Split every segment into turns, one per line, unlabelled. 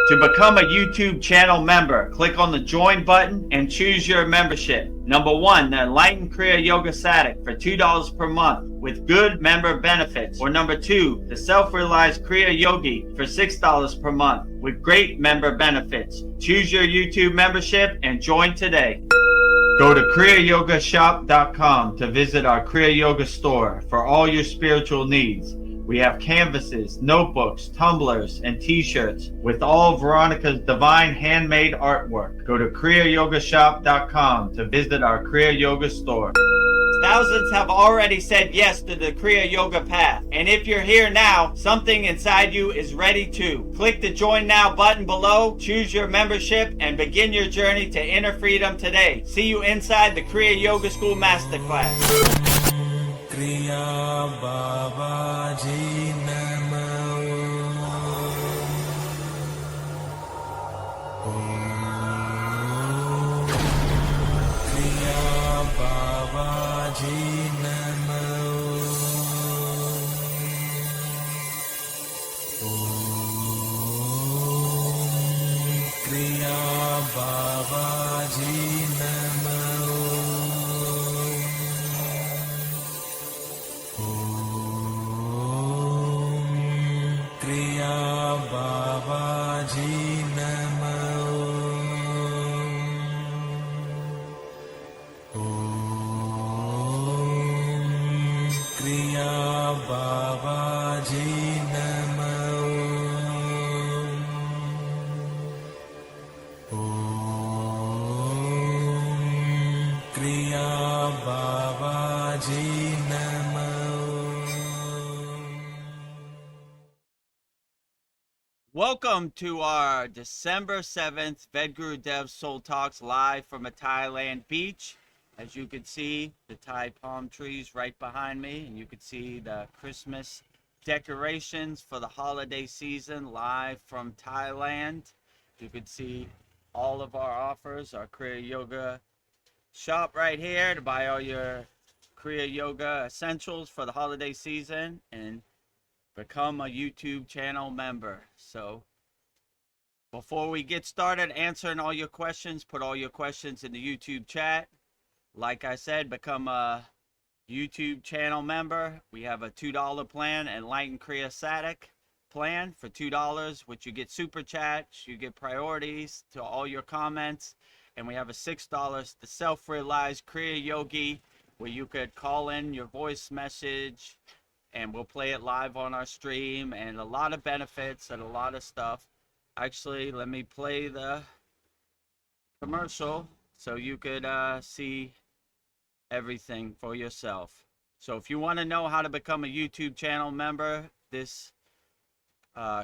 To become a YouTube channel member, click on the join button and choose your membership. Number 1, the Enlightened Kriya Yoga Satic for $2 per month with good member benefits. Or number 2, the Self-Realized Kriya Yogi for $6 per month with great member benefits. Choose your YouTube membership and join today. Go to kriyayogamasterclass.com to visit our Kriya Yoga store for all your spiritual needs. We have canvases, notebooks, tumblers, and t-shirts with all of Veronica's divine handmade artwork. Go to kriyayogamasterclass.com to visit our Kriya Yoga store. Thousands have already said yes to the Kriya Yoga path. And if you're here now, something inside you is ready too. Click the Join Now button below, choose your membership, and begin your journey to inner freedom today. See you inside the Kriya Yoga School Masterclass.
Kriya Babaji Namo. Kriya Babaji Namo. Kriya Babaji Namo. Kriya Babaji Namo. Kriya Babaji Namo. Kriya Babaji Namo.
Welcome to our December 7th VEDAGURUDEV'S Soul Talks live from a Thailand beach. As you can see, the Thai palm trees right behind me, and you can see the Christmas decorations for the holiday season live from Thailand. You can see all of our offers, our Kriya Yoga shop right here to buy all your Kriya Yoga essentials for the holiday season and become a YouTube channel member. So before we get started answering all your questions, put all your questions in the YouTube chat. Like I said, become a YouTube channel member. We have a $2 plan, Enlightened Kriya Satic plan for $2, which you get super chats, you get priorities to all your comments, and we have a $6, the Self-Realized Kriya Yogi, where you could call in your voice message and we'll play it live on our stream, and a lot of benefits and a lot of stuff. Actually, let me play the commercial so you could see everything for yourself. So if you want to know how to become a YouTube channel member, this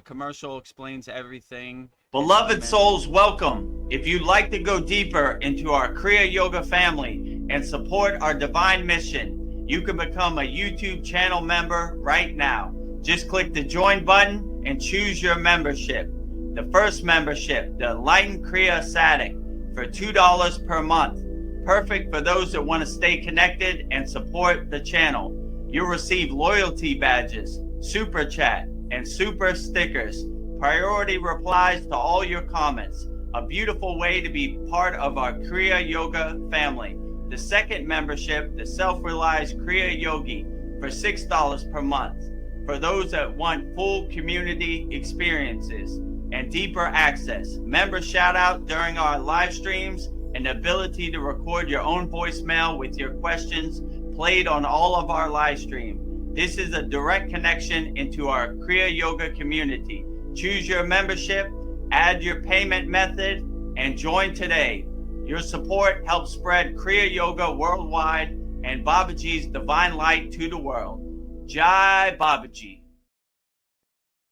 commercial explains everything. Beloved souls, welcome. If you'd like to go deeper into our Kriya Yoga family and support our divine mission, you can become a YouTube channel member right now. Just click the join button and choose your membership. The first membership, the Enlightened Kriya Satic, for $2 per month. Perfect for those that want to stay connected and support the channel. You'll receive loyalty badges, super chat, and super stickers, priority replies to all your comments. A beautiful way to be part of our Kriya Yoga family. The second membership, the Self-Realized Kriya Yogi, for $6 per month. For those that want full community experiences and deeper access, member shout out during our live streams, and the ability to record your own voicemail with your questions played on all of our live stream. This is a direct connection into our Kriya Yoga community. Choose your membership, add your payment method, and join today. Your support helps spread Kriya Yoga worldwide and Babaji's divine light to the world. Jai Babaji.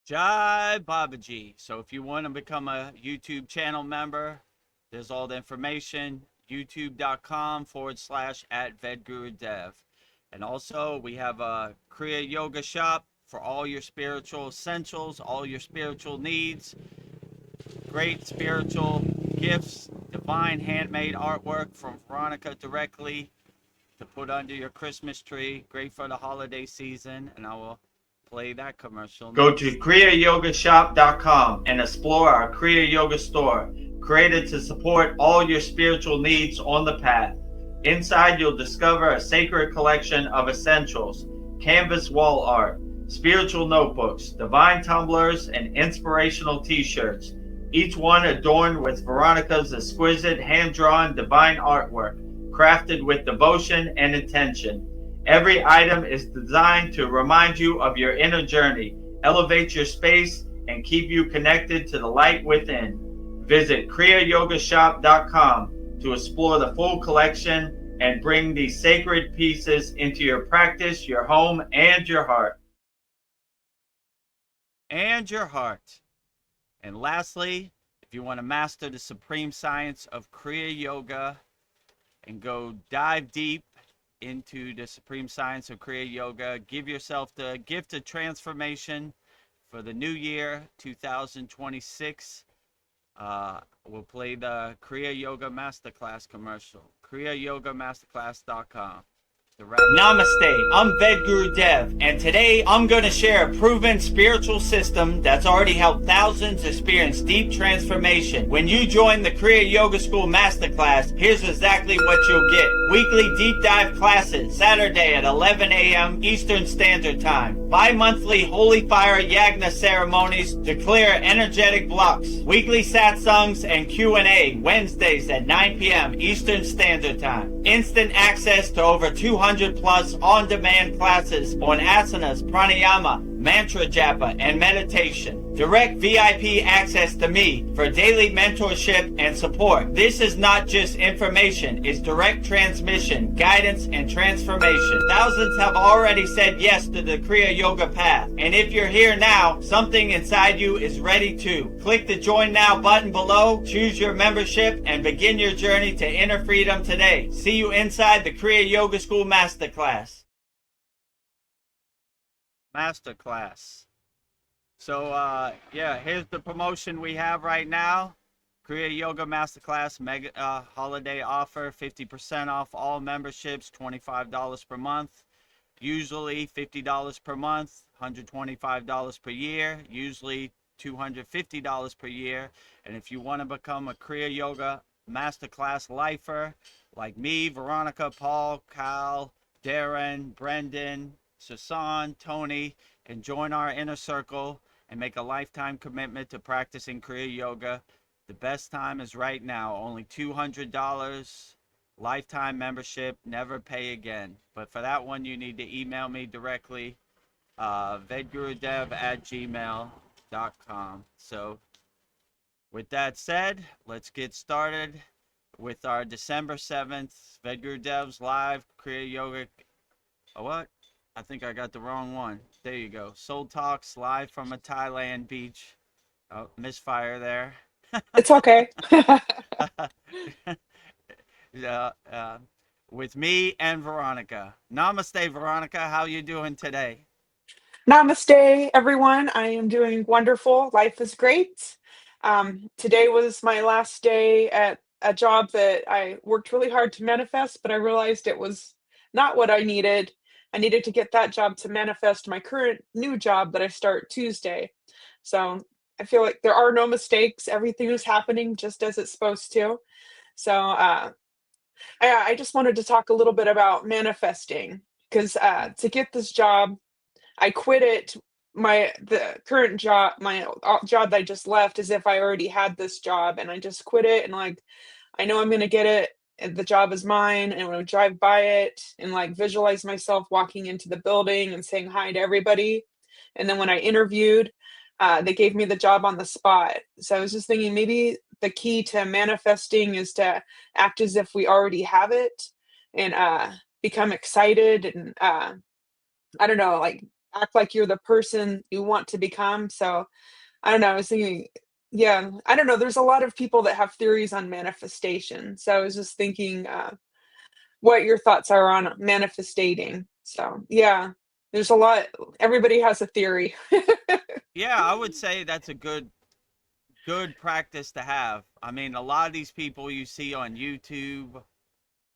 Jai Babaji. So if you want to become a YouTube channel member, there's all the information, youtube.com/@VEDGURUDEV. And also we have a Kriya Yoga shop for all your spiritual essentials, all your spiritual needs, great spiritual gifts, divine handmade artwork from Veronica directly to put under your Christmas tree. Great for the holiday season. And I will play that commercial.
Go to kriyayogashop.com and explore our Kriya Yoga store, created to support all your spiritual needs on the path. Inside, you'll discover a sacred collection of essentials, canvas wall art, spiritual notebooks, divine tumblers, and inspirational t-shirts, each one adorned with Veronica's exquisite hand-drawn divine artwork, crafted with devotion and intention. Every item is designed to remind you of your inner journey, elevate your space, and keep you connected to the light within. Visit kriyayogashop.com to explore the full collection and bring these sacred pieces into your practice, your home, and your heart.
And your heart. And lastly, if you want to master the supreme science of Kriya Yoga and go dive deep into the supreme science of Kriya Yoga, give yourself the gift of transformation for the new year 2026. We'll play the Kriya Yoga Masterclass commercial. kriyayogamasterclass.com. Namaste, I'm VEDGURUDEV, and today I'm going to share a proven spiritual system that's already helped thousands experience deep transformation. When you join the Kriya Yoga School Masterclass, here's exactly what you'll get. Weekly deep dive classes, Saturday at 11 a.m. Eastern Standard Time. Bi-monthly Holy Fire Yagna ceremonies to clear energetic blocks. Weekly satsangs and Q&A, Wednesdays at 9 p.m. Eastern Standard Time. Instant access to over 200 plus on-demand classes on asanas, pranayama, mantra japa, and meditation. Direct VIP access to me for daily mentorship and support. This is not just information, it's direct transmission, guidance, and transformation. Thousands have already said yes to the Kriya Yoga path. And if you're here now, something inside you is ready to. Click the Join Now button below, choose your membership, and begin your journey to inner freedom today. See you inside the Kriya Yoga School Masterclass. Masterclass. So, yeah, here's the promotion we have right now. Kriya Yoga Masterclass mega holiday offer, 50% off all memberships, $25 per month. Usually $50 per month, $125 per year, usually $250 per year. And if you want to become a Kriya Yoga Masterclass lifer, like me, Veronica, Paul, Kyle, Darren, Brendan, Sasan, Tony, and join our inner circle and make a lifetime commitment to practicing Kriya Yoga, the best time is right now. Only $200, lifetime membership, never pay again. But for that one, you need to email me directly, vedgurudev@gmail.com. So with that said, let's get started with our December 7th VEDAGURUDEV'S live Kriya Yoga. Oh, what? I think I got the wrong one. There you go. Soul Talks live from a Thailand beach. Oh, misfire there.
It's okay.
With me and Veronica. Namaste, Veronica. How you doing today?
Namaste, everyone. I am doing wonderful. Life is great. Today was my last day at a job that I worked really hard to manifest, but I realized it was not what I needed. I needed to get that job to manifest my current new job that I start Tuesday. So I feel like there are no mistakes. Everything is happening just as it's supposed to. So I just wanted to talk a little bit about manifesting because to get this job, I quit it. The current job, my job that I just left, as if I already had this job, and I just quit it. And like, I know I'm gonna get it. And the job is mine, and I'm gonna drive by it and like visualize myself walking into the building and saying hi to everybody. And then when I interviewed, they gave me the job on the spot. So I was just thinking maybe the key to manifesting is to act as if we already have it and become excited and I don't know, like act like you're the person you want to become. So I don't know. I was thinking, yeah, I don't know. There's a lot of people that have theories on manifestation. So I was just thinking what your thoughts are on manifestating. So yeah, there's a lot. Everybody has a theory.
Yeah, I would say that's a good practice to have. I mean, a lot of these people you see on YouTube,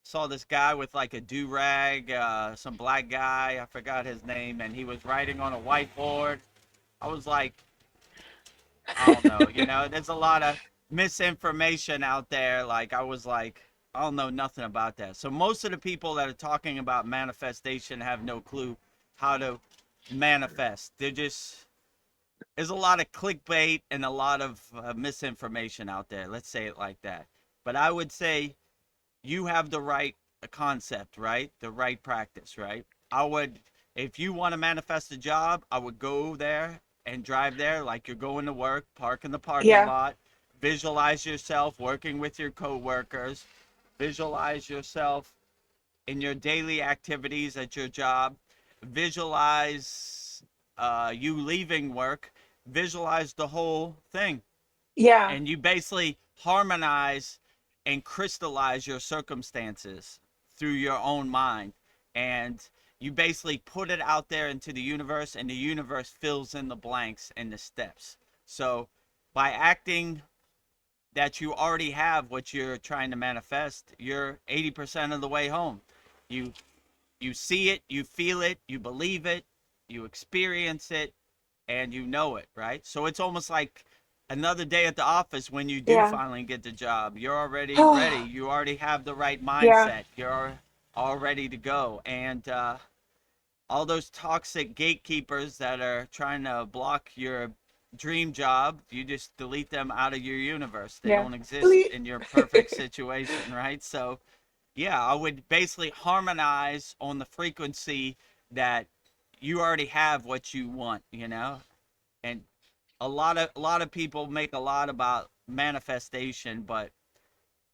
saw this guy with like a do-rag, some black guy, I forgot his name, and he was writing on a whiteboard. I was like, I don't know, there's a lot of misinformation out there. Like, I was like, I don't know nothing about that. So most of the people that are talking about manifestation have no clue how to manifest. There's a lot of clickbait and a lot of misinformation out there. Let's say it like that. But I would say you have the right concept, right? The right practice, right? If you want to manifest a job, I would go there and drive there like you're going to work, park in the parking
Yeah.
lot, visualize yourself working with your coworkers, visualize yourself in your daily activities at your job, visualize you leaving work, visualize the whole thing,
Yeah.
and you basically harmonize and crystallize your circumstances through your own mind, and you basically put it out there into the universe, and the universe fills in the blanks and the steps. So by acting that you already have what you're trying to manifest, you're 80% of the way home. You you see it, you feel it, you believe it, you experience it, and you know it, right? So it's almost like another day at the office when you do
Yeah.
finally get the job. You're already ready. You already have the right
Yeah.
mindset. You're all ready to go. And all those toxic gatekeepers that are trying to block your dream job, you just delete them out of your universe. They
Yeah.
don't exist
Delete.
in your perfect situation, right? So yeah, I would basically harmonize on the frequency that you already have what you want. And a lot of people make a lot about manifestation, but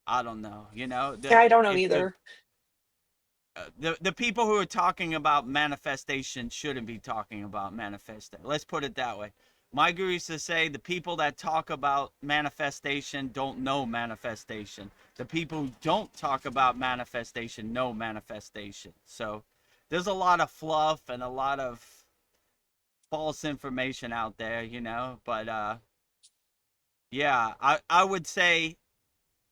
I don't know.
Yeah,
The
I don't know
if
either.
the people who are talking about manifestation shouldn't be talking about manifestation. Let's put it that way. My guru used to say the people that talk about manifestation don't know manifestation. The people who don't talk about manifestation know manifestation. So there's a lot of fluff and a lot of false information out there. But yeah, I would say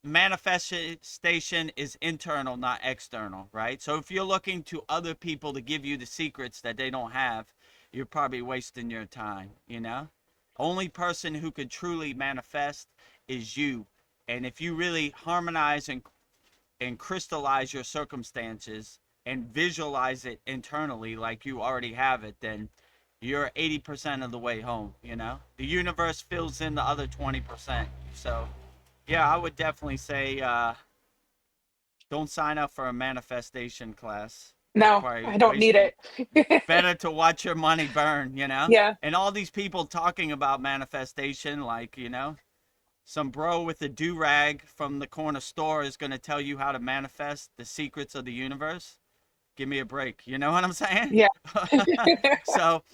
manifestation is internal, not external, right? So if you're looking to other people to give you the secrets that they don't have, you're probably wasting your time. Only person who could truly manifest is you. And if you really harmonize and crystallize your circumstances and visualize it internally like you already have it, then you're 80% of the way home. The universe fills in the other 20%. So yeah, I would definitely say don't sign up for a manifestation class. It's
No,
probably
I don't need
wasting.
it.
Better to watch your money burn.
Yeah.
And all these people talking about manifestation, like, some bro with a do-rag from the corner store is going to tell you how to manifest the secrets of the universe. Give me a break. You know what I'm saying?
Yeah.
So,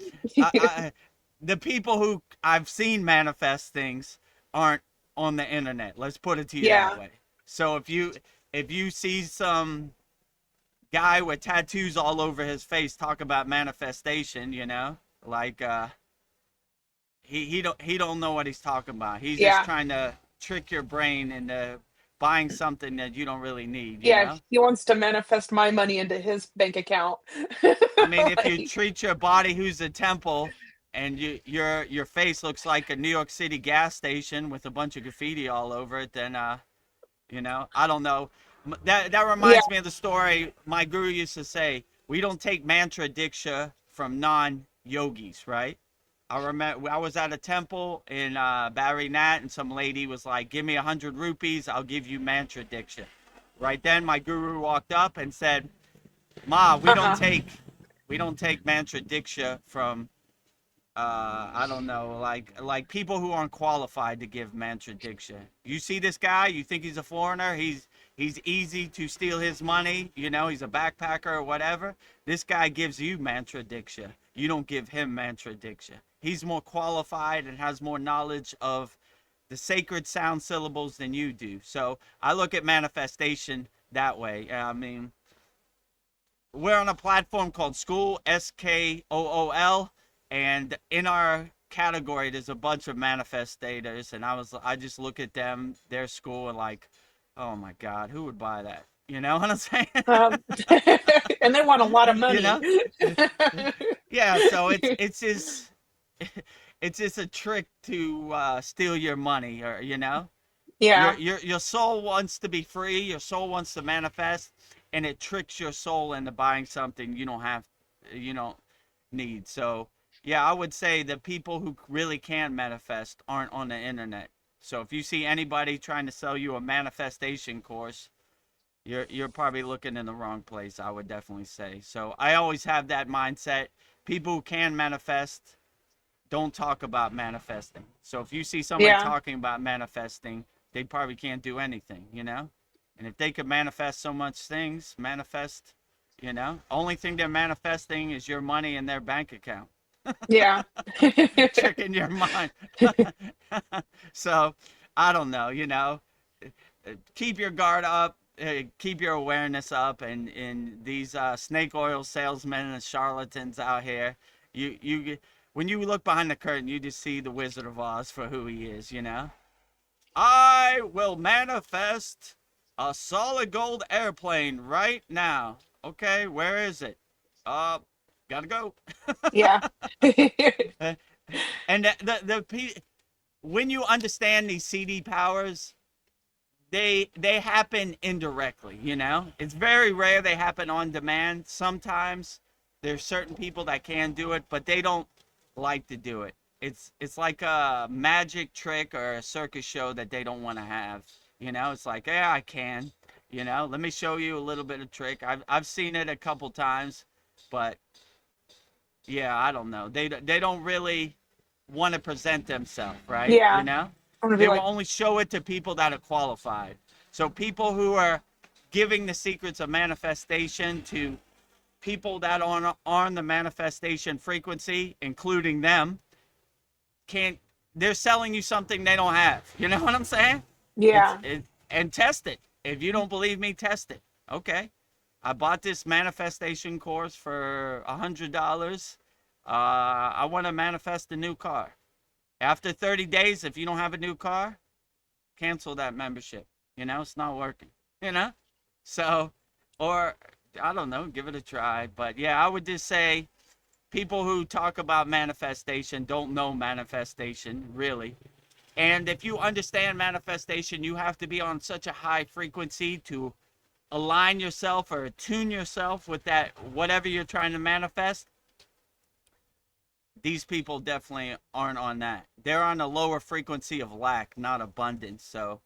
the people who I've seen manifest things aren't on the internet. Let's put it to you that
Yeah.
way. So if you see some guy with tattoos all over his face talk about manifestation, like he don't know what he's talking about. He's just
Yeah.
trying to trick your brain into buying something that you don't really need, you
Yeah.
know?
He wants to manifest my money into his bank account.
I mean, if you
Like,
treat your body who's a temple and your face looks like a New York City gas station with a bunch of graffiti all over it, then I don't know. That
yeah.
reminds me of the story my guru used to say. We don't take mantra diksha from non-yogis, right? I remember I was at a temple in Barry Nat, and some lady was like, "Give me 100 rupees, I'll give you mantra diksha." Right then, my guru walked up and said, "Ma, we don't
Uh-huh.
take mantra diksha from I don't know, like people who aren't qualified to give mantra diksha. You see this guy, you think he's a foreigner, he's easy to steal his money, he's a backpacker or whatever. This guy gives you mantra diksha. You don't give him mantra diksha. He's more qualified and has more knowledge of the sacred sound syllables than you do. So I look at manifestation that way. I mean, we're on a platform called SKOOL, SKOOL, and in our category there's a bunch of manifestators, and I just look at them, their school, and like, oh my god, who would buy that? You know what I'm saying?
Um, and they want a lot of
You
money.
know? Yeah, so it's just it's just a trick to steal your money, or you know,
Yeah,
your soul wants to be free, your soul wants to manifest, and it tricks your soul into buying something you don't need. So yeah, I would say the people who really can manifest aren't on the internet. So if you see anybody trying to sell you a manifestation course, you're probably looking in the wrong place, I would definitely say. So I always have that mindset. People who can manifest don't talk about manifesting. So if you see somebody
yeah,
talking about manifesting, they probably can't do anything, you know? And if they could manifest so much things, manifest, you know, only thing they're manifesting is your money in their bank account,
yeah,
tricking your mind. So I don't know, you know, keep your guard up, keep your awareness up, and these snake oil salesmen and charlatans out here, you when you look behind the curtain, you just see the Wizard of Oz for who he is. You know, I will manifest a solid gold airplane right now. Okay, where is it? Uh, gotta go.
yeah,
And when you understand these CD powers, they happen indirectly, you know. It's very rare they happen on demand. Sometimes there's certain people that can do it, but they don't like to do it. It's like a magic trick or a circus show that they don't want to have, you know. It's like, yeah, I can, you know, let me show you a little bit of trick. I've seen it a couple times, but yeah, I don't know, they don't really want to present themselves, right, you
yeah.
know.
I'm gonna be
They will
like,
only show it to people that are qualified. So people who are giving the secrets of manifestation to people that are on the manifestation frequency, including them, can't. They're selling you something they don't have. You know what I'm saying?
yeah,
And test it. If you don't believe me, test it. Okay. I bought this manifestation course for $100. I want to manifest a new car. After 30 days, if you don't have a new car, cancel that membership. You know, it's not working. You know? So, or I don't know, give it a try. But yeah, I would just say people who talk about manifestation don't know manifestation, really. And if you understand manifestation, you have to be on such a high frequency to align yourself or attune yourself with that, whatever you're trying to manifest. These people definitely aren't on that. They're on a lower frequency of lack, not abundance. So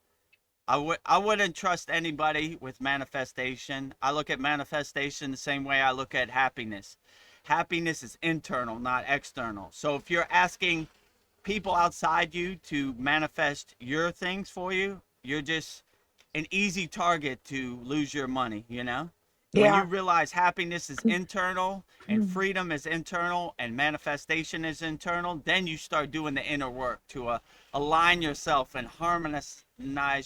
I wouldn't trust anybody with manifestation. I look at manifestation the same way I look at happiness. Happiness is internal, not external. So if you're asking people outside you to manifest your things for you, you're just an easy target to lose your money, you know? When you
yeah,
realize happiness is internal and freedom is internal and manifestation is internal, then you start doing the inner work to align yourself and harmonize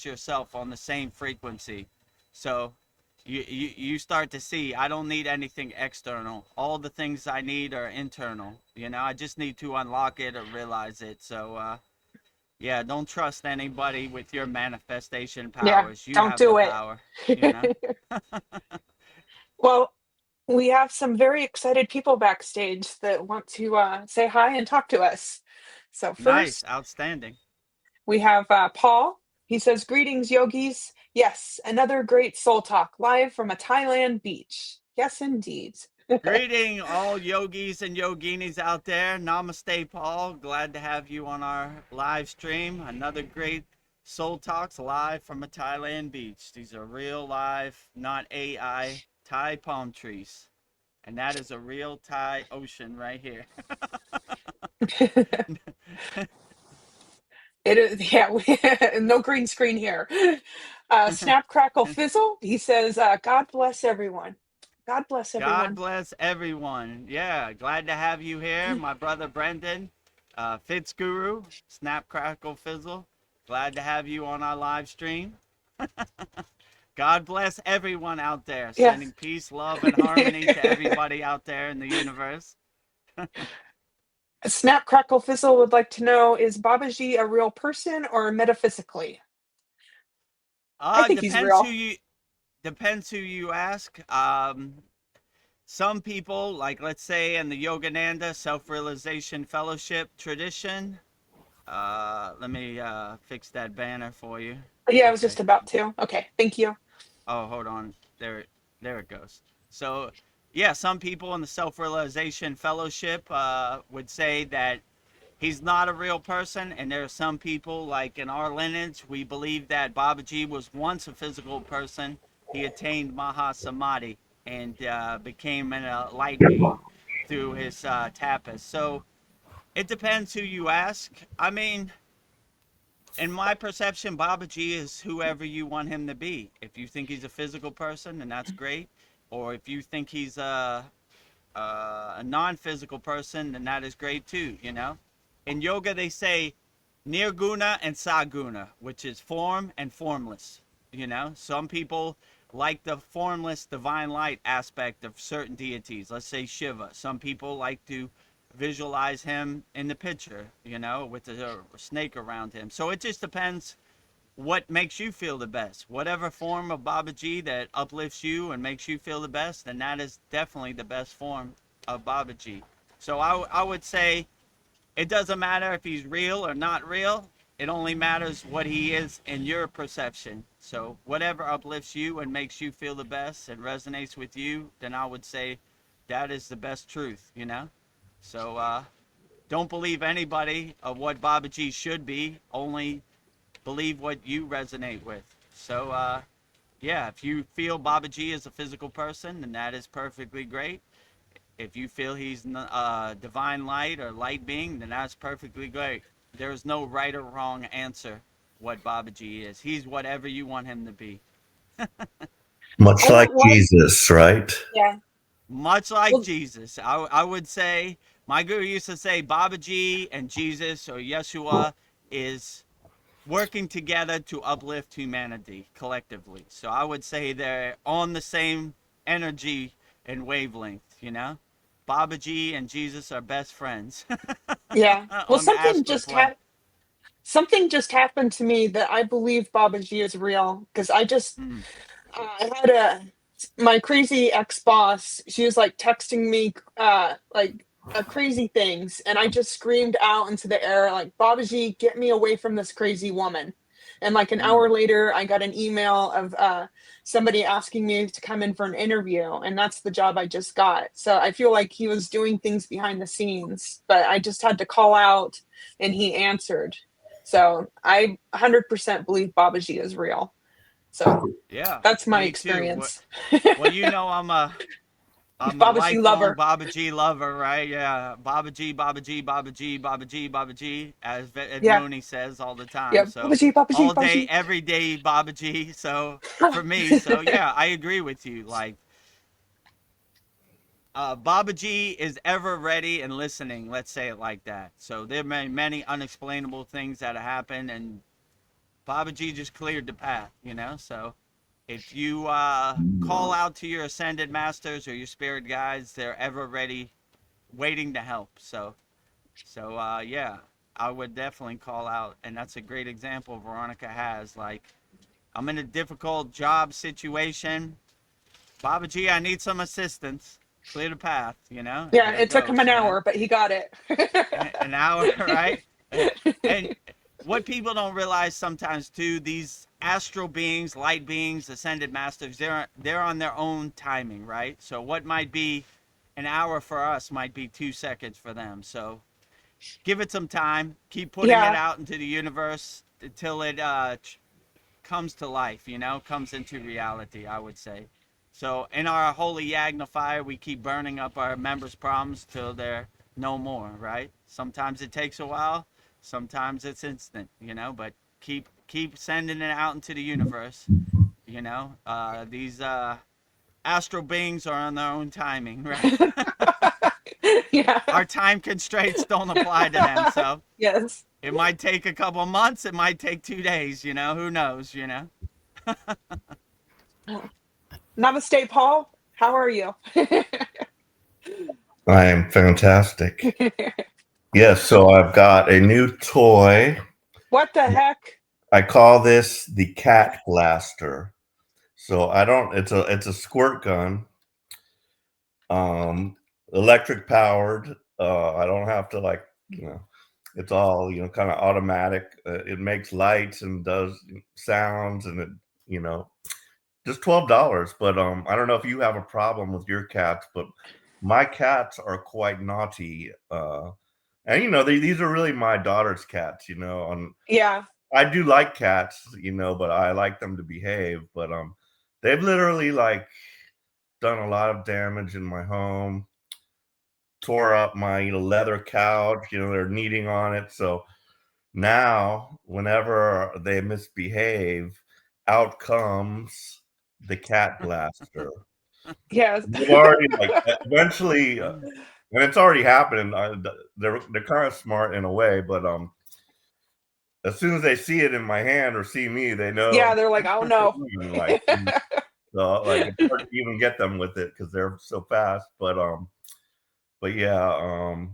yourself on the same frequency. So you start to see, I don't need anything external. All the things I need are internal. You know, I just need to unlock it or realize it. So yeah, don't trust anybody with your manifestation
yeah.
powers. You
Don't
have the
do it.
power, you know.
Well, we have some very excited people backstage that want to say hi and talk to us. So
Nice,
first,
outstanding.
we have Paul. He says, "Greetings, yogis. Yes, another great soul talk live from a Thailand beach. Yes, indeed."
Greeting all yogis and yoginis out there. Namaste, Paul. Glad to have you on our live stream. Another great Soul Talks live from a Thailand beach. These are real live, not AI, Thai palm trees. And that is a real Thai ocean right here.
It is, yeah, no green screen here. Snap, crackle, fizzle. He says, "God bless everyone. God bless
God
everyone."
bless everyone. Yeah, glad to have you here, my brother Brendan, Fitz Guru, Snap Crackle Fizzle. Glad to have you on our live stream. God bless everyone out there,
Yes.
sending peace, love, and harmony to everybody out there in the universe.
Snap, crackle, fizzle would like to know, is Babaji a real person or metaphysically? I think he's
Depends who
real.
you depends who you ask. Some people, like let's say in the Yogananda Self-Realization Fellowship tradition, let me fix that banner for you.
Yeah, I was
Okay.
just about to. Okay, thank you.
Oh, hold on. There it goes. So, yeah, some people in the Self-Realization Fellowship would say that he's not a real person, and there are some people, like in our lineage, we believe that Babaji was once a physical person. He attained Maha Samadhi and became an light being through his tapas. So it depends who you ask. I mean, in my perception, Babaji is whoever you want him to be. If you think he's a physical person, then that's great. Or if you think he's a non-physical person, then that is great too, you know? In yoga, they say nirguna and saguna, which is form and formless, you know? Some people like the formless divine light aspect of certain deities. Let's say Shiva. Some people like to visualize him in the picture, you know, with a snake around him. So it just depends what makes you feel the best. Whatever form of Babaji that uplifts you and makes you feel the best, then that is definitely the best form of Babaji. So I would say it doesn't matter if he's real or not real. It only matters what he is in your perception. So whatever uplifts you and makes you feel the best and resonates with you, then I would say that is the best truth, you know? So don't believe anybody of what Babaji should be. Only believe what you resonate with. So yeah, if you feel Babaji is a physical person, then that is perfectly great. If you feel he's divine light or light being, then that's perfectly great. There's no right or wrong answer what Babaji is. He's whatever you want him to be.
Much
I
like
don't like.
Jesus, right?
Yeah.
Much like
Well,
Jesus. I would say, my guru used to say Babaji and Jesus or Yeshua is working together to uplift humanity collectively. So I would say they're on the same energy and wavelength, you know? Babaji and Jesus are best friends
yeah. Well,
on the astral plane.
something just happened to me that I believe Babaji is real because
Mm,
I had my crazy ex boss. She was like texting me like crazy things, and I just screamed out into the air like, "Babaji, get me away from this crazy woman!" And like an
mm.
hour later, I got an email of somebody asking me to come in for an interview, and that's the job I just got. So I feel like he was doing things behind the scenes, but I just had to call out, and he answered. So I 100% believe Babaji is real. So
Yeah,
that's my
me too.
experience.
Well, you know, I'm a
Babaji
lifelong
lover.
Babaji lover, right? Yeah, Babaji, Babaji, Babaji, Babaji, Babaji, as Ed
Yeah.
Mooney says all the time.
Yeah.
So
Babaji, Babaji,
all day,
Babaji.
every day, Babaji. So for me, so yeah, I agree with you. Like Babaji is ever ready and listening. Let's say it like that. So there may many unexplainable things that happen, and Babaji just cleared the path. You know, so if you call out to your ascended masters or your spirit guides, they're ever ready, waiting to help. So yeah, I would definitely call out, and that's a great example Veronica has. Like, I'm in a difficult job situation. Babaji, I need some assistance. Clear the path, you know, and
Yeah,
there it
it took him
goes,
an
you know.
hour, but he got it.
An hour, right? And what people don't realize sometimes too, these astral beings, light beings, ascended masters, they're on their own timing, right? So what might be an hour for us might be 2 seconds for them. So give it some time. Keep putting it
Yeah.
out into the universe until it comes to life, you know, comes into reality, I would say. So in our holy Yagna fire, we keep burning up our members' problems till they're no more, right? Sometimes it takes a while, sometimes it's instant, you know, but keep sending it out into the universe, you know. These astral beings are on their own timing, right?
Yeah.
Our time constraints don't apply to them, so
Yes.
it might take a couple months, it might take 2 days, you know, who knows, you know.
Namaste, Paul. How are you?
I am fantastic. Yes, so I've got a new toy.
What the heck?
I call this the Cat Blaster. So I don't. It's a squirt gun, electric powered. I don't have to like It's all kind of automatic. It makes lights and does sounds, and it you know just $12. But I don't know if you have a problem with your cats, but my cats are quite naughty. And these are really my daughter's cats.
Yeah.
I do like cats, but I like them to behave. But they've literally like done a lot of damage in my home, tore up my leather couch. They're kneading on it. So now, whenever they misbehave, out comes the cat blaster.
Yes.
They've already like eventually, and it's already happened. They're kind of smart in a way, but as soon as they see it in my hand or see me, they know.
Yeah, they're like, oh no.
Like, so like it's hard to even get them with it because they're so fast. But yeah,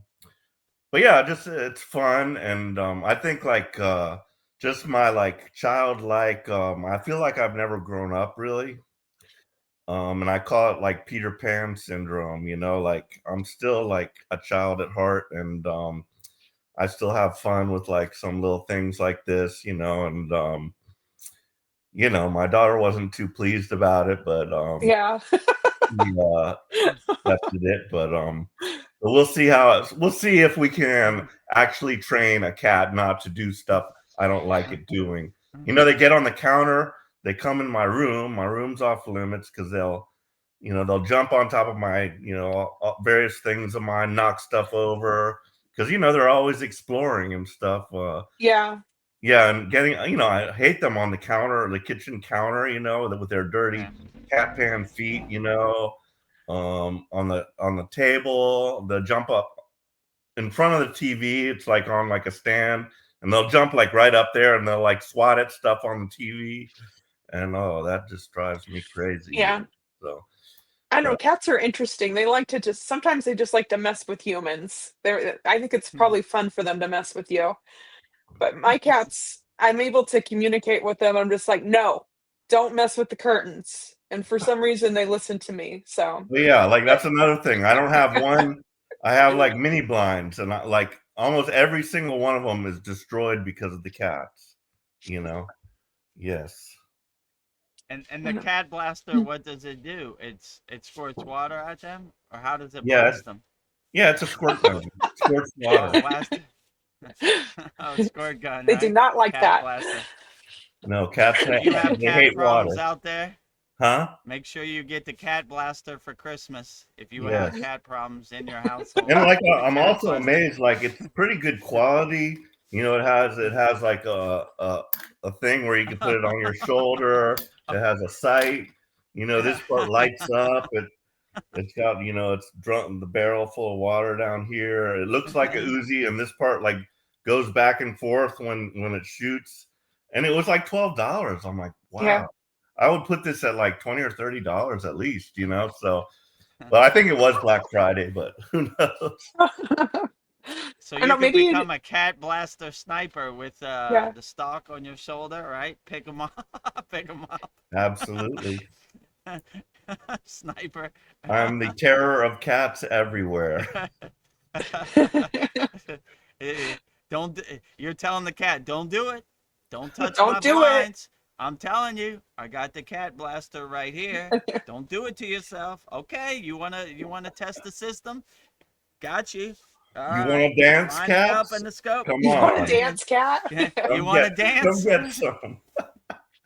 just it's fun, and I think like just my like childlike. I feel like I've never grown up really. And I call it like Peter Pan syndrome. Like I'm still like a child at heart, and I still have fun with like some little things like this. And my daughter wasn't too pleased about it, but
Yeah.
she, accepted it. But we'll see we'll see if we can actually train a cat not to do stuff I don't like it doing. They get on the counter, they come in my room. My room's off limits because they'll jump on top of my, various things of mine, knock stuff over because they're always exploring and stuff.
Yeah.
Yeah, and getting, I hate them on the counter, the kitchen counter, with their dirty cat pan feet, on the table. They'll jump up in front of the TV. It's like on like a stand, and they'll jump like right up there, and they'll like swat at stuff on the TV, and oh, that just drives me crazy.
Yeah.
So
I don't know, cats are interesting. They like to sometimes they just like to mess with humans. I think it's probably fun for them to mess with you. But my cats, I'm able to communicate with them. I'm just like, no, don't mess with the curtains. And for some reason, they listen to me. So,
But yeah, like that's another thing. I don't have one. I have like mini blinds, and like almost every single one of them is destroyed because of the cats. Yes.
And the cat blaster, what does it do? It squirts water at them, or how does it
Yeah.
blast them?
Yeah, it's a squirt gun. It squirts water.
Blast. Squirt gun.
They
right?
do not like
cat
that.
Blaster.
No, cats
If you have
they
cat
hate
problems
water.
out there,
Huh?
make sure you get the cat blaster for Christmas. If you
Yes.
have cat problems in your household,
And like
the
I'm
cat
also
blaster.
amazed, like it's pretty good quality. It has like a thing where you can put it on your shoulder. It has a sight. This part lights up. It's got it's drunk the barrel full of water down here. It looks like a Uzi, and this part like goes back and forth when it shoots. And it was like $12. I'm like, wow.
Yeah.
I would put this at like $20 or $30 at least, So, but I think it was Black Friday, but who knows?
So
I
you
know,
can
maybe
become a cat blaster sniper with
Yeah.
the stock on your shoulder, right? Pick them up. Pick them up.
Absolutely.
Sniper.
I'm the terror of cats everywhere.
Don't. You're telling the cat, don't do it. Don't touch
Don't
my
do it.
blinds. I'm telling you, I got the cat blaster right here. Don't do it to yourself. Okay, you wanna test the system? Got you. All
You
right.
want to dance,
Line it up
cats?
in the scope.
Come
You want
on.
to dance, cat?
You want to dance?
Come get some.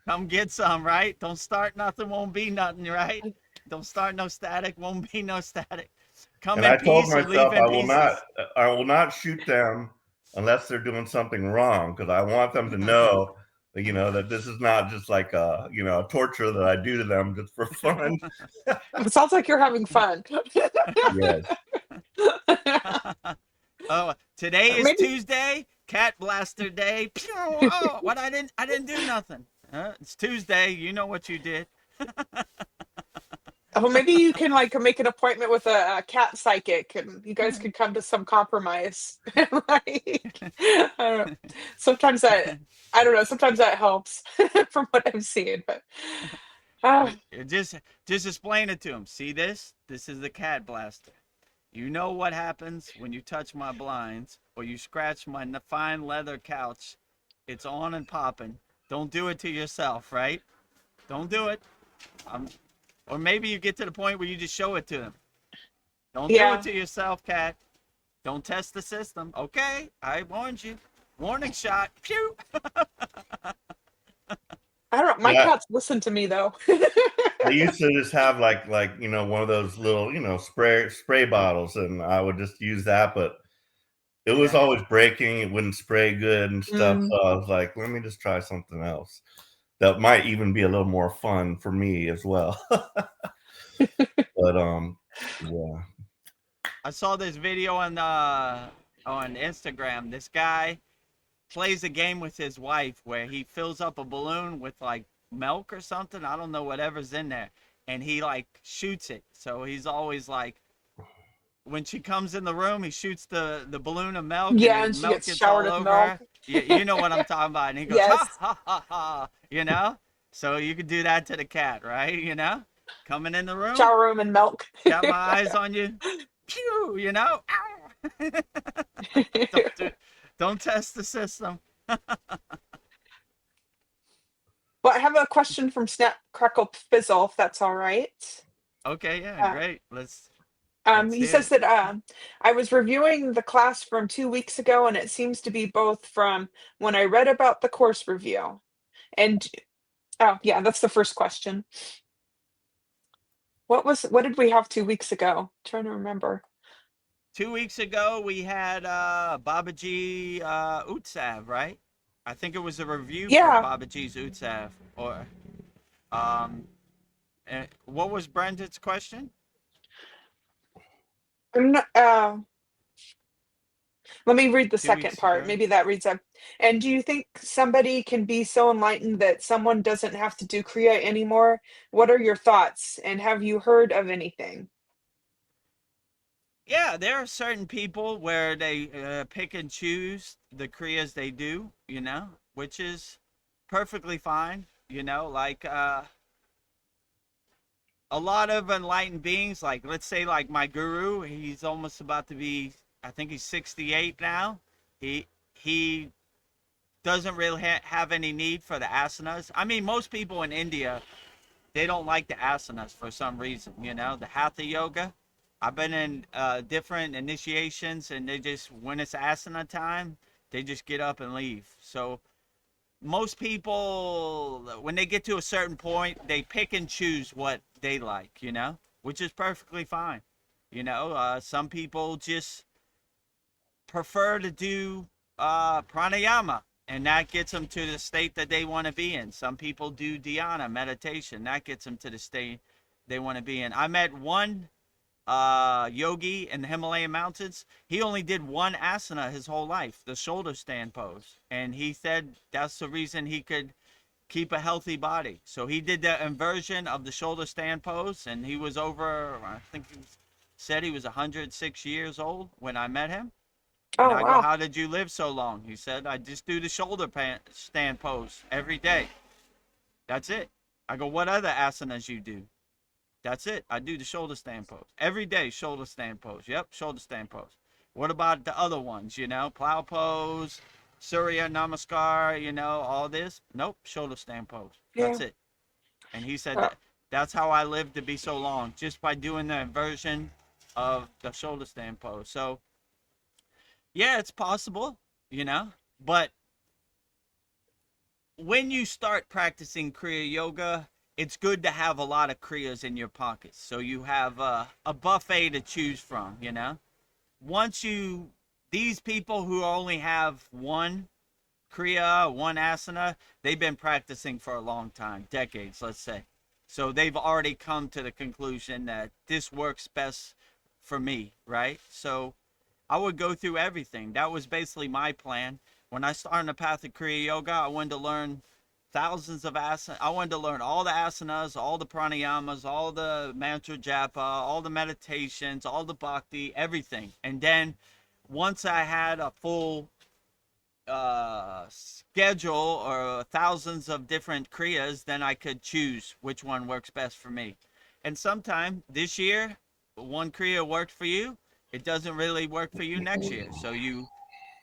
Come get some, right? Don't start nothing, won't be nothing, right? Don't start no static, won't be no static. Come
And
in
I told
peace or leave
myself
in pieces.
I will not shoot them unless they're doing something wrong, because I want them to know that, that this is not just like a torture that I do to them just for fun.
It sounds like you're having fun.
Yes.
Oh, today is
Maybe-
Tuesday, Cat Blaster Day. Pew! Oh, what I didn't do nothing. It's Tuesday. You know what you did.
Well, maybe you can like make an appointment with a cat psychic, and you guys could come to some compromise. Like, I don't know. Sometimes I don't know. Sometimes that helps from what I've seen. But Ah,
Just explain it to him. See this? This is the cat blaster. You know what happens when you touch my blinds or you scratch my fine leather couch. It's on and popping. Don't do it to yourself, right? Don't do it. Or maybe you get to the point where you just show it to him. Don't do it
yeah.
to yourself, cat. Don't test the system. Okay, I warned you. Warning shot. Pew.
I don't know. My
Yeah,
cats listen to me though.
I used to just have like one of those little spray bottles, and I would just use that, but it was
Yeah.
always breaking. It wouldn't spray good and stuff.
Mm,
So I was like, let me just try something else that might even be a little more fun for me as well. But yeah.
I saw this video on Instagram. This guy plays a game with his wife where he fills up a balloon with like milk or something. I don't know whatever's in there, and he like shoots it. So he's always like, when she comes in the room, he shoots the balloon of milk, and
yeah,
the
and she
milk
gets
gets
showered
all
with
over
milk.
her. You know what I'm talking about. And he goes, ha
Yes.
ha ha ha. You know. So you could do that to the cat, right? You know, coming in the room,
Shower room and milk.
got my eyes on you. Pew, you know. don't do, don't test the system.
Well, I have a question from Snap Crackle Fizzle, if that's all right.
Okay, yeah,
Uh,
great. Let's
he
hear
says
it.
that I was reviewing the class from 2 weeks ago, and it seems to be both from when I read about the course review. And oh, yeah, that's the first question. What did we have 2 weeks ago? Trying to remember.
2 weeks ago we had Babaji Utsav, right? I think it was a review for
Yeah,
Babaji's Utsav. Or um, what was Brendan's question?
I'm not, let me read the
Two
second
weeks
part.
ago.
Maybe that reads up. And do you think somebody can be so enlightened that someone doesn't have to do Kriya anymore? What are your thoughts? And have you heard of anything?
Yeah, there are certain people where they pick and choose the kriyas they do, you know, which is perfectly fine. You know, like a lot of enlightened beings, like let's say like my guru, he's almost about to be, I think he's 68 now. He doesn't really have any need for the asanas. I mean, most people in India, they don't like the asanas for some reason, you know, the hatha yoga. I've been in different initiations, and they just, when it's asana time, they just get up and leave. So most people, when they get to a certain point, they pick and choose what they like, you know, which is perfectly fine. You know, some people just prefer to do pranayama, and that gets them to the state that they want to be in. Some people do dhyana, meditation, that gets them to the state they want to be in. I met one yogi in the Himalayan mountains. He only did one asana his whole life, the shoulder stand pose. And he said that's the reason he could keep a healthy body. So he did the inversion of the shoulder stand pose, and he was over, I think he said he was 106 years old when I met him. And
Oh,
I go,
wow.
how did you live so long? He said, I just do the shoulder stand pose every day. That's it. I go, what other asanas you do? That's it. I do the shoulder stand pose every day. Shoulder stand pose. Yep, shoulder stand pose. What about the other ones? You know, plow pose, Surya Namaskar. You know, all this. Nope, shoulder stand pose.
Yeah.
That's it. And he said
Uh,
that that's how I lived to be so long, just by doing the inversion of the shoulder stand pose. So yeah, it's possible. You know, but when you start practicing Kriya Yoga, it's good to have a lot of Kriyas in your pockets. So you have a buffet to choose from, you know? Once you, these people who only have one Kriya, one asana, they've been practicing for a long time, decades, let's say. So they've already come to the conclusion that this works best for me, right? So I would go through everything. That was basically my plan. When I started the path of Kriya Yoga, I wanted to learn thousands of asanas. I wanted to learn all the asanas, all the pranayamas, all the mantra japa, all the meditations, all the bhakti, everything. And then once I had a full schedule or thousands of different kriyas, then I could choose which one works best for me. And sometime this year, one kriya worked for you, it doesn't really work for you next year. So you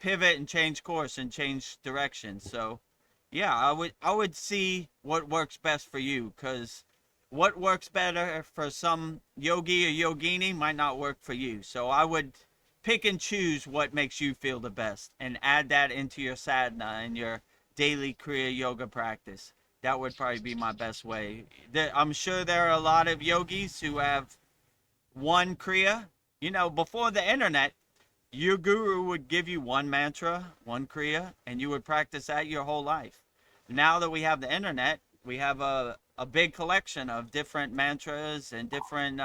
pivot and change course and change direction. So yeah, I would see what works best for you, because what works better for some yogi or yogini might not work for you. So I would pick and choose what makes you feel the best and add that into your sadhana and your daily Kriya yoga practice. That would probably be my best way. I'm sure there are a lot of yogis who have one Kriya. You know, before the internet, your guru would give you one mantra, one Kriya, and you would practice that your whole life. Now that we have the internet, we have a big collection of different mantras and different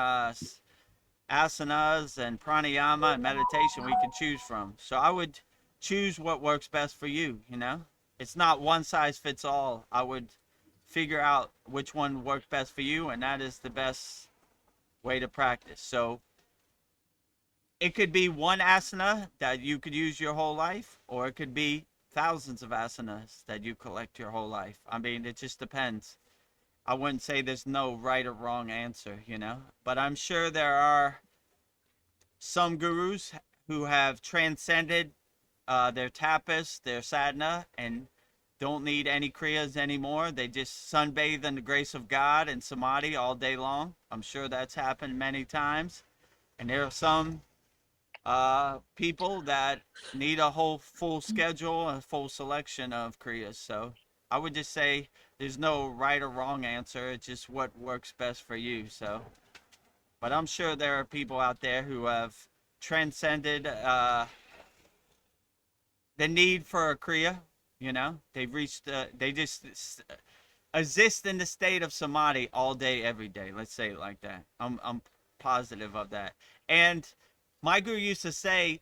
asanas and pranayama and meditation we can choose from. So I would choose what works best for you, you know? It's not one size fits all. I would figure out which one worked best for you, and that is the best way to practice. So it could be one asana that you could use your whole life, or it could be thousands of asanas that you collect your whole life. I mean, it just depends. I wouldn't say there's no right or wrong answer, you know? But I'm sure there are some gurus who have transcended their tapas, their sadhana, and don't need any kriyas anymore. They just sunbathe in the grace of God and samadhi all day long. I'm sure that's happened many times. And there are some people that need a whole full schedule and full selection of kriyas. So I would just say there's no right or wrong answer. It's just what works best for you. So, but I'm sure there are people out there who have transcended the need for a kriya. You know, they've reached. They just exist in the state of samadhi all day, every day. Let's say it like that. I'm positive of that. And my guru used to say,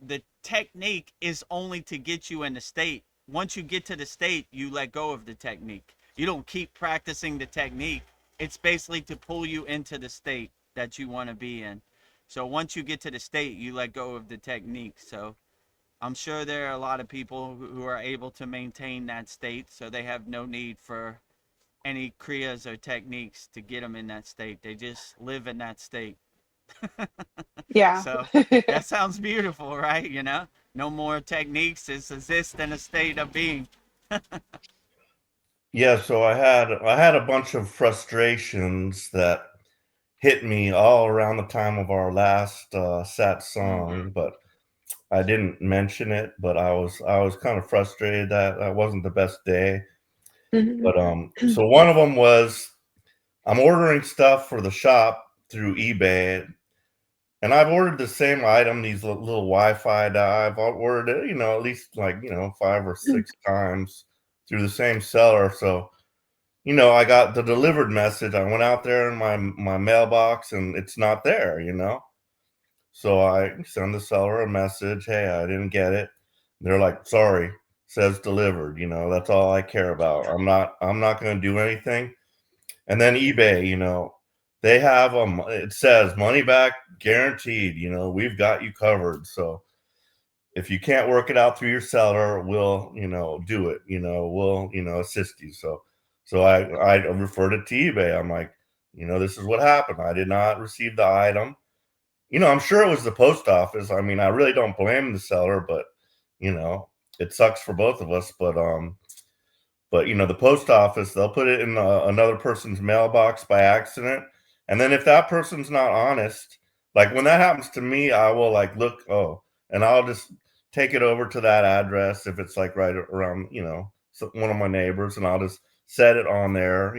the technique is only to get you in the state. Once you get to the state, you let go of the technique. You don't keep practicing the technique. It's basically to pull you into the state that you want to be in. So once you get to the state, you let go of the technique. So I'm sure there are a lot of people who are able to maintain that state, so they have no need for any kriyas or techniques to get them in that state. They just live in that state.
Yeah.
So that sounds beautiful, right? You know, no more techniques, just exist in a state of being.
Yeah, so I had a bunch of frustrations that hit me all around the time of our last sat song, but I didn't mention it. But I was kind of frustrated that that wasn't the best day.
Mhm.
But so one of them was I'm ordering stuff for the shop through eBay, and I've ordered the same item, these little Wi-Fi. I've ordered it, at least like 5 or 6 times through the same seller. So I got the delivered message. I went out there in my mailbox, and it's not there. So I send the seller a message, hey, I didn't get it. They're like, sorry, says delivered. That's all I care about. I'm not going to do anything. And then eBay, they have it says money back guaranteed. We've got you covered. So if you can't work it out through your seller, we'll do it. We'll assist you. So I referred it to eBay. I'm like, this is what happened. I did not receive the item. I'm sure it was the post office. I mean, I really don't blame the seller, but it sucks for both of us. But the post office, they'll put it in another person's mailbox by accident, and then if that person's not honest, like when that happens to me, I will like look, and I'll just take it over to that address if it's like right around, one of my neighbors, and I'll just set it on their,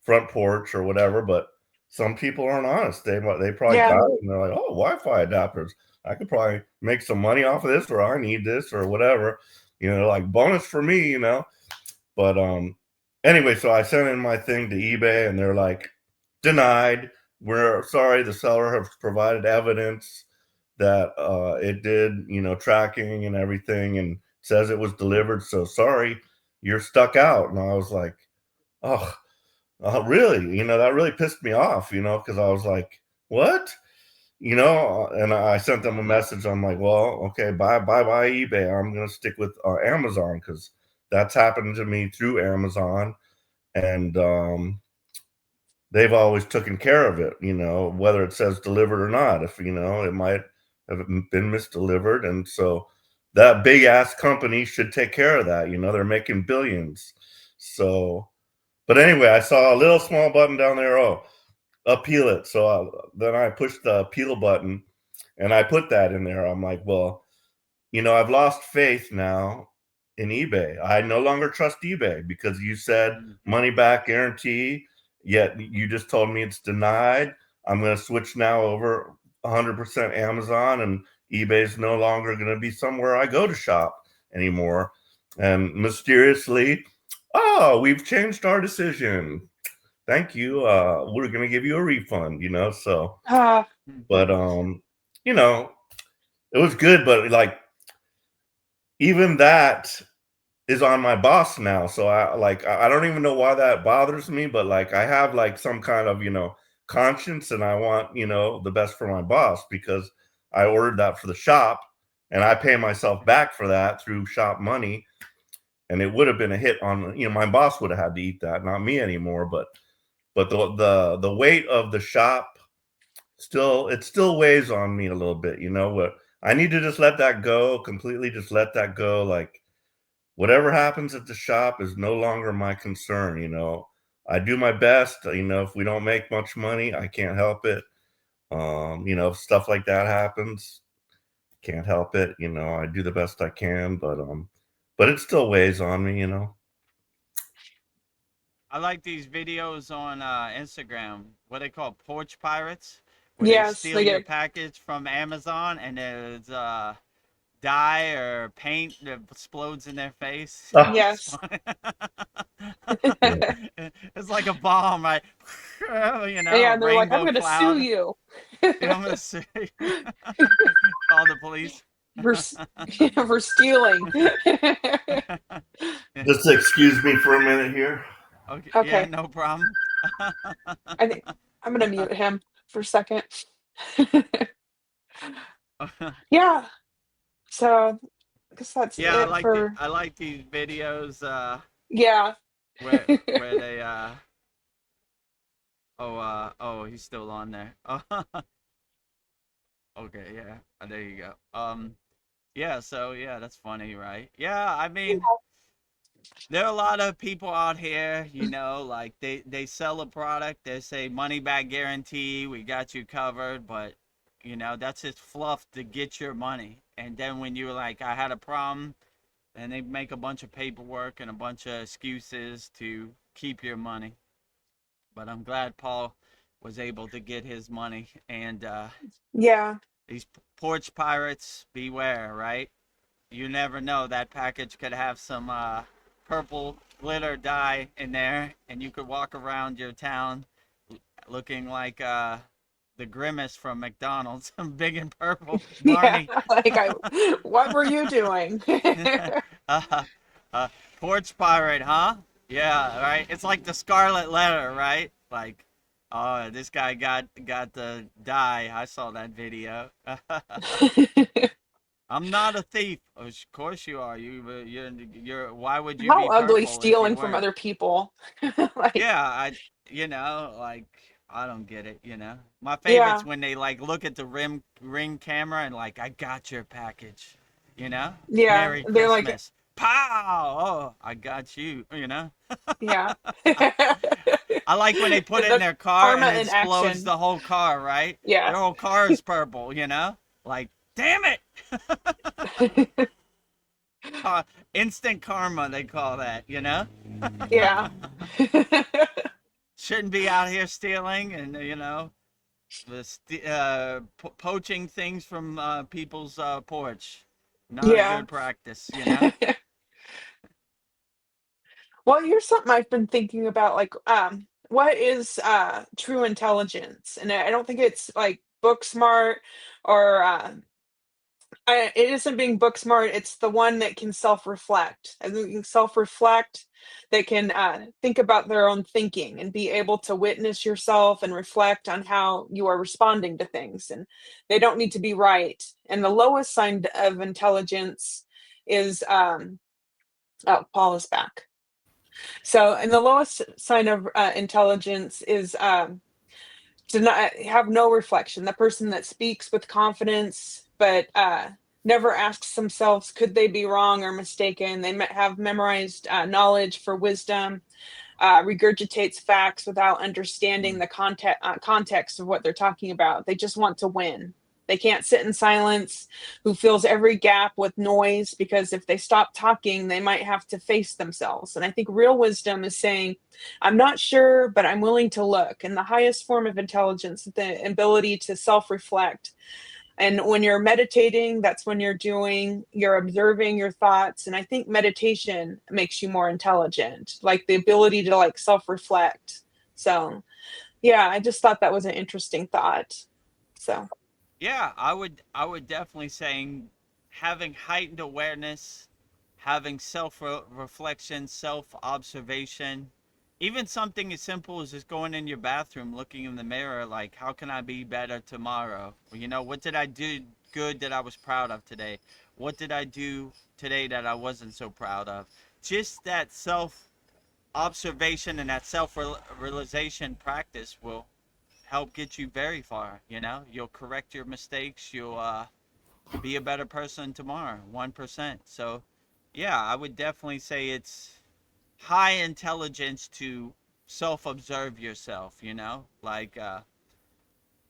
front porch or whatever. But some people aren't honest. They probably
Yeah.
got it, and they're like, oh, Wi-Fi adapters. I could probably make some money off of this, or I need this, or whatever. Like bonus for me, But anyway, so I sent in my thing to eBay, and they're like, denied. We're sorry, the seller has provided evidence that it did, tracking and everything, and says it was delivered. So sorry, you're stuck out. And I was like, oh, really? That really pissed me off, because I was like, what? and I sent them a message. I'm like, well, okay, bye eBay. I'm gonna stick with Amazon because that's happened to me through Amazon, and they've always taken care of it. Whether it says delivered or not. If it might have been misdelivered, and so that big ass company should take care of that. They're making billions. So, but anyway, I saw a little small button down there. Oh, appeal it. So then I pushed the appeal button and I put that in there. I'm like, well, I've lost faith now in eBay. I no longer trust eBay because you said money back guarantee, yet you just told me it's denied. I'm going to switch now over 100% Amazon, and eBay's no longer going to be somewhere I go to shop anymore. And mysteriously, oh, we've changed our decision. Thank you. We're going to give you a refund, so, but, it was good, but like, even that is on my boss now. So I don't even know why that bothers me, but like, I have like some kind of, conscience, and I want, the best for my boss because I ordered that for the shop and I pay myself back for that through shop money. And it would have been a hit on, my boss would have had to eat that, not me anymore. But the weight of the shop still weighs on me a little bit. What I need to just let that go completely. Just let that go. Like, whatever happens at the shop is no longer my concern. I do my best. If we don't make much money, I can't help it. If stuff like that happens, can't help it. I do the best I can, but it still weighs on me.
I like these videos on Instagram, what they call porch pirates, where they
Yes,
steal
they
your
get.
package from Amazon and there's dye or paint that explodes in their face. It's
Yes.
funny.
Yeah.
It's like a bomb, right?
Yeah,
A
and they're like, I'm
rainbow
going to sue
cloud.
you
I'm gonna say, call the police.
for for stealing.
Just excuse me for a minute here.
Okay, yeah,
Okay,
no problem.
I think I'm going to mute him for a second. Yeah, so I guess that's
Yeah,
it for.
I like these videos
Yeah.
where they oh, he's still on there. Okay, yeah. There you go. Yeah, so yeah, that's funny, right? Yeah, I mean, there are a lot of people out here, like they sell a product, they say money back guarantee, we got you covered, but that's just fluff to get your money. And then when you're like, I had a problem, and they make a bunch of paperwork and a bunch of excuses to keep your money. But I'm glad Paul was able to get his money. And
Yeah.
these porch pirates, beware, right? You never know. That package could have some purple glitter dye in there, and you could walk around your town looking like the Grimace from McDonald's, big and purple,
Yeah,
Barney.
like what were you doing?
uh, uh, porch pirate, huh? Yeah, right. It's like the Scarlet Letter, right? Like, oh, this guy got the dye. I saw that video. I'm not a thief. Of course you are. You're. Why would you
How
be
ugly
purple if you
stealing from
weren't?
other people. Like,
Yeah, like I don't get it. My favorite's
yeah,
when they like look at the ring camera and like, I got your package.
yeah,
Merry
they're like,
Christmas. Pow! Oh, I got you.
yeah.
I like when they put it in
That's
their car
karma
and it
in
explodes
action.
the whole car, right?
Yeah.
Their whole car is purple. Like, damn it! Instant karma, they call that.
Yeah.
Shouldn't be out here stealing and poaching things from people's porch. Not a
Yeah.
good practice.
Well, here's something I've been thinking about, like, what is true intelligence? And I don't think it's like book smart or It isn't being book smart. It's the one that can self-reflect. I think can self-reflect, that can think about their own thinking and be able to witness yourself and reflect on how you are responding to things. And they don't need to be right. And the lowest sign of intelligence is, oh, Paul is back. So, and the lowest sign of intelligence is to not have no reflection. The person that speaks with confidence, but never asks themselves, could they be wrong or mistaken? They have memorized knowledge for wisdom, regurgitates facts without understanding the context of what they're talking about. They just want to win. They can't sit in silence, who fills every gap with noise, because if they stop talking, they might have to face themselves. And I think real wisdom is saying, I'm not sure, but I'm willing to look. And the highest form of intelligence, the ability to self reflect. And when you're meditating, that's when you're observing your thoughts. And I think meditation makes you more intelligent, like the ability to like self reflect. So, yeah, I just thought that was an interesting thought. So,
Yeah, I would definitely saying having heightened awareness, having self reflection, self observation, even something as simple as just going in your bathroom, looking in the mirror, like how can I be better tomorrow? Or, what did I do good that I was proud of today? What did I do today that I wasn't so proud of? Just that self observation and that self realization practice will help get you very far. You'll correct your mistakes. You'll be a better person tomorrow, 1%. So yeah, I would definitely say it's high intelligence to self-observe yourself. Like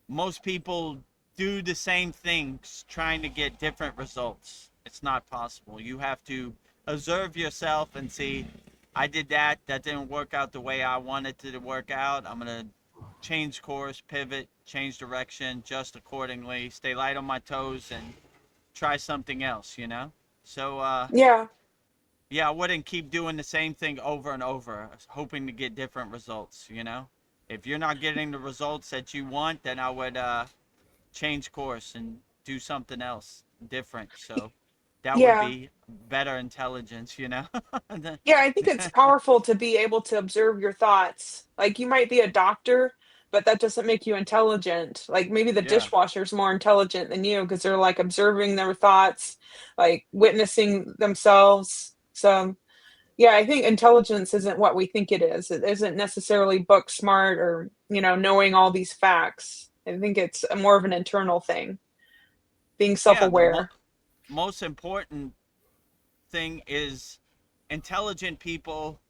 most people do the same things trying to get different results. It's not possible. You have to observe yourself and see, I did that didn't work out the way I wanted it to work out. I'm going to change course, pivot, change direction, just accordingly, stay light on my toes, and try something else. So
yeah.
yeah, I wouldn't keep doing the same thing over and over, hoping to get different results. If you're not getting the results that you want, then I would change course and do something else different. So that would
Yeah.
be better intelligence.
Yeah, I think it's powerful to be able to observe your thoughts. Like you might be a doctor, but that doesn't make you intelligent. Like maybe the
Yeah.
dishwasher's more intelligent than you because they're like observing their thoughts, like witnessing themselves. So, yeah, I think intelligence isn't what we think it is. It isn't necessarily book smart or, knowing all these facts. I think it's more of an internal thing, being
Yeah, the
self-aware.
most important thing is intelligent people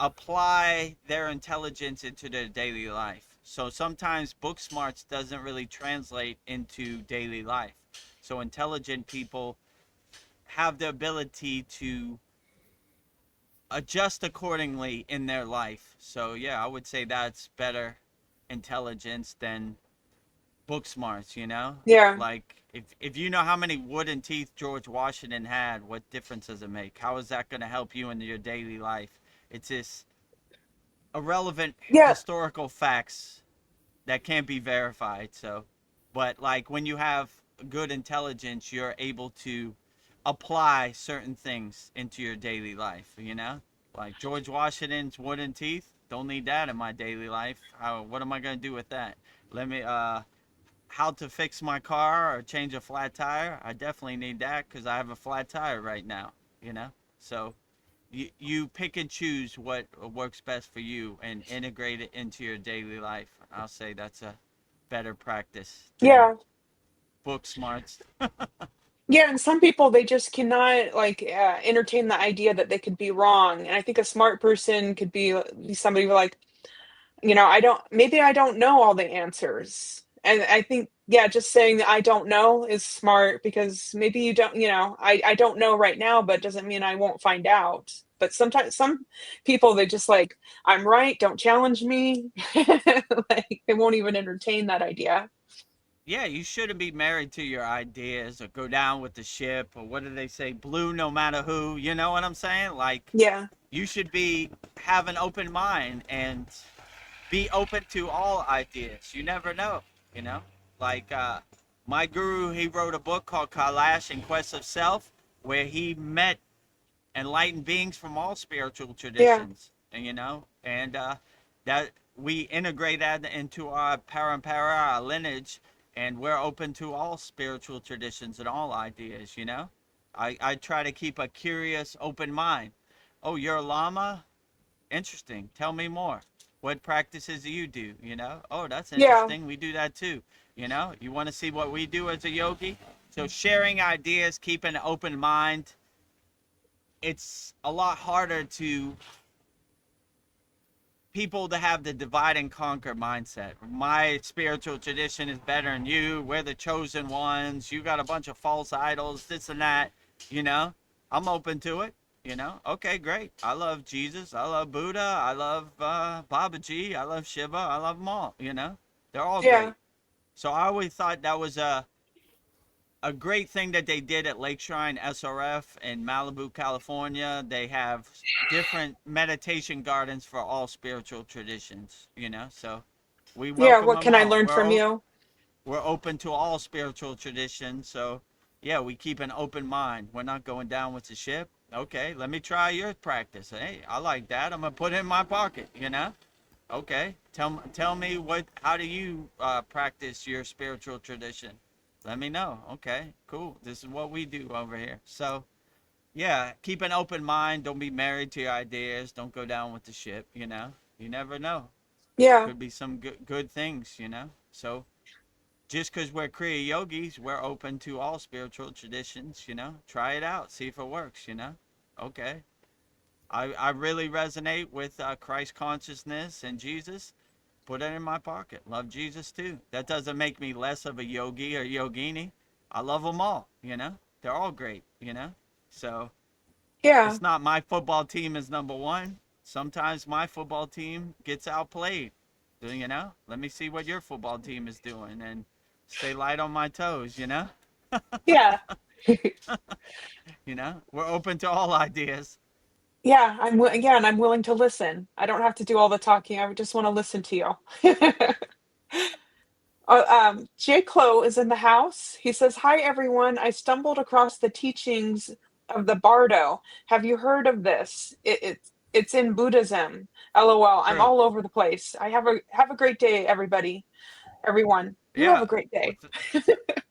apply their intelligence into their daily life. So sometimes book smarts doesn't really translate into daily life. So intelligent people have the ability to adjust accordingly in their life. So yeah, I would say that's better intelligence than book smarts.
Yeah.
Like if you know how many wooden teeth George Washington had, what difference does it make? How is that going to help you in your daily life? It's just irrelevant
Yeah.
historical facts that can't be verified. So, but like when you have good intelligence, you're able to apply certain things into your daily life. Like George Washington's wooden teeth, don't need that in my daily life. What am I going to do with that? Let me how to fix my car or change a flat tire? I definitely need that cuz I have a flat tire right now. So you pick and choose what works best for you and integrate it into your daily life. I'll say that's a better practice than
Yeah.
book smarts.
Yeah, and some people they just cannot like entertain the idea that they could be wrong. And I think a smart person could be somebody who, like, I don't know all the answers. And I think, yeah, just saying that I don't know is smart because maybe you don't, I don't know right now, but doesn't mean I won't find out. But sometimes some people they just like, I'm right, don't challenge me. Like they won't even entertain that idea.
Yeah, you shouldn't be married to your ideas or go down with the ship or what do they say, blue no matter who. You know what I'm saying? Like
Yeah.
you should be have an open mind and be open to all ideas. You never know. Like My guru, he wrote a book called Kailash in Quest of Self, where he met enlightened beings from all spiritual
Yeah.
traditions, and that we integrate that into our parampara, our lineage, and we're open to all spiritual traditions and all ideas. I try to keep a curious, open mind. Oh, you're a lama? Interesting. Tell me more. What practices do you do? Oh, that's
Yeah.
interesting. We do that too. You want to see what we do as a yogi? So sharing ideas, keeping an open mind. It's a lot harder to people to have the divide and conquer mindset. My spiritual tradition is better than you. We're the chosen ones. You got a bunch of false idols, this and that. You know, I'm open to it. Okay, great. I love Jesus. I love Buddha. I love Babaji. I love Shiva. I love them all. They're all
Yeah.
great. So I always thought that was a great thing that they did at Lake Shrine SRF in Malibu, California. They have different meditation gardens for all spiritual traditions, so we
Yeah.
welcome
What
them
can I
all.
learn from you?
We're open to all spiritual traditions. So, yeah, we keep an open mind. We're not going down with the ship. Okay, let me try your practice. Hey, I like that. I'm going to put it in my pocket. Okay, tell me how do you practice your spiritual tradition? Let me know. Okay, cool. This is what we do over here. So, yeah, keep an open mind. Don't be married to your ideas. Don't go down with the ship. You never know.
Yeah.
Could be some good things. So, just because we're Kriya yogis, we're open to all spiritual traditions. Try it out. See if it works. Okay. I really resonate with Christ consciousness and Jesus. Put it in my pocket. Love Jesus too. That doesn't make me less of a yogi or yogini. I love them all. They're all great. So
Yeah.
it's not my football team is number one. Sometimes my football team gets outplayed. Let me see what your football team is doing and stay light on my toes.
Yeah.
We're open to all ideas.
Yeah. Yeah, and I'm willing to listen. I don't have to do all the talking. I would just want to listen to you. J. Clo is in the house. He says, "Hi everyone. I stumbled across the teachings of the Bardo. Have you heard of this? It's in Buddhism. LOL. I'm
True.
all over the place. I have a great day, everybody. Everyone. You have
Yeah.
a great day."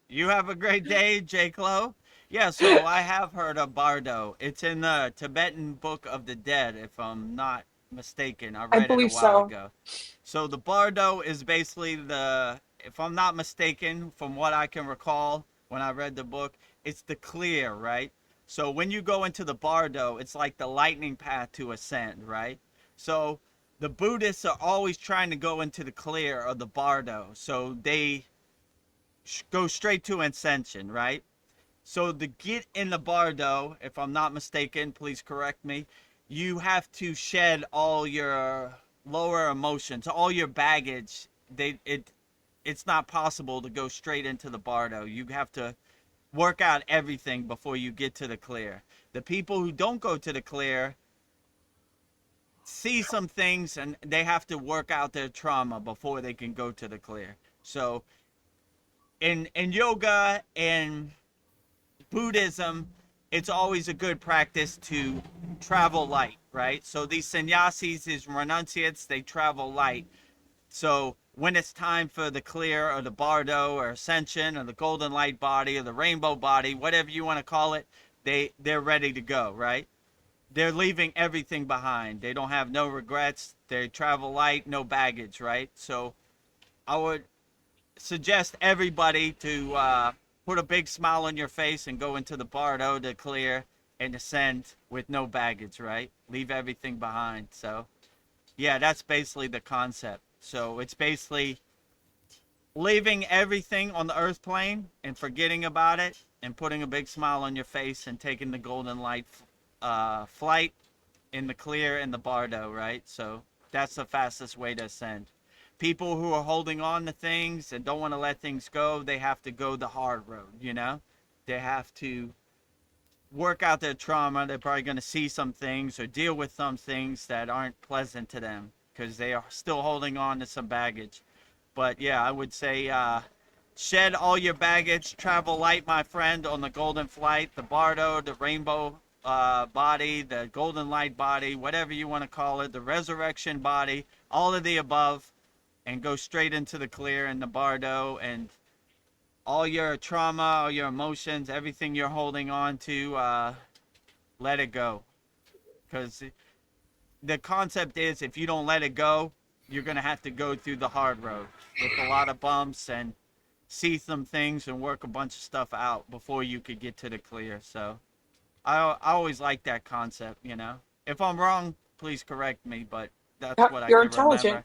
You have a great day, J. Clo. Yeah, so I have heard of Bardo. It's in the Tibetan Book of the Dead, if I'm not mistaken. I
I
read it a
believe
while
so.
ago. So the Bardo is basically if I'm not mistaken, from what I can recall when I read the book, it's the clear, right? So when you go into the Bardo, it's like the lightning path to ascend, right? So the Buddhists are always trying to go into the clear of the Bardo. So they go straight to ascension, right? So to get in the Bardo, if I'm not mistaken, please correct me, you have to shed all your lower emotions, all your baggage. It's not possible to go straight into the Bardo. You have to work out everything before you get to the clear. The people who don't go to the clear see some things and they have to work out their trauma before they can go to the clear. So in yoga and Buddhism, it's always a good practice to travel light, right? So these sannyasis, these renunciates, they travel light. So when it's time for the clear or the bardo or ascension or the golden light body or the rainbow body, whatever you want to call it, they're ready to go, right? They're leaving everything behind. They don't have no regrets. They travel light, no baggage, right? So I would suggest everybody to put a big smile on your face and go into the Bardo to clear and ascend with no baggage, right? Leave everything behind. So, yeah, that's basically the concept. So, it's basically leaving everything on the earth plane and forgetting about it and putting a big smile on your face and taking the golden light flight in the clear in the Bardo, right? So, that's the fastest way to ascend. People who are holding on to things and don't want to let things go, they have to go the hard road. They have to work out their trauma. They're probably going to see some things or deal with some things that aren't pleasant to them because they are still holding on to some baggage. But yeah, I would say Shed all your baggage, travel light, my friend, on the golden flight, the bardo, the rainbow body, the golden light body, whatever you want to call it, the resurrection body, all of the above, and go straight into the clear in the bardo, and all your trauma, all your emotions, everything you're holding on to, let it go. Because the concept is, if you don't let it go, you're going to have to go through the hard road with a lot of bumps and see some things and work a bunch of stuff out before you could get to the clear. So I always like that concept, you know. If I'm wrong, please correct me, but that's
Yeah,
what I
you're
can
intelligent.
remember.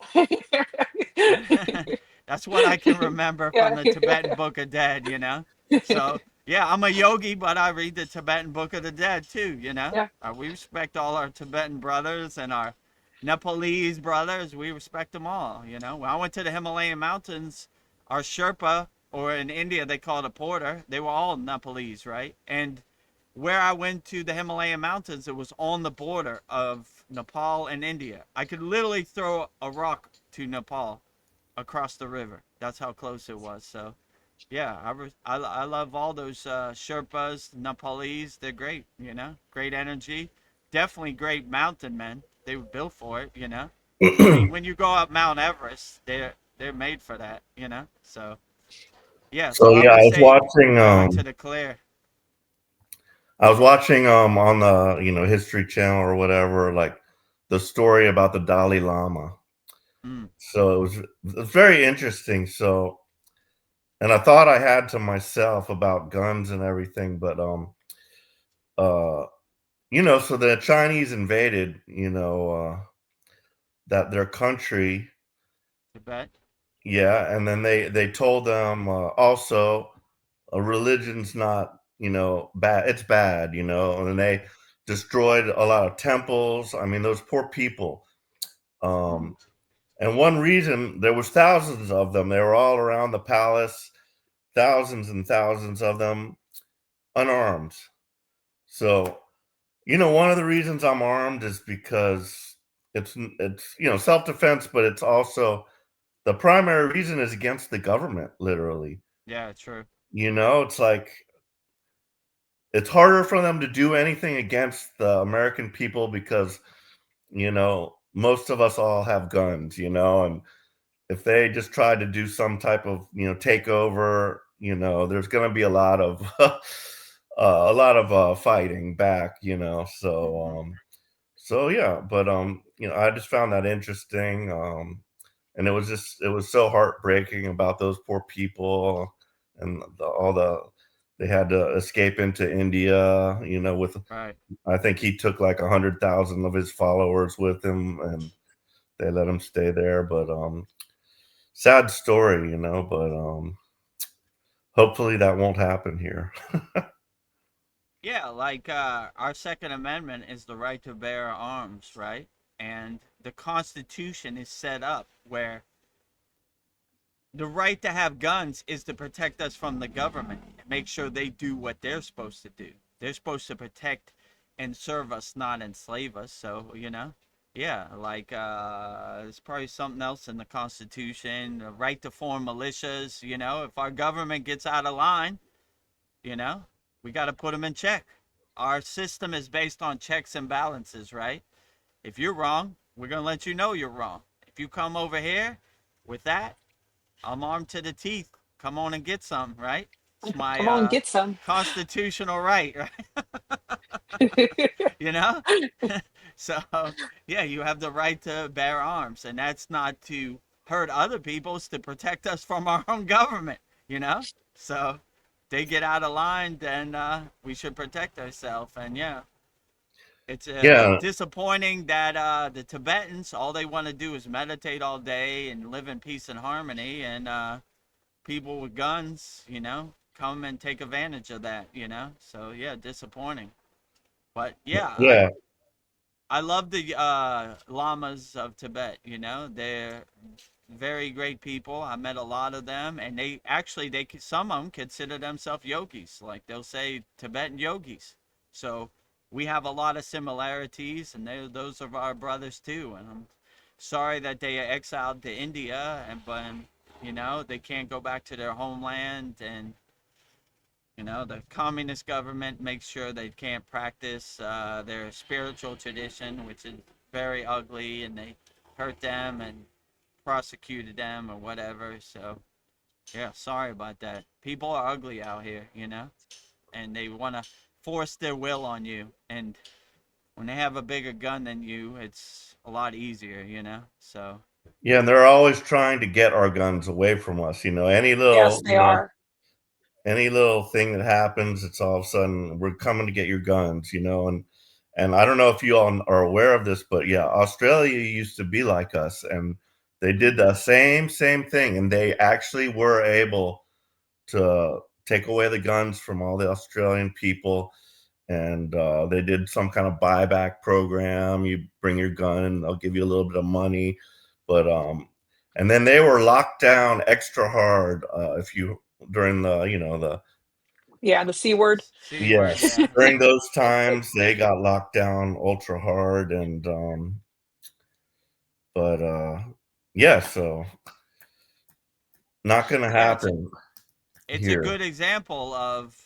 That's what I can remember from
Yeah.
the Tibetan Book of Dead, you know. So yeah, I'm a yogi, but I read the Tibetan Book of the Dead too, you know.
Yeah.
We respect all our Tibetan brothers and our Nepalese brothers. We respect them all, you know. When I went to the Himalayan mountains, our Sherpa, or in India they call it a porter, they were all Nepalese, right? And where I went to the Himalayan mountains, it was on the border of Nepal and India. I could literally throw a rock to Nepal across the river. That's how close it was. So, yeah, I love all those Sherpas, Nepalese. They're great, you know, great energy. Definitely great mountain men. They were built for it, you know. I mean, when you go up Mount Everest, they're made for that, you know. So, yeah,
So
so I
yeah,
would say go into the clear.
I was watching on the History Channel or whatever, like the story about the Dalai Lama.
Mm,
So it was very interesting. So, and I thought I had to myself about guns and everything, but uh so the Chinese invaded, that their country.
Tibet.
Yeah, and then they told them, also, a religion's not, bad. It's bad, and they destroyed a lot of temples. I mean, those poor people.
Mm,
Um, and one reason, there was thousands of them. They were all around the palace, thousands and thousands of them, unarmed. So, one of the reasons I'm armed is because it's self defense, but it's also the primary reason is against the government, literally.
yeah, true.
It's like it's harder for them to do anything against the American people because, most of us all have guns, and if they just try to do some type of, takeover, there's going to be a lot of fighting back,
Hmm.
so yeah, but I just found that interesting, and it was so heartbreaking about those poor people and all they had to escape into India, with
Right.
I think he took like 100,000 of his followers with him, and they let him stay there. But sad story, but hopefully that won't happen here.
Yeah, like our Second Amendment is the right to bear arms, right? And the Constitution is set up where the right to have guns is to protect us from the government and make sure they do what they're supposed to do. They're supposed to protect and serve us, not enslave us. So, you know, yeah, like there's probably something else in the Constitution, the right to form militias. You know, if our government gets out of line, you know, we got to put them in check. Our system is based on checks and balances, right? If you're wrong, we're going to let you know you're wrong. If you come over here with that, I'm armed to the teeth. Come on and get some, right? It's my
Come on, get some.
constitutional right, right? You know? So, yeah, you have the right to bear arms, and that's not to hurt other people, it's to protect us from our own government, you know? So, they get out of line, then we should protect ourselves. And yeah, it's
Yeah,
disappointing that the Tibetans, all they want to do is meditate all day and live in peace and harmony, and people with guns, you know, come and take advantage of that, you know? So, yeah, disappointing. But yeah,
yeah,
I love the llamas of Tibet, you know? They're very great people. I met a lot of them, and they actually some of them consider themselves yogis. Like they'll say Tibetan yogis. So we have a lot of similarities, and those are our brothers too. And I'm sorry that they are exiled to India, and but You know, they can't go back to their homeland, and you know, the communist government makes sure they can't practice their spiritual tradition, which is very ugly, and they hurt them and prosecuted them or whatever. So, yeah, sorry about that. People are ugly out here, you know, and they want to force their will on you. And when they have a bigger gun than you, it's a lot easier, you know. So,
Yeah, and they're always trying to get our guns away from us. Any
Yes,
little,
they are.
any little thing that happens, it's all of a sudden we're coming to get your guns. And I don't know if you all are aware of this, but yeah, Australia used to be like us, and they did the same thing, and they actually were able to take away the guns from all the Australian people. And they did some kind of buyback program. You bring your gun, and they'll give you a little bit of money. But and then they were locked down extra hard if you during the
Yeah, the C word.
C word,
yes,
yeah.
during those times they got locked down ultra hard. And but yeah, so not gonna
Yeah,
happen
it's a
here.
good example of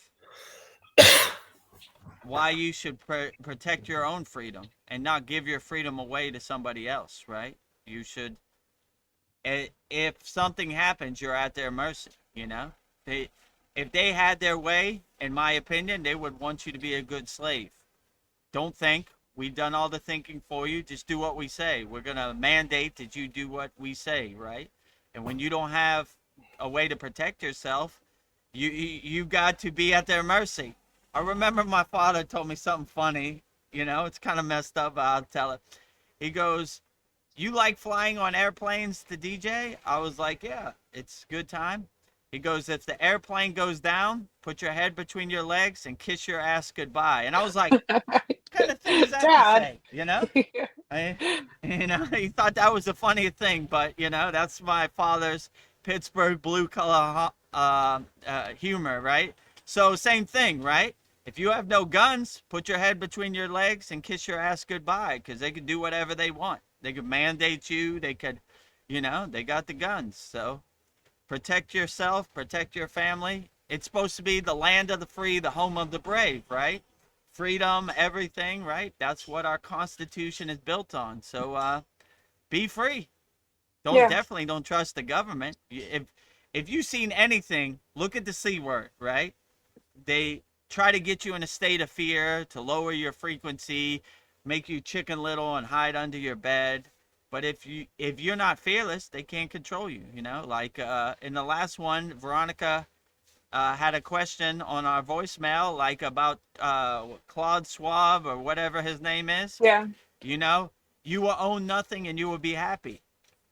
why you should protect your own freedom and not give your freedom away to somebody else, right? You should, if something happens, you're at their mercy, you know? They, if they had their way, in my opinion, they would want you to be a good slave. Don't think. We've done all the thinking for you. Just do what we say. We're going to mandate that you do what we say, right? And when you don't have a way to protect yourself, you got to be at their mercy. I remember my father told me something funny. You know, it's kind of messed up, but I'll tell it. He goes, "You like flying on airplanes to DJ?" I was like, "Yeah, it's a good time." He goes, "If the airplane goes down, put your head between your legs and kiss your ass goodbye." And I was like, "What kind of thing is that to
Dad.
say?" You know? I, he thought that was a funny thing, but you know, that's my father's Pittsburgh blue collar humor, right? So same thing, right? If you have no guns, put your head between your legs and kiss your ass goodbye, because they could do whatever they want. They could mandate you. They could, you know, they got the guns. So protect yourself, protect your family. It's supposed to be the land of the free, the home of the brave, right? Freedom, everything, right? That's what our Constitution is built on. So be free.
Yeah.
Definitely don't trust the government. If you've seen anything, look at the C word, right? They try to get you in a state of fear to lower your frequency, make you chicken little and hide under your bed. But if you're not fearless, they can't control you. You know, like in the last one, Veronica had a question on our voicemail, like about Claude Schwab or whatever his name is.
Yeah.
You know, you will own nothing and you will be happy.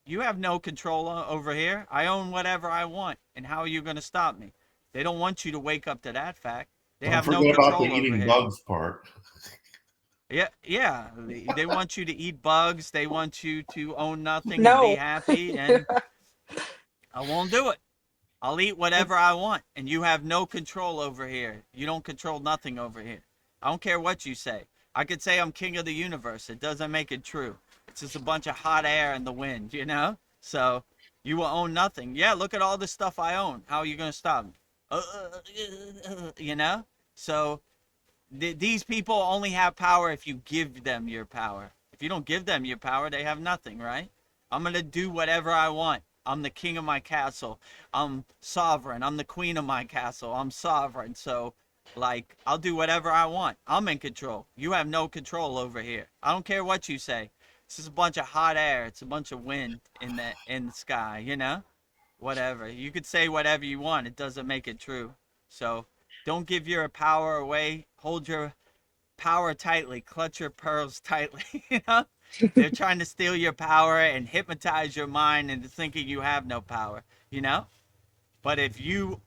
You have no control over here. I own whatever I want. And how are you going to stop me? They don't want you to wake up to that fact. They
Don't
have no
forget about the
control over
eating
here.
bugs part.
Yeah, yeah. They want you to eat bugs. They want you to own nothing and be
No.
happy. And I won't do it. I'll eat whatever I want. And you have no control over here. You don't control nothing over here. I don't care what you say. I could say I'm king of the universe. It doesn't make it true. It's just a bunch of hot air in the wind, you know? So you will own nothing. Yeah, look at all the stuff I own. How are you going to stop me? You know? So these people only have power if you give them your power. If you don't give them your power, they have nothing, right? I'm going to do whatever I want. I'm the king of my castle. I'm sovereign. I'm the queen of my castle. I'm sovereign. So, like, I'll do whatever I want. I'm in control. You have no control over here. I don't care what you say. It's just a bunch of hot air. It's a bunch of wind in the sky, you know? Whatever. You could say whatever you want. It doesn't make it true. So, don't give your power away. Hold your power tightly. Clutch your pearls tightly, you know? They're trying to steal your power and hypnotize your mind into thinking you have no power, you know? But if you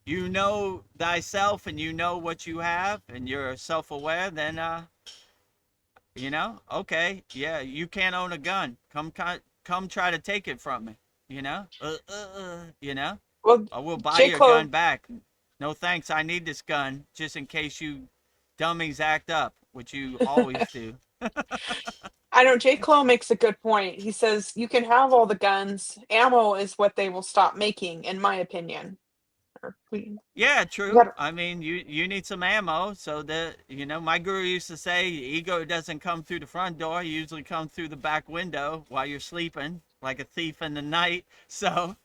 know thyself and you know what you have and you're self-aware, then you know, okay, yeah, you can't own a gun. Come try to take it from me, you know? You know?
Well,
I will buy
J.
your gun
Clo,
back. No thanks. I need this gun just in case you dummies act up, which you always do.
I know J. Clo makes a good point. He says you can have all the guns. Ammo is what they will stop making, in my opinion.
Yeah,
You
true.
gotta,
I mean, you need some ammo. So that my guru used to say, ego doesn't come through the front door. You usually come through the back window while you're sleeping, like a thief in the night. So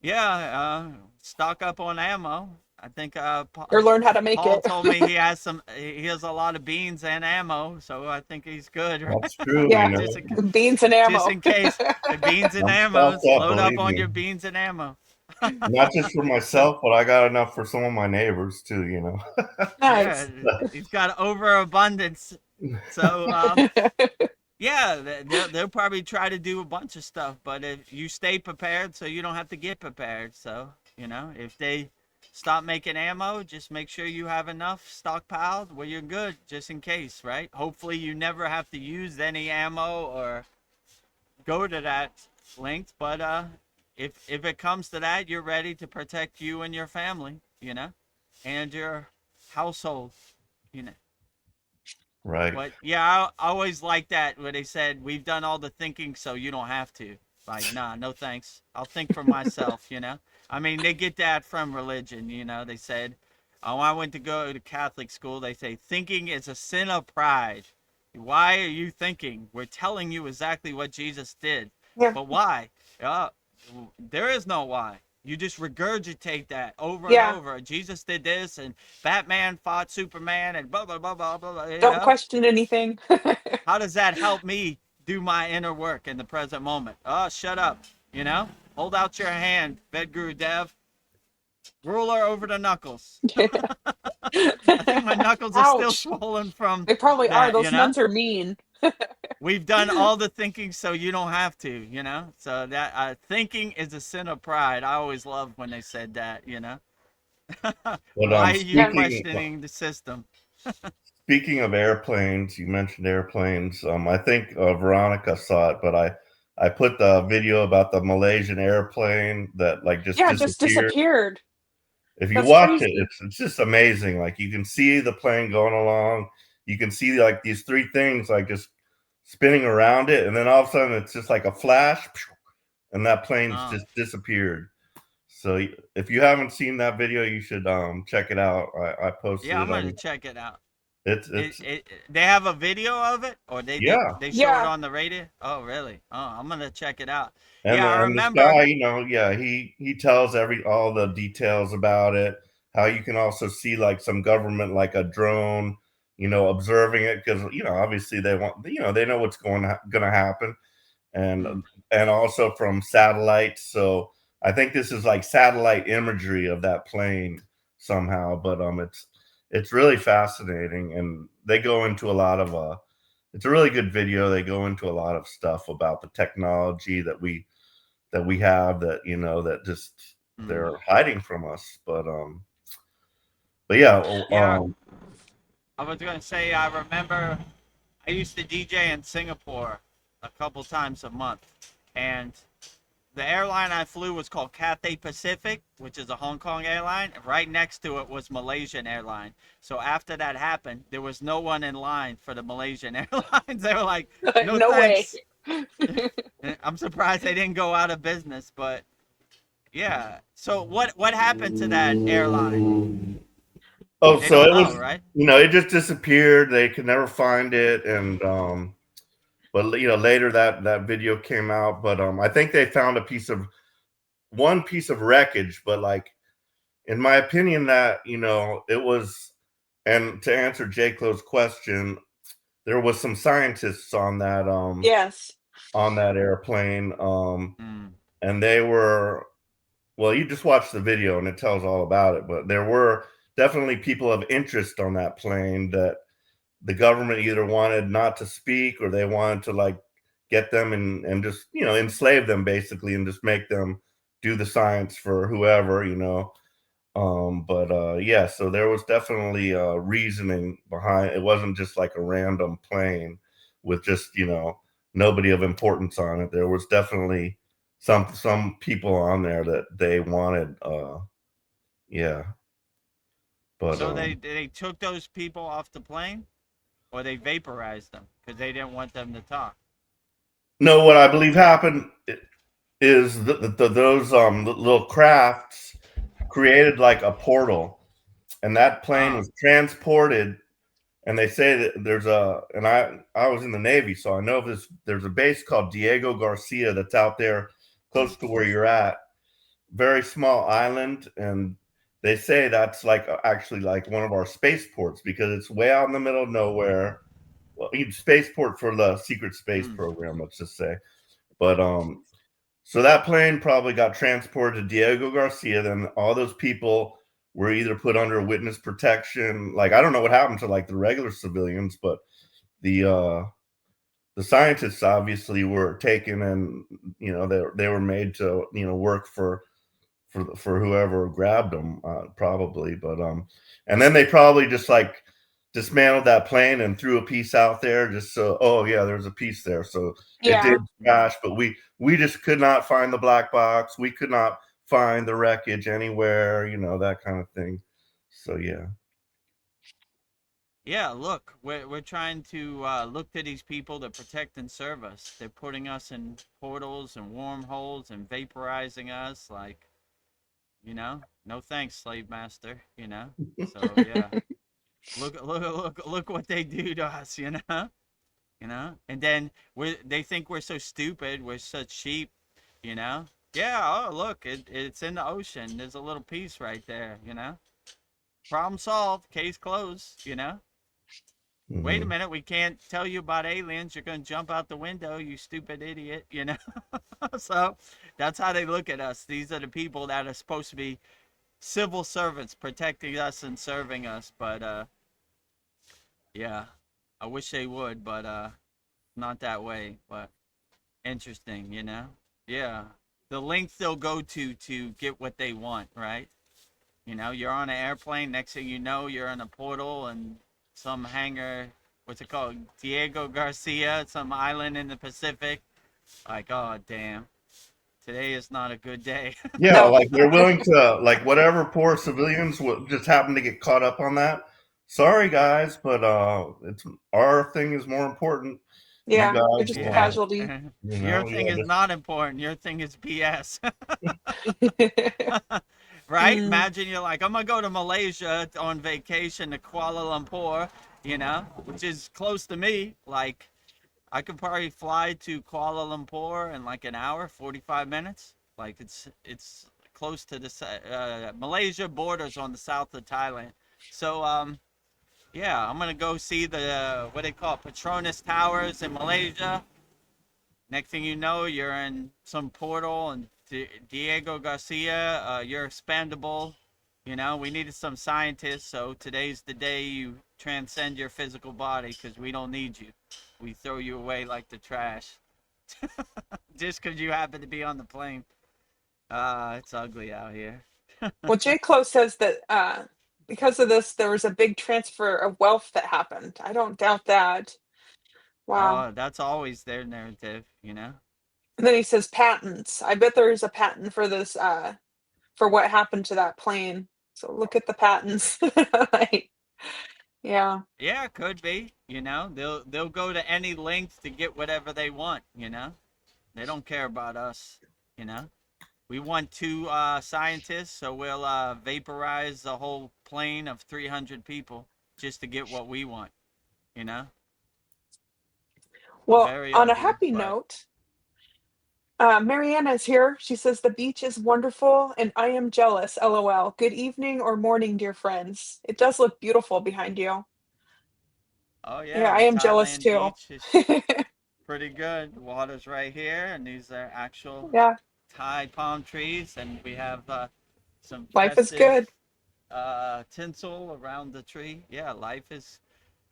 yeah, stock up on ammo. I think
or learn how to make
Paul
it.
told me he has a lot of beans and ammo, so I think he's good,
That's
right?
true.
Yeah, beans and
Just
ammo.
in case. Beans and
I'm
ammo.
stocked up,
Load up
believe
on
me.
your beans and ammo.
Not just for
So
myself, but I got enough for some of my neighbors too.
yeah,
Nice.
he's got overabundance. So yeah, they'll probably try to do a bunch of stuff, but if you stay prepared, so you don't have to get prepared. So if they stop making ammo, just make sure you have enough stockpiled where you're good, just in case, right? Hopefully, you never have to use any ammo or go to that length. But if it comes to that, you're ready to protect you and your family, and your household, you know.
Right.
But yeah, I always like that where they said we've done all the thinking, so you don't have to. Like, nah, no thanks. I'll think for myself. I mean, they get that from religion. They said, oh, I went to go to Catholic school. They say thinking is a sin of pride. Why are you thinking? We're telling you exactly what Jesus did.
Yeah,
But why? Uh, there is no why. You just regurgitate that over and
yeah.
over. Jesus did this, and Batman fought Superman, and blah blah blah blah blah.
Don't question anything.
How does that help me do my inner work in the present moment? Oh, shut up. Hold out your hand, VEDGURU Dev. Ruler over the knuckles. I think my knuckles are still
Ouch.
swollen from
They probably are.
that.
Those nuns are mean.
We've done all the thinking, so you don't have to. So that thinking is a sin of pride. I always loved when they said that.
But
Why are you
Yeah.
questioning the system?
speaking of airplanes, you mentioned airplanes. I think Veronica saw it, but I put the video about the Malaysian airplane that like just
Yeah, it just
disappeared.
disappeared.
If you
That's
watch it,
crazy.
it's just amazing. Like you can see the plane going along. You can see like these three things like just spinning around it, and then all of a sudden it's just like a flash, and that plane's
Oh.
just disappeared. So if you haven't seen that video, you should check it out. I posted
Yeah, I'm
it
gonna
on.
check it out.
It's
They have a video of it, or
yeah.
they show it
Yeah.
on the radio. Oh, really? Oh, I'm gonna check it out.
And
Yeah, I
this
remember.
guy, yeah, he tells all the details about it. How you can also see like some government, like a drone, observing it because obviously they want, they know what's going to happen, and
Mm,
and also from satellites. So I think this is like satellite imagery of that plane somehow. But it's really fascinating, and they go into a lot of It's a really good video. They go into a lot of stuff about the technology that we have that just
mm.
they're hiding from us. But yeah,
Yeah, I was gonna say I remember I used to DJ in Singapore a couple times a month, and the airline I flew was called Cathay Pacific, which is a Hong Kong airline. Right next to it was Malaysian airline. So after that happened, there was no one in line for the Malaysian Airlines. They were like, "No
No way.
thanks." I'm surprised they didn't go out of business, but yeah. So what happened to that airline?
oh,
They
so
don't
it
know,
was,
right?
it just disappeared. They could never find it, and but later that video came out. But I think they found one piece of wreckage, but like in my opinion, that it was. And to answer J. Clo's question, there was some scientists
Yes.
on that airplane,
Mm,
and they were, well, you just watch the video and it tells all about it. But there were definitely people of interest on that plane that the government either wanted not to speak, or they wanted to like get them and just enslave them basically, and just make them do the science for whoever. But yeah, so there was definitely reasoning behind it. Wasn't just like a random plane with just nobody of importance on it. There was definitely some people on there that they wanted. Yeah, but
so they took those people off the plane, or they vaporized them. because they didn't want them to talk.
No, what I believe happened is those little crafts created like a portal, and that plane
Ah,
was transported. And they say that there's a, and I was in the Navy, so I know this. There's a base called Diego Garcia that's out there close to where you're at, very small island, and they say that's like actually like one of our spaceports because it's way out in the middle of nowhere. Well, spaceport for the secret space
mm,
program, let's just say. But so that plane probably got transported to Diego Garcia. Then all those people were either put under witness protection. Like I don't know what happened to like the regular civilians, but the scientists obviously were taken, and they were made to work for whoever grabbed them, probably. But and then they probably just like dismantled that plane and threw a piece out there just so, oh yeah, there's a piece there, so it did
Yeah.
mm.
crash. But we just could not find the black box. We could not find the wreckage anywhere, that kind of thing. So yeah.
Yeah, look, we're trying to look to these people to protect and serve us. They're putting us in portals and wormholes and vaporizing us, like, no thanks, slave master. So yeah, look what they do to us. And then they think we're so stupid, we're such sheep. You know, yeah. Oh, look, it's in the ocean. There's a little piece right there. Problem solved, case closed. Wait a
Mhm.
minute, we can't tell you about aliens. You're going to jump out the window, you stupid idiot. So that's how they look at us. These are the people that are supposed to be civil servants protecting us and serving us. But yeah, I wish they would, but not that way. But interesting. Yeah. The length they'll go to get what they want, right? You're on an airplane. Next thing you know, you're in a portal and some hangar. What's it called? Diego Garcia, some island in the Pacific. Like, oh damn, today is not a good day.
Yeah,
No.
like they're willing to, like, whatever poor civilians will just happen to get caught up on that. Sorry guys, but it's our thing is more important. You
Yeah. They're
guys,
just a
Yeah.
casualty.
Your thing
yeah,
is
just
not important. Your thing is BS. Right?
Mm.
Imagine you're like, I'm gonna go to Malaysia on vacation to Kuala Lumpur, which is close to me. Like, I could probably fly to Kuala Lumpur in like an hour, 45 minutes. Like, it's close to the Malaysia borders on the south of Thailand. So yeah, I'm gonna go see the what they call Petronas Towers in Malaysia. Next thing you know, you're in some portal, and Diego Garcia, you're expendable. We needed some scientists, so today's the day you transcend your physical body because we don't need you. We throw you away like the trash just because you happen to be on the plane. It's ugly out here.
Well, J. Clo says that because of this, there was a big transfer of wealth that happened. I don't doubt that. Wow.
Oh, that's always their narrative.
And then he says patents. I bet there is a patent for this, for what happened to that plane. So look at the patents. Like, yeah.
Yeah, it could be. They'll go to any length to get whatever they want. They don't care about us, you know. We want two scientists, so we'll vaporize the whole plane of 300 people just to get what we want, you know?
Well,
Very
on a
ugly,
happy
but
note, Mariana is here. She says the beach is wonderful and I am jealous. LOL. Good evening or morning, dear friends. It does look beautiful behind you.
oh yeah,
Yeah, I
the
am jealous
Thailand
too.
beach is pretty good. The water's right here, and these are actual
Yeah,
Thai palm trees, and we have some
life is
festive
good.
tinsel around the tree. Yeah, life is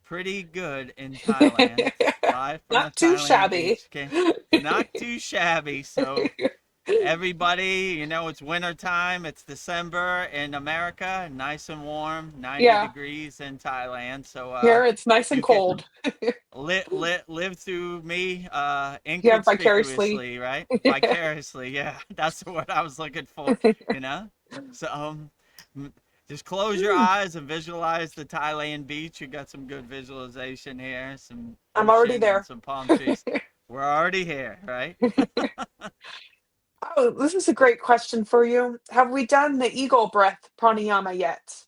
pretty good in Thailand. Live from the
Not too
Thailand
shabby.
beach. Okay. Not too shabby. So everybody, it's winter time. It's December in America, nice and warm, 90
Yeah,
degrees in Thailand. So
here it's nice and
you can
cold.
live through me
Yeah, vicariously.
inconspicuously, right? Vicariously, yeah. That's what I was looking for, you know? So Just close your eyes and visualize the Thailand beach. You got some good visualization here, some
I'm already
ocean and
there.
some palm trees. We're already here, right?
Oh, this is a great question for you. Have we done the eagle breath pranayama yet?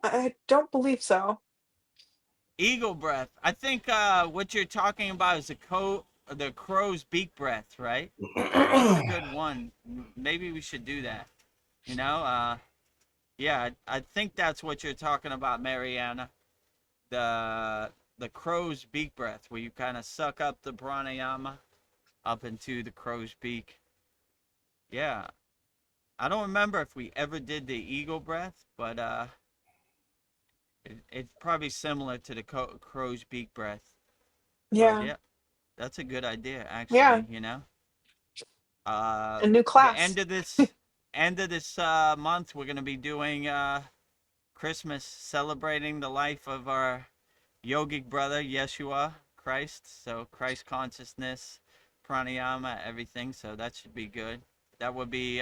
I don't believe so.
Eagle breath. I think what you're talking about is the crow's beak breath, right? That's a good one. Maybe we should do that. You know, yeah, I think that's what you're talking about, Mariana. The crow's beak breath, where you kind of suck up the pranayama up into the crow's beak. Yeah, I don't remember if we ever did the eagle breath, but it's probably similar to the crow's beak breath. But
Yeah.
yeah, that's a good idea,
Yeah.
actually. You know,
A new
the
class.
end of this month, we're gonna be doing Christmas, celebrating the life of our yogic brother Yeshua Christ. So Christ consciousness, pranayama, everything. So that should be good. That would be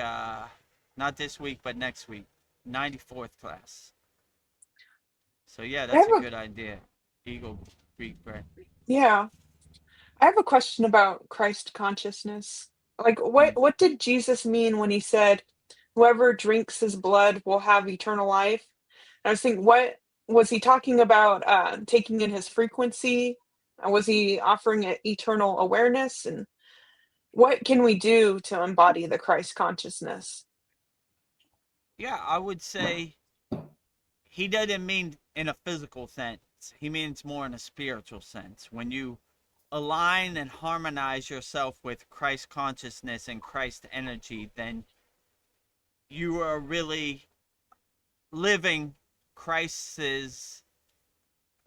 not this week, but next week, 94th class. So yeah,
I
that's
have
a
a
good idea. Eagle Greek bread.
yeah. I have a question about Christ consciousness. Like
Mm.
what did Jesus mean when he said, "Whoever drinks his blood will have eternal life"? And I was thinking, what was he talking about? Taking in his frequency? Was he offering eternal awareness? And what can we do to embody the Christ consciousness?
Yeah, I would say he doesn't mean in a physical sense. He means more in a spiritual sense. When you align and harmonize yourself with Christ consciousness and Christ energy, then you are really living Christ's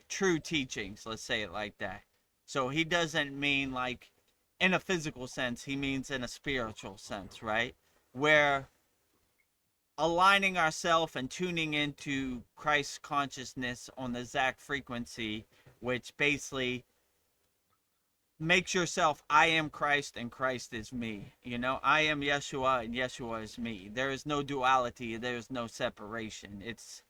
true teachings, let's say it like that. So he doesn't mean like in a physical sense, he means in a spiritual sense, right? Where aligning ourselves and tuning into Christ's consciousness on the exact frequency, which basically makes yourself, I am Christ and Christ is me. You know, I am Yeshua and Yeshua is me. There is no duality, there is no separation. It's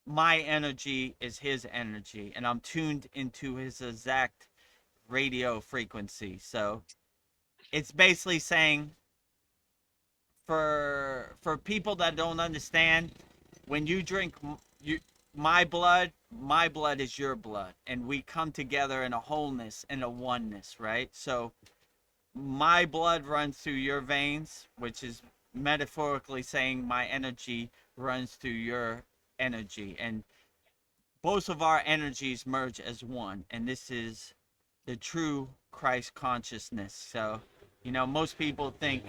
my energy is his energy, and I'm tuned into his exact radio frequency. So it's basically saying, for people that don't understand, when you drink you my blood is your blood, and we come together in a wholeness and a oneness, right? So my blood runs through your veins, which is metaphorically saying my energy runs through your energy, and both of our energies merge as one, and this is the true Christ consciousness. So, you know, most people think,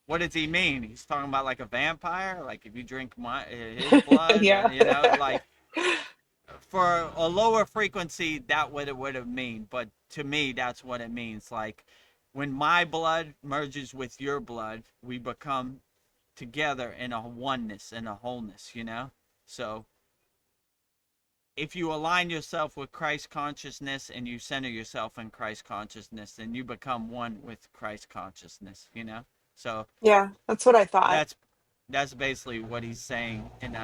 what does he mean? He's talking about like a vampire, like if you drink his blood,
Yeah.
you know, like for a lower frequency, that what it would have mean. But to me, that's what it means. Like when my blood merges with your blood, we become together in a oneness and a wholeness, you know? So if you align yourself with Christ consciousness and you center yourself in Christ consciousness, then you become one with Christ consciousness, you know? So
Yeah, that's what I thought.
that's that's basically what he's saying in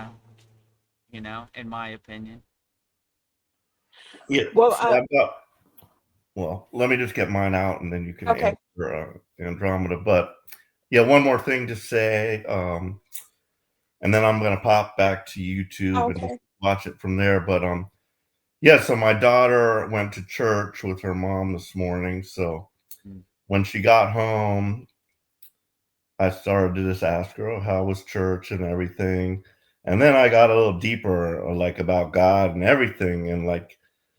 you know, in my opinion.
Yeah,
Well,
so I've got. Well, let me just get mine out, and then you can
okay.
answer Andromeda. But yeah, one more thing to say, and then I'm gonna pop back to YouTube and just
Okay.
watch it from there. But yeah. So my daughter went to church with her mom this morning. So
Mm.
when she got home, I started to just ask her, "Oh, how was church and everything?" And then I got a little deeper, like about God and everything, and like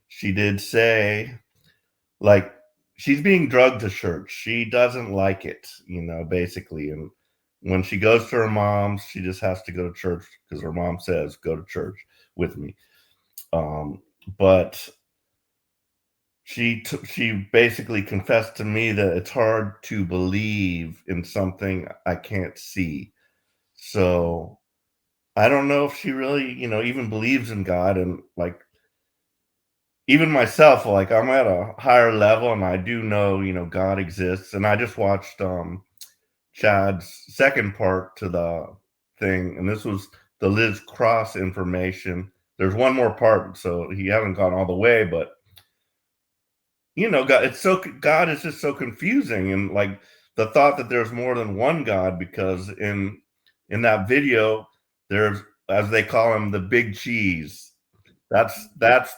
she did say, like she's being drugged to church. She doesn't like it, basically. And when she goes to her mom's, she just has to go to church because her mom says, "Go to church with me." But she basically confessed to me that it's hard to believe in something I can't see. So I don't know if she really, even believes in God. And like even myself, like I'm at a higher level and I do know, God exists. And I just watched Chad's second part to the thing, and this was the Liz Cross information. There's one more part, so he hasn't gone all the way, but God is just so confusing, and like the thought that there's more than one God, because in that video there's, as they call him, the big cheese. That's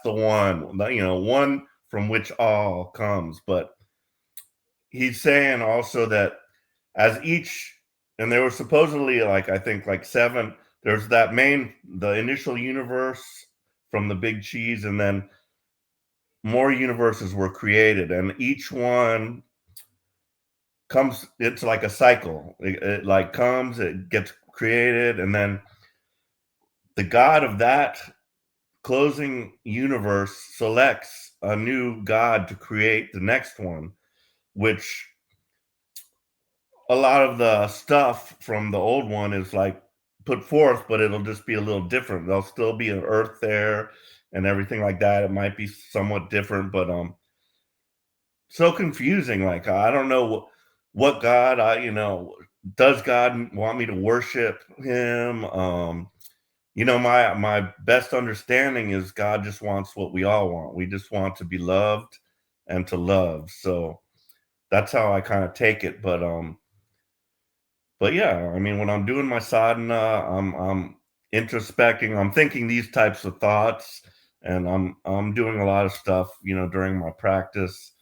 the one, one from which all comes. But he's saying also that as each, and there were supposedly, like, I think like seven, there's the initial universe from the big cheese, and then more universes were created, and each one comes, it's like a cycle. It like comes, it gets created, and then the God of that closing universe selects a new God to create the next one, which a lot of the stuff from the old one is like put forth, but it'll just be a little different. There'll still be an earth there and everything like that. It might be somewhat different, but so confusing. Like, I don't know what God does God want me to worship him? My best understanding is God just wants what we all want. We just want to be loved and to love. So that's how I kind of take it. But yeah, I mean, when I'm doing my sadhana, I'm introspecting, I'm thinking these types of thoughts, and I'm doing a lot of stuff, during my practice,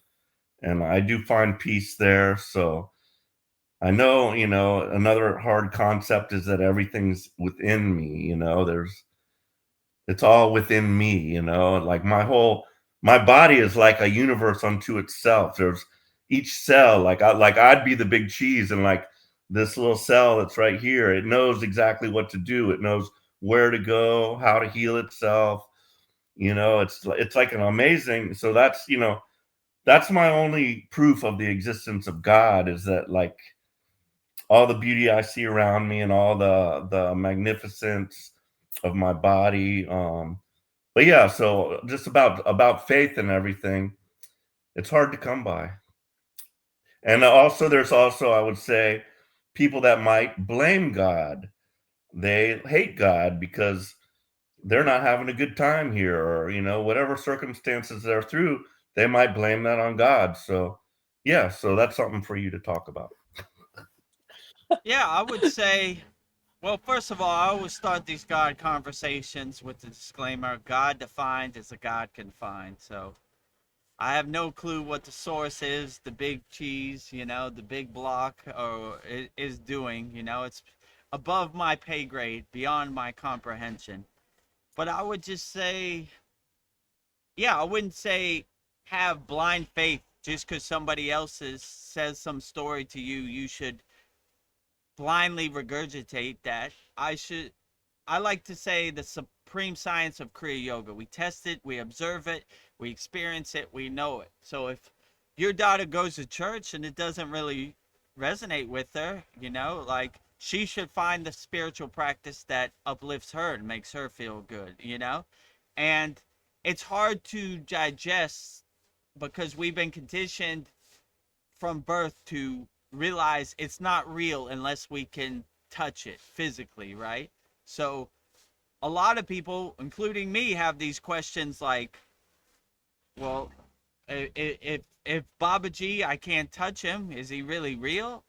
and I do find peace there. So I know, another hard concept is that everything's within me, it's all within me, like my body is like a universe unto itself. There's each cell, like I'd be the big cheese, and like this little cell that's right here, it knows exactly what to do. It knows where to go, how to heal itself. It's like an amazing, so that's my only proof of the existence of God, is that, like, all the beauty I see around me and all the magnificence of my body. But yeah, so just about faith and everything, it's hard to come by. And also, there's also, I would say, people that might blame God. They hate God because they're not having a good time here, or whatever circumstances they're through, they might blame that on God. So yeah, so that's something for you to talk about.
Yeah, I would say, well, first of all, I always start these God conversations with the disclaimer: God defined as a God can find. So I have no clue what the source is, the big cheese, the big block, or is doing. It's above my pay grade, beyond my comprehension. But I would just say, yeah, I wouldn't say have blind faith just because somebody else says some story to you. You should blindly regurgitate that. I like to say the supreme science of Kriya Yoga. We test it, we observe it, we experience it, we know it. So if your daughter goes to church and it doesn't really resonate with her, like, she should find the spiritual practice that uplifts her and makes her feel good. And it's hard to digest because we've been conditioned from birth to realize it's not real unless we can touch it physically, right? So a lot of people, including me, have these questions like, well, if Babaji, I can't touch him, is he really real?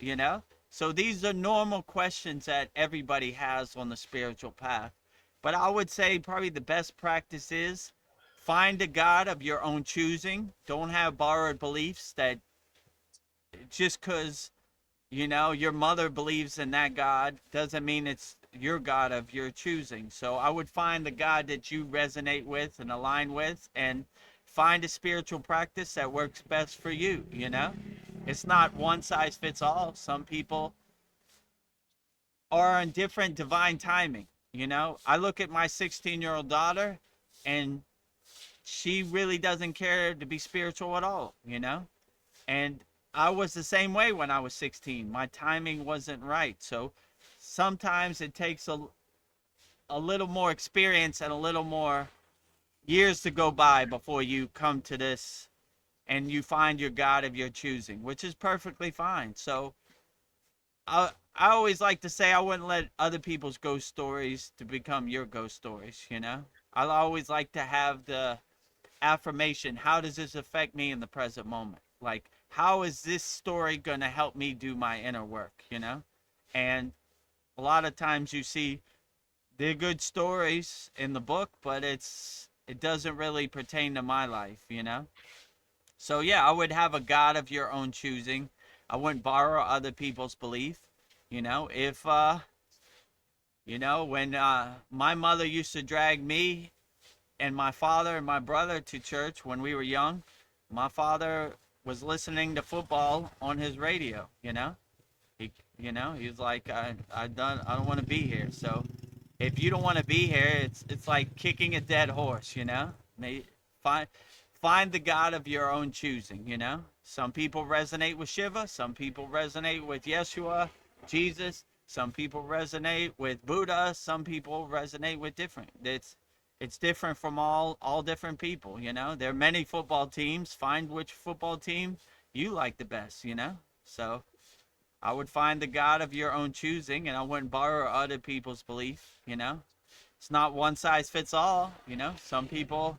So these are normal questions that everybody has on the spiritual path. But I would say probably the best practice is find a God of your own choosing. Don't have borrowed beliefs that just because your mother believes in that God doesn't mean it's your God of your choosing. So I would find the God that you resonate with and align with, and find a spiritual practice that works best for you. It's not one size fits all. Some people are on different divine timing. I look at my 16-year-old daughter, and she really doesn't care to be spiritual at all. And I was the same way when I was 16. My timing wasn't right. So sometimes it takes a little more experience and a little more years to go by before you come to this and you find your God of your choosing, which is perfectly fine. So I I always like to say I wouldn't let other people's ghost stories to become your ghost stories, you know? I always like to have the affirmation, how does this affect me in the present moment? Like, how is this story going to help me do my inner work, you know? And a lot of times you see they're good stories in the book, but it doesn't really pertain to my life, you know? So yeah, I would have a God of your own choosing. I wouldn't borrow other people's belief. You know, if when my mother used to drag me and my father and my brother to church when we were young, my father was listening to football on his radio, you know? He was like, I don't want to be here. So if you don't want to be here, it's like kicking a dead horse, you know? Find find the God of your own choosing, you know? Some people resonate with Shiva, some people resonate with Yeshua, Jesus, some people resonate with Buddha, some people resonate with different. It's different from all different people, you know? There are many football teams. Find which football team you like the best, you know? So I would find the God of your own choosing, and I wouldn't borrow other people's belief, you know? It's not one size fits all, you know? Some people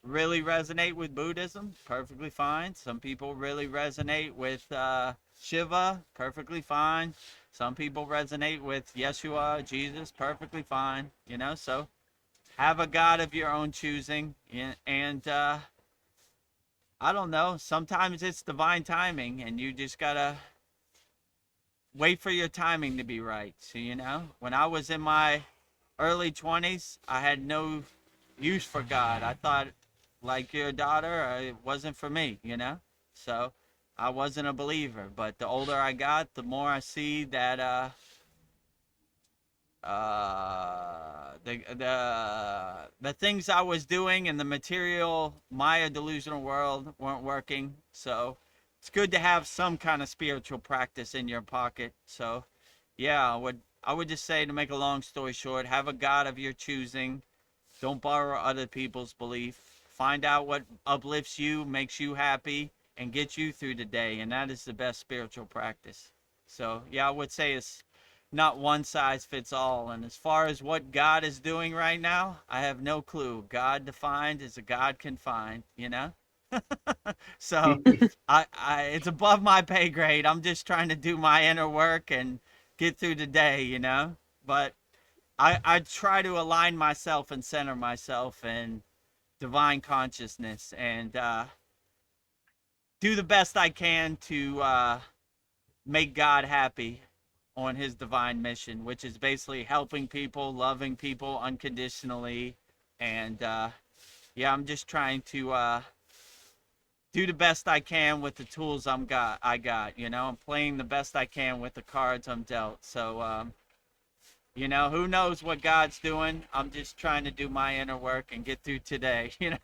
really resonate with Buddhism, perfectly fine. Some people really resonate with Shiva, perfectly fine. Some people resonate with Yeshua, Jesus, perfectly fine, you know? So have a God of your own choosing, and I don't know, sometimes it's divine timing, and you just gotta wait for your timing to be right. So, you know, when I was in my early 20s, I had no use for God. I thought, like your daughter, it wasn't for me, you know? So I wasn't a believer. But the older I got, the more I see that the things I was doing in the material Maya delusional world weren't working. So it's good to have some kind of spiritual practice in your pocket. So yeah, I would just say, to make a long story short, have a God of your choosing. Don't borrow other people's belief. Find out what uplifts you, makes you happy, and gets you through the day, and that is the best spiritual practice. So yeah, I would say it's not one size fits all. And as far as what God is doing right now, I have no clue. God defined is a God can find, you know? So it's above my pay grade. I'm just trying to do my inner work and get through the day, you know? But I try to align myself and center myself in divine consciousness, and do the best I can to make God happy on his divine mission, which is basically helping people, loving people unconditionally. And yeah, I'm just trying to do the best I can with the tools I got, you know? I'm playing the best I can with the cards I'm dealt. So you know, who knows what God's doing? I'm just trying to do my inner work and get through today, you know?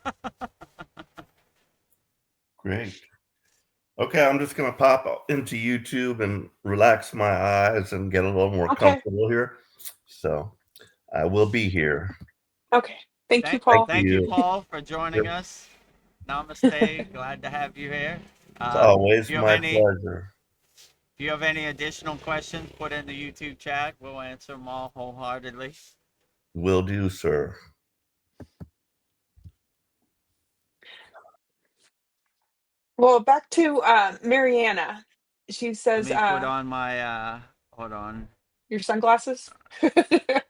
Great. Okay, I'm just going to pop into YouTube and relax my eyes and get a little more
Okay.
comfortable here. So I will be here.
Okay. Thank you,
Thank
Paul.
Thank you,
you.
Paul, for joining us. Namaste. Glad to have you here.
It's
If
always
you have
my
any
pleasure.
if you have any additional questions, put in the YouTube chat. We'll answer them all wholeheartedly.
Will do, sir.
Well, back to Mariana. She
Let
says,
me put on my hold on.
your sunglasses?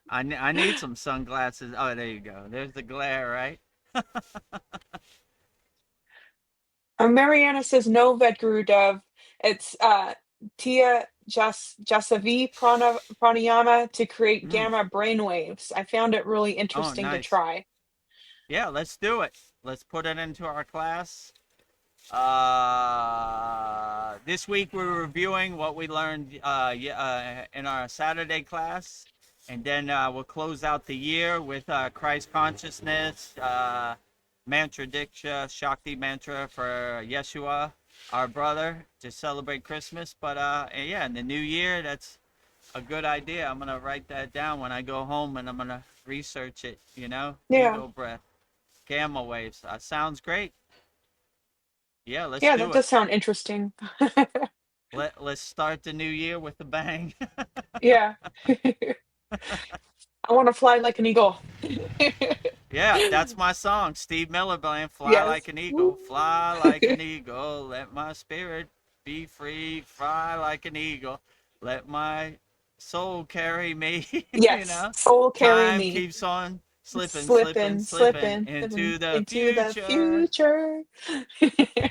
I need some sunglasses. Oh, there you go. There's the glare, right?
Mariana says, no, Vedgurudev. It's Tia Jasavi Pranayama to create
Mm.
gamma brainwaves. I found it really
Oh,
interesting to
nice.
try.
Yeah, let's do it. Let's put it into our class. This week we're reviewing what we learned in our Saturday class, and then we'll close out the year with Christ consciousness, mantra diksha, Shakti mantra for Yeshua, our brother, to celebrate Christmas. But yeah, in the new year, that's a good idea. I'm gonna write that down when I go home, and I'm gonna research it. You know,
Yeah.
ego breath, gamma waves. Sounds great. Yeah, let's
Yeah, that
do it.
does sound interesting.
Let's start the new year with a bang.
Yeah. I want to fly like an eagle.
Yeah, that's my song. Steve Miller Band, Fly
Yes.
Like an Eagle.
Woo.
Fly like an eagle. Let my spirit be free. Fly like an eagle. Let my soul carry me. You
Yes.
know,
Soul carry
time
me.
keeps on slipping, slipping,
Slipping,
slipping
slipping, slipping
into the
into the
future.
future.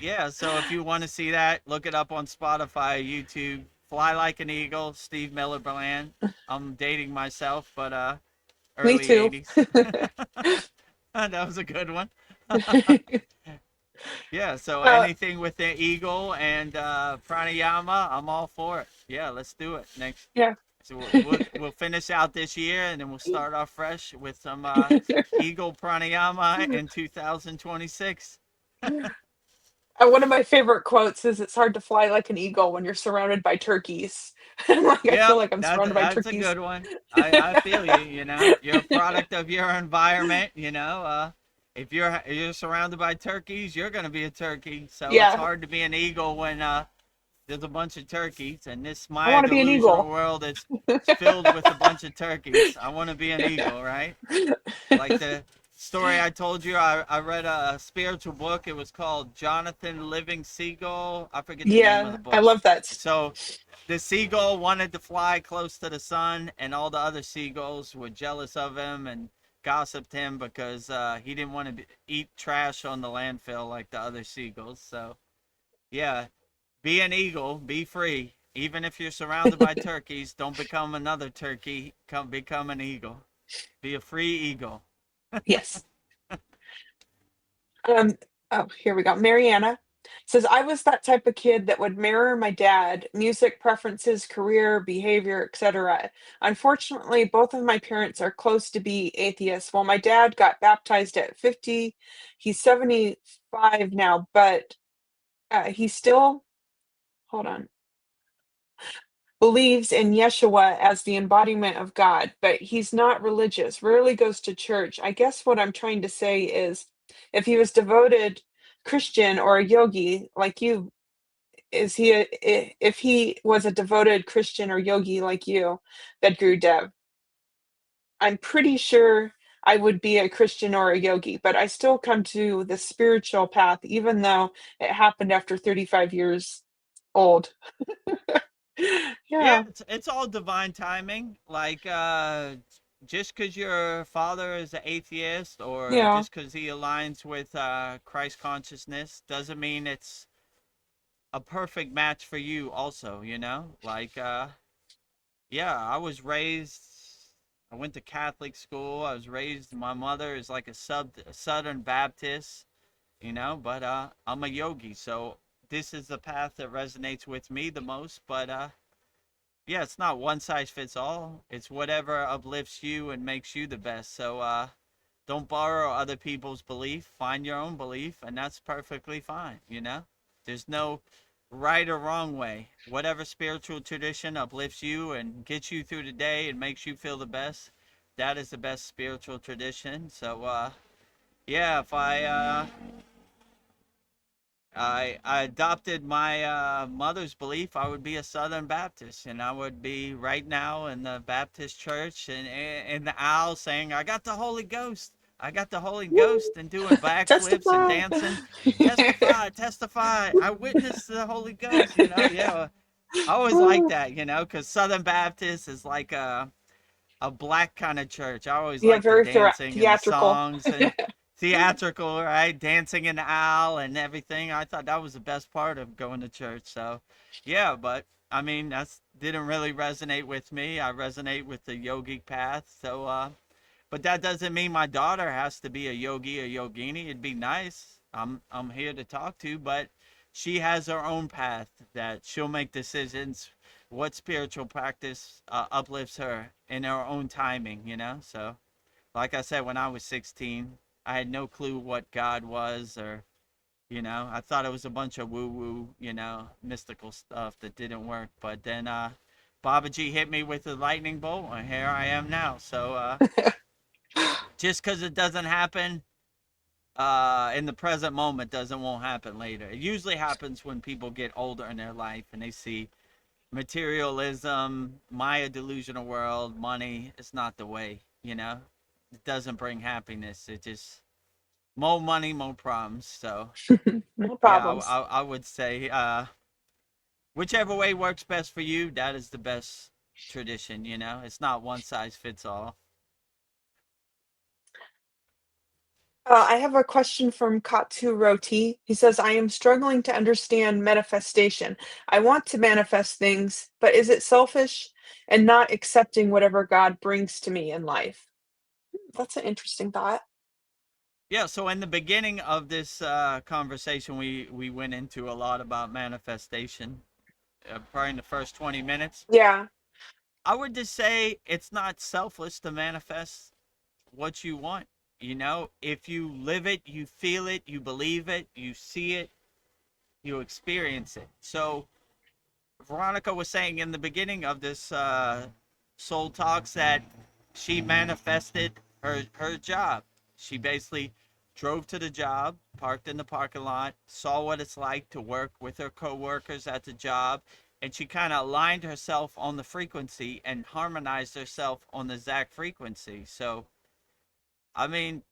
Yeah, so if you want to see that, look it up on Spotify, YouTube. Fly Like an Eagle, Steve Miller Band. I'm dating myself, but
Me
early
too.
80s. That was a good one. Yeah, so
uh,
anything with the eagle and pranayama, I'm all for it. Yeah, let's do it next.
yeah.
So we'll finish out this year and then we'll start off fresh with some eagle pranayama in 2026.
One of my favorite quotes is, "It's hard to fly like an eagle when you're surrounded by turkeys." I'm like, I feel
Yep,
like I'm surrounded by
that's a
turkeys.
good one. I feel you. You know, you're a product of your environment. You know, if you're surrounded by turkeys, you're gonna be a turkey. So it's
Yeah,
hard to be an eagle when there's a bunch of turkeys, and this
I
Maya
want to be an
delusional
eagle.
world is filled with a bunch of turkeys. I want to be an eagle, right? Like the story I told you, I read a spiritual book. It was called Jonathan Living Seagull. I forget the name of the
Yeah, I
book.
love that.
So the seagull wanted to fly close to the sun, and all the other seagulls were jealous of him and gossiped him because he didn't want to eat trash on the landfill like the other seagulls. So yeah, be an eagle, be free. Even if you're surrounded by turkeys, don't become another turkey. Become an eagle. Be a free eagle.
Yes. Um, oh, here we go. Mariana says, I was that type of kid that would mirror my dad, music preferences, career, behavior, etc. Unfortunately, both of my parents are close to be atheists. While my dad got baptized at 50, he's 75 now, but he still, hold on, believes in Yeshua as the embodiment of God, but he's not religious, rarely goes to church. I guess what I'm trying to say is if he was devoted Christian or a yogi like you, if he was a devoted Christian or yogi like you, Vedgurudev, I'm pretty sure I would be a Christian or a yogi, but I still come to the spiritual path, even though it happened after 35 years old.
Yeah,
Yeah,
it's all divine timing. Like just because your father is an atheist or
yeah.
just because he aligns with Christ consciousness doesn't mean it's a perfect match for you also, you know? Like yeah, I went to Catholic school. I was raised my mother is like a Southern Baptist, you know, but I'm a yogi, so this is the path that resonates with me the most, but yeah, it's not one size fits all. It's whatever uplifts you and makes you the best. So don't borrow other people's belief. Find your own belief, and that's perfectly fine. You know, there's no right or wrong way. Whatever spiritual tradition uplifts you and gets you through the day and makes you feel the best, that is the best spiritual tradition. So yeah, if I adopted my mother's belief, I would be a Southern Baptist, and I would be right now in the Baptist church and in the aisle saying, "I got the Holy Ghost, I got the Holy Ghost," and doing backflips and
Testify.
dancing. Testify, testify! I witnessed the Holy Ghost. You know, yeah. I always like that, you know, because Southern Baptist is like a black kind of church. I always
Yeah,
like the
very
dancing and the
theatrical.
songs and theatrical, right? Dancing in the aisle and everything. I thought that was the best part of going to church. So, yeah, but I mean, that's didn't really resonate with me. I resonate with the yogic path. So, but that doesn't mean my daughter has to be a yogi or yogini. It'd be nice. I'm here to talk to, but she has her own path that she'll make decisions what spiritual practice uplifts her in her own timing, you know? So, like I said, when I was 16, I had no clue what God was or, you know, I thought it was a bunch of woo woo, you know, mystical stuff that didn't work. But then Babaji hit me with a lightning bolt, and here I am now. So, just because it doesn't happen in the present moment doesn't won't happen later. It usually happens when people get older in their life and they see materialism, Maya delusional world, money is not the way, you know? It doesn't bring happiness. It just more money, more problems. So,
No
yeah,
problems.
I would say whichever way works best for you, that is the best tradition, you know? It's not one size fits all.
I have a question from Katsu Roti. He says, I am struggling to understand manifestation. I want to manifest things, but is it selfish and not accepting whatever God brings to me in life? That's an interesting thought.
Yeah, so in the beginning of this conversation, we went into a lot about manifestation, probably in the first 20 minutes.
Yeah.
I would just say it's not selfless to manifest what you want. You know, if you live it, you feel it, you believe it, you see it, you experience it. So Veronica was saying in the beginning of this Soul Talks that she manifested her job. She basically drove to the job, parked in the parking lot, saw what it's like to work with her coworkers at the job, and she kind of aligned herself on the frequency and harmonized herself on the exact frequency. So, I mean,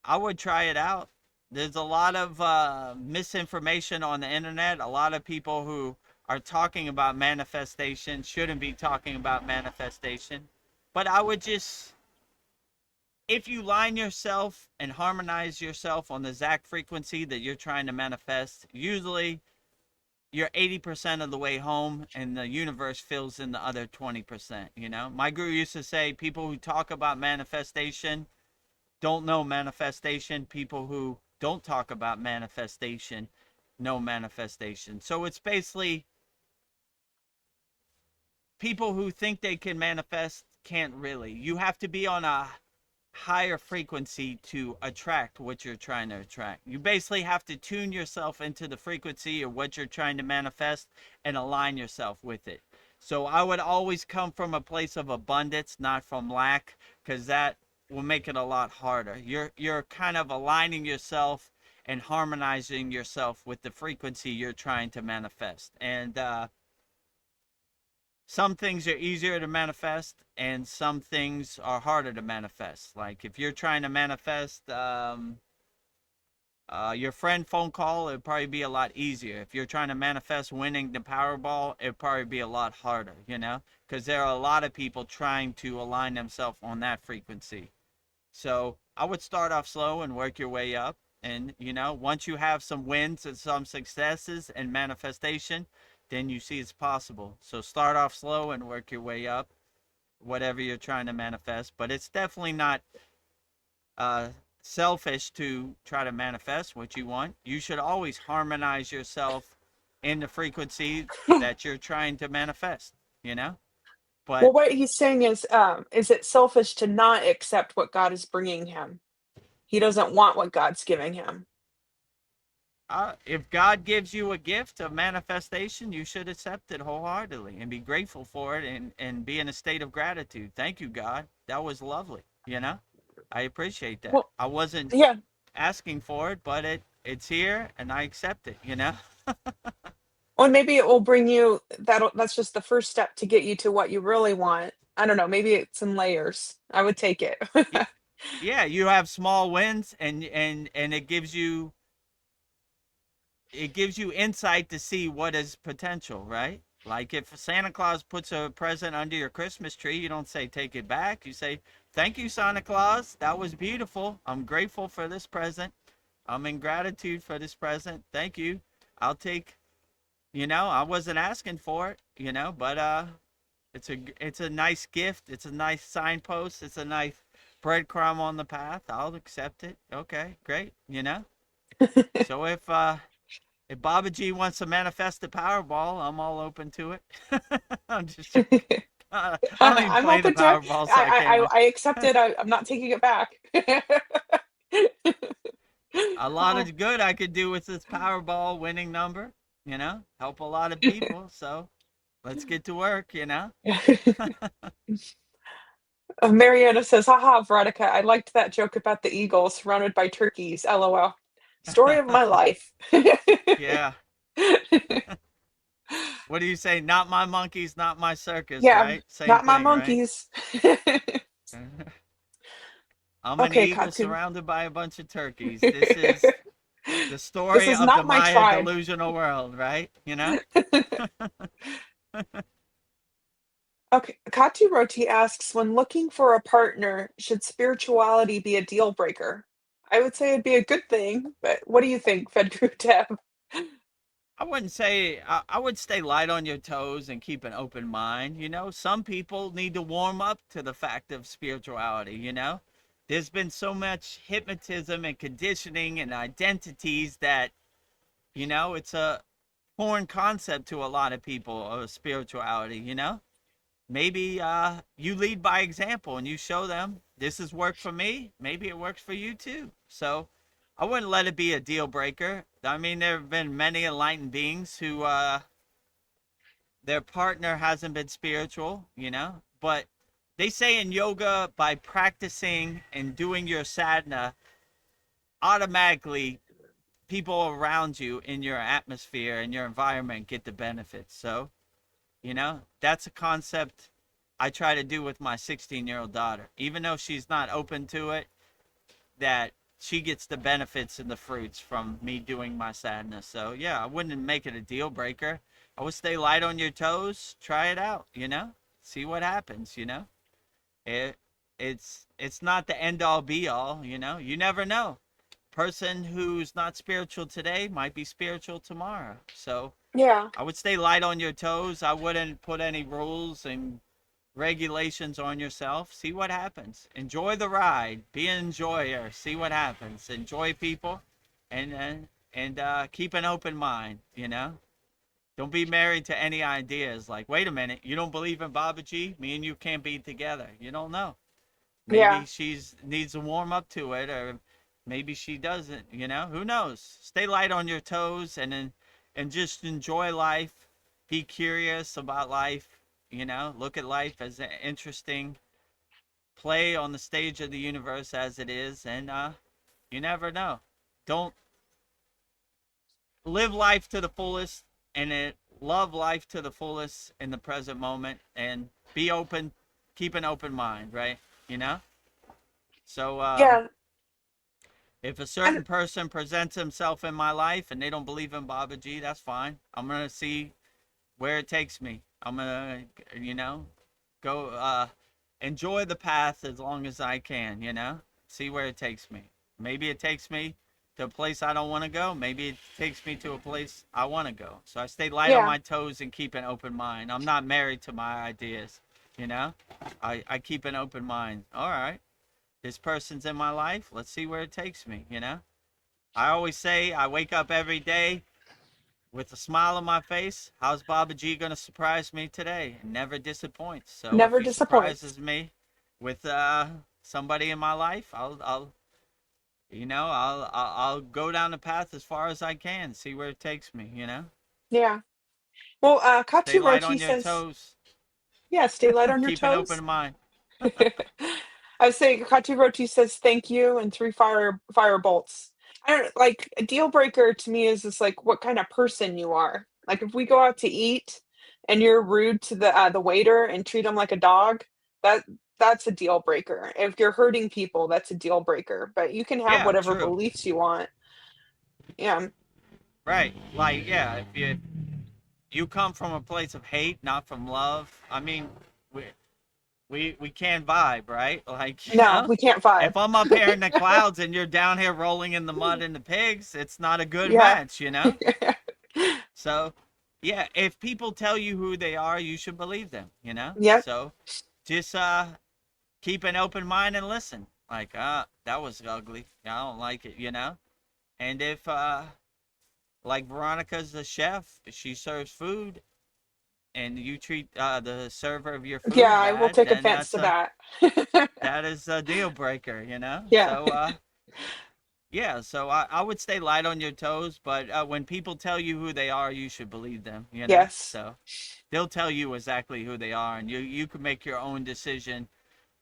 I would try it out. There's a lot of misinformation on the internet. A lot of people who are talking about manifestation shouldn't be talking about manifestation. But I would just, if you line yourself and harmonize yourself on the exact frequency that you're trying to manifest, usually you're 80% of the way home and the universe fills in the other 20%. You know, my guru used to say people who talk about manifestation don't know manifestation. People who don't talk about manifestation know manifestation. So it's basically people who think they can manifest can't really. You have to be on a higher frequency to attract what you're trying to attract. You basically have to tune yourself into the frequency of what you're trying to manifest and align yourself with it. So I would always come from a place of abundance, not from lack, because that will make it a lot harder. You're kind of aligning yourself and harmonizing yourself with the frequency you're trying to manifest. And some things are easier to manifest and some things are harder to manifest. Like if you're trying to manifest your friend phone call, it'd probably be a lot easier. If you're trying to manifest winning the Powerball, it'd probably be a lot harder, you know, because there are a lot of people trying to align themselves on that frequency. So I would start off slow and work your way up. And, you know, once you have some wins and some successes and manifestation, then you see it's possible. So start off slow and work your way up, whatever you're trying to manifest. But it's definitely not uh, selfish to try to manifest what you want. You should always harmonize yourself in the frequency that you're trying to manifest, you know?
Well,
But
what he's saying is it selfish to not accept what God is bringing him? He doesn't want what God's giving him.
if God gives you a gift of manifestation, you should accept it wholeheartedly and be grateful for it and be in a state of gratitude. Thank you, God. That was lovely. You know, I appreciate that.
Well,
I wasn't
yeah.
asking for it, but it's here and I accept it, you know?
Or maybe it will bring you that's just the first step to get you to what you really want. I don't know, maybe it's in layers. I would take it.
Yeah, you have small wins and it gives you insight to see what is potential, right? Like if Santa Claus puts a present under your Christmas tree, you don't say take it back. You say, "Thank you, Santa Claus. That was beautiful. I'm grateful for this present. I'm in gratitude for this present. Thank you. I'll take, you know, I wasn't asking for it, you know, but it's a nice gift. It's a nice signpost. It's a nice breadcrumb on the path. I'll accept it. Okay, great, you know. So if Baba G wants to manifest the Powerball, I'm all open to it. I'm just joking. I don't even
I'm
play the
open to it.
Powerball, so I can't.
I accept it. I'm not taking it back.
A lot of good I could do with this Powerball winning number, you know, help a lot of people. So let's get to work, you know.
Mariana says, haha, Veronica, I liked that joke about the eagle surrounded by turkeys. LOL. Story of my life.
Yeah. What do you say? Not my monkeys, not my circus,
Yeah,
right? Same
not my
thing, right?
monkeys.
I'm an
Okay,
eagle
Katu.
surrounded by a bunch of turkeys. This is the
This
story
is
of the
not my
Maya
tribe.
delusional world, right? You know?
Okay, Katu Roti asks, when looking for a partner, should spirituality be a deal breaker? I would say it'd be a good thing, but what do you think, VEDAGURUDEV?
I wouldn't say, I would stay light on your toes and keep an open mind. You know, some people need to warm up to the fact of spirituality, you know? There's been so much hypnotism and conditioning and identities that, you know, it's a foreign concept to a lot of people of spirituality, you know? Maybe you lead by example and you show them this has worked for me. Maybe it works for you too. So I wouldn't let it be a deal breaker. I mean, there have been many enlightened beings who their partner hasn't been spiritual, you know, but they say in yoga, by practicing and doing your sadhana, automatically people around you in your atmosphere and your environment get the benefits. So, you know, that's a concept I try to do with my 16-year-old daughter. Even though she's not open to it, that she gets the benefits and the fruits from me doing my sadness. So, yeah, I wouldn't make it a deal breaker. I would stay light on your toes, try it out, you know? See what happens, you know? It it's not the end all be all, you know? You never know. Person who's not spiritual today might be spiritual tomorrow. So,
Yeah,
I would stay light on your toes. I wouldn't put any rules and regulations on yourself. See what happens. Enjoy the ride. Be an enjoyer. See what happens. Enjoy people, and keep an open mind. You know, don't be married to any ideas. Like, wait a minute, you don't believe in Babaji? Me and you can't be together. You don't know.
yeah,
Maybe she's needs to warm up to it, or maybe she doesn't. You know, who knows? Stay light on your toes, and just enjoy life. Be curious about life. You know, look at life as an interesting play on the stage of the universe as it is, and you never know. Don't live life to the fullest, and love life to the fullest in the present moment, and be open, keep an open mind, right? You know. So
yeah.
if a
I,
certain person presents himself in my life and they don't believe in Babaji, that's fine. I'm gonna see where it takes me. I'm gonna, you know, go enjoy the path as long as I can, you know? See where it takes me. Maybe it takes me to a place I don't want to go. Maybe it takes me to a place I want to go. So I stay light on
yeah,
my toes and keep an open mind. I'm not married to my ideas, you know? I keep an open mind. All right, this person's in my life. Let's see where it takes me, you know? I always say I wake up every day with a smile on my face. How's Baba G gonna surprise me today? It never disappoints. So if
never
he
disappoints.
surprises me with somebody in my life, I'll go down the path as far as I can, see where it takes me. You know,
Yeah. Well,
stay
Katu
light
Rochi
on your
says,
toes,
yeah, stay light on your
keep an
toes.
open mind.
I was saying Katu Rochi says thank you and three fire bolts. I don't like a deal breaker to me is just like what kind of person you are. Like if we go out to eat and you're rude to the waiter and treat them like a dog, that that's a deal breaker. If you're hurting people, that's a deal breaker. But you can have
Yeah,
whatever
true.
beliefs you want. Yeah.
Right. Like, yeah, if you come from a place of hate, not from love. I mean, we we can't vibe, right? Like, you
No,
know,
we can't vibe.
if I'm up here in the clouds and you're down here rolling in the mud and the pigs, it's not a good
Yeah.
match, you know? So, yeah, if people tell you who they are, you should believe them, you know?
Yep.
So, just keep an open mind and listen. Like, that was ugly. I don't like it, you know? And if like Veronica's the chef, she serves food and you treat the server of your
Yeah,
food
I will
bad,
take
then
offense
that's
to
a
that.
that is a deal breaker, you know?
Yeah.
So, yeah, so I would stay light on your toes, but when people tell you who they are, you should believe them, you know?
Yes.
So they'll tell you exactly who they are, and you can make your own decision.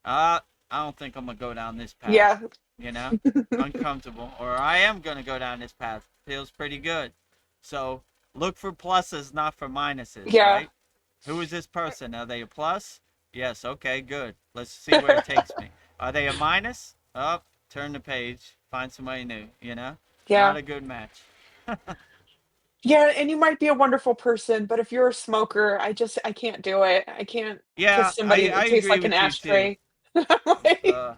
I don't think I'm going to go down this path,
Yeah.
you know? Uncomfortable. Or I am going to go down this path. Feels pretty good. So look for pluses, not for minuses,
Yeah.
right? Who is this person? Are they a plus? Yes. Okay, good. Let's see where it takes me. Are they a minus? Up, turn the page, find somebody new, you know? Not
Yeah.
a good match.
Yeah, and you might be a wonderful person, but if you're a smoker, I can't do it. I can't
Yeah,
kiss somebody
I
that tastes
agree
like an
with you too.
ashtray. I'm like,
Uh,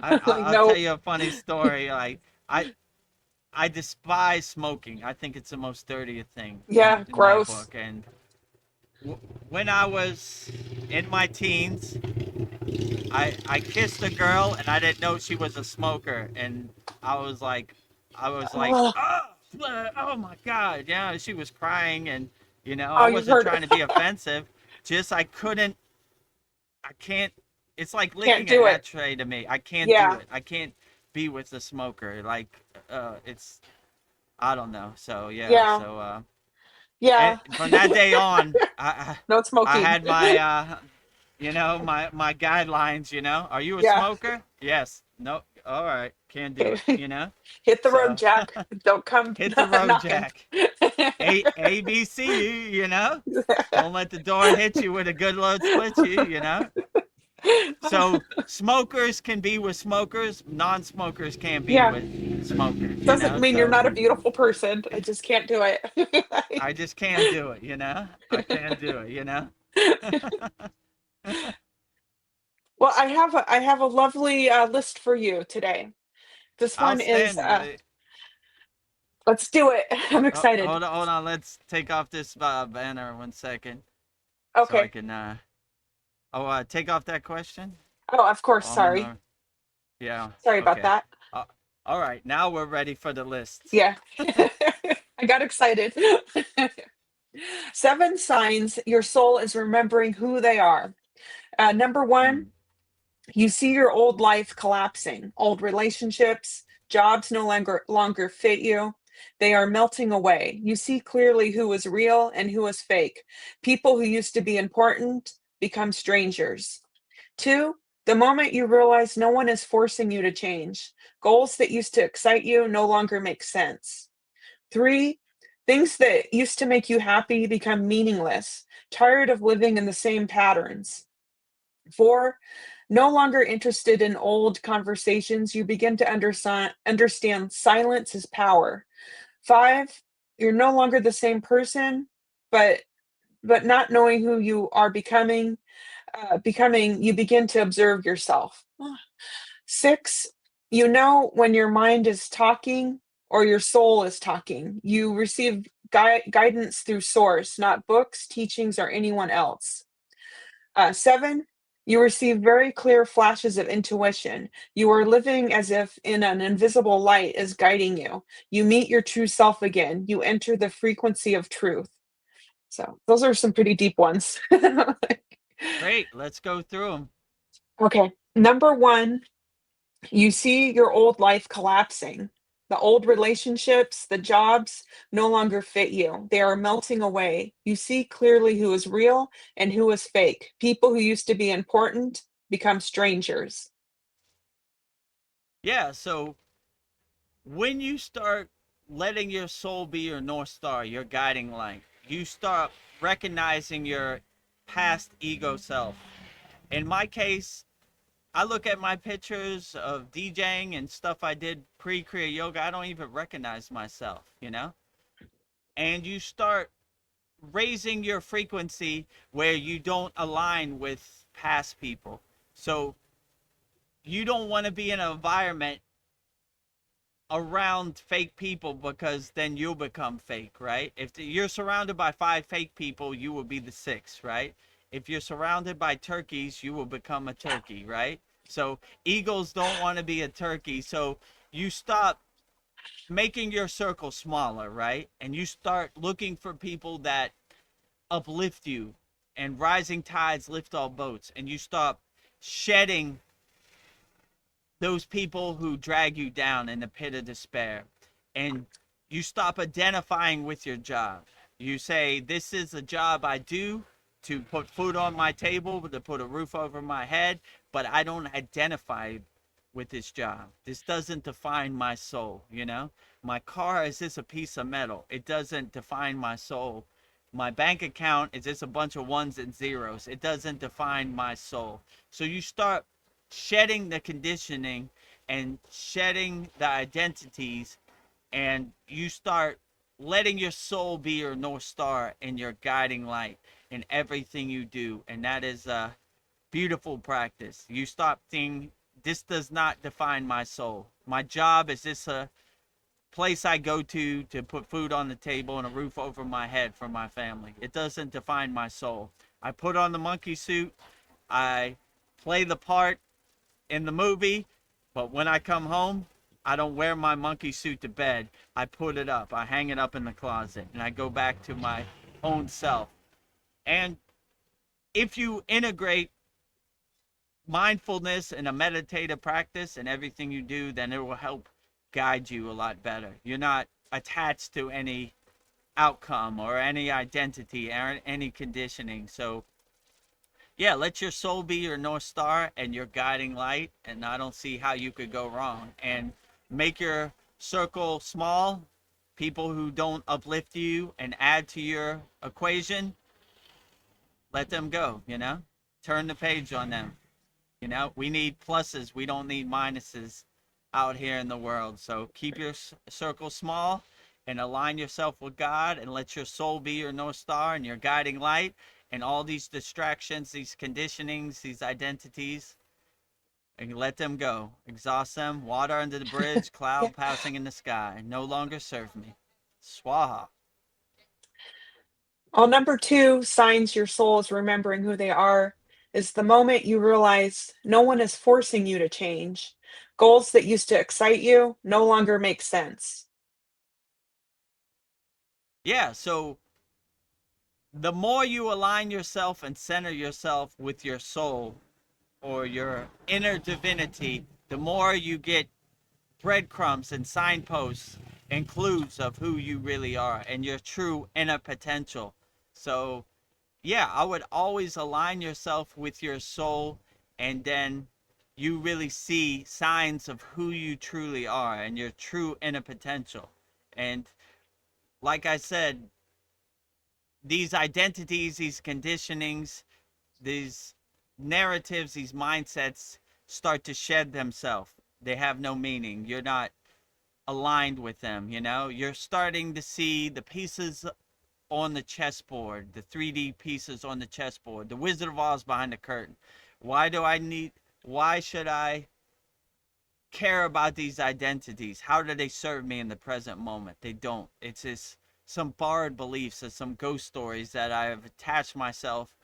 I,
like,
I'll tell
nope.
you a funny story. Like, I despise smoking. I think it's the most dirtiest thing
Yeah,
in my
gross.
book. And when I was in my teens, I kissed a girl and I didn't know she was a smoker, and I was like,
Oh,
oh, oh my god, yeah. She was crying, and
oh,
I
you
wasn't
heard.
trying to be offensive. Just I can't. It's like
Can't
licking an
do it.
ashtray to me. I can't do
Yeah,
it. I can't be with a smoker. Like, it's I don't know. So yeah.
yeah,
So and
yeah.
from that day on,
No
I
smoking.
had my my guidelines. Are you a
Yeah.
smoker? Yes. No. All right. Can't do it.
Okay. Hit the road,
So
Jack. Don't come
hit the road,
knocking.
Jack. ABC. Don't let the door hit you with a good load split you. So smokers can be with smokers, non-smokers can't be
Yeah,
with smokers,
doesn't mean you're
So
not a beautiful person. I just can't do it.
I just can't do it. I can't do it.
Well, I have a lovely list for you today. This one is
Outstanding.
let's do it. I'm
Oh,
excited.
hold on. Let's take off this banner 1 second so I
Okay.
can take off that question.
Oh, of course.
Oh, hold
Sorry.
on. Yeah.
Sorry about
Okay.
that.
Uh, all right. Now we're ready for the lists.
Yeah. I got excited. 7 signs your soul is remembering who they are. Number 1,
Mm.
you see your old life collapsing. Old relationships, jobs no longer fit you. They are melting away. You see clearly who is real and who is fake. People who used to be important become strangers. 2, the moment you realize no one is forcing you to change. Goals that used to excite you no longer make sense. 3, things that used to make you happy become meaningless, tired of living in the same patterns. 4, no longer interested in old conversations, you begin to understand silence is power. 5, you're no longer the same person, but not knowing who you are becoming, you begin to observe yourself. 6, you know when your mind is talking or your soul is talking. You receive guidance through source, not books, teachings, or anyone else. 7, you receive very clear flashes of intuition. You are living as if in an invisible light is guiding you. You meet your true self again. You enter the frequency of truth. So those are some pretty deep ones.
Great. Let's go through them.
Okay. Number 1, you see your old life collapsing. The old relationships, the jobs no longer fit you. They are melting away. You see clearly who is real and who is fake. People who used to be important become strangers.
Yeah. So when you start letting your soul be your North Star, your guiding light, you start recognizing your past ego self. In my case, I look at my pictures of DJing and stuff I did pre Kriya Yoga. I don't even recognize myself. And you start raising your frequency where you don't align with past people. So you don't want to be in an environment around fake people, because then you'll become fake, right? If you're surrounded by 5 fake people, you will be the 6th, right? If you're surrounded by turkeys, you will become a turkey, right? So eagles don't want to be a turkey. So you stop making your circle smaller, right? And you start looking for people that uplift you, and rising tides lift all boats, and you stop shedding those people who drag you down in the pit of despair, and you stop identifying with your job. You say, this is a job I do to put food on my table, to put a roof over my head, but I don't identify with this job. This doesn't define my soul, you know? My car is just a piece of metal. It doesn't define my soul. My bank account is just a bunch of ones and zeros. It doesn't define my soul. So you start shedding the conditioning and shedding the identities, and you start letting your soul be your North Star and your guiding light in everything you do. And that is a beautiful practice. You stop thinking, this does not define my soul. My job is just a place I go to put food on the table and a roof over my head for my family. It doesn't define my soul. I put on the monkey suit. I play the part in the movie, but when I come home, I don't wear my monkey suit to bed. I put it up. I hang it up in the closet, and I go back to my own self. And if you integrate mindfulness and a meditative practice in everything you do, then it will help guide you a lot better. You're not attached to any outcome or any identity or any conditioning. So yeah, let your soul be your North Star and your guiding light, and I don't see how you could go wrong. And make your circle small. People who don't uplift you and add to your equation, let them go, you know? Turn the page on them. You know, we need pluses. We don't need minuses out here in the world. So keep your circle small and align yourself with God, and let your soul be your North Star and your guiding light. And all these distractions, these conditionings, these identities, and let them go. Exhaust them. Water under the bridge,
Yeah.
cloud passing in the sky. No longer serve me. Swaha.
Well, number two, signs your soul is remembering who they are, is the moment you realize no one is forcing you to change. Goals that used to excite you no longer make sense.
Yeah, so the more you align yourself and center yourself with your soul or your inner divinity, the more you get breadcrumbs and signposts and clues of who you really are and your true inner potential. So, yeah, I would always align yourself with your soul, and then you really see signs of who you truly are and your true inner potential. And like I said, these identities, these conditionings, these narratives, these mindsets start to shed themselves. They have no meaning. You're not aligned with them, you know? You're starting to see the pieces on the chessboard, the 3D pieces on the chessboard. The Wizard of Oz behind the curtain. Why should I care about these identities? How do they serve me in the present moment? They don't. It's just some borrowed beliefs or some ghost stories that I have attached myself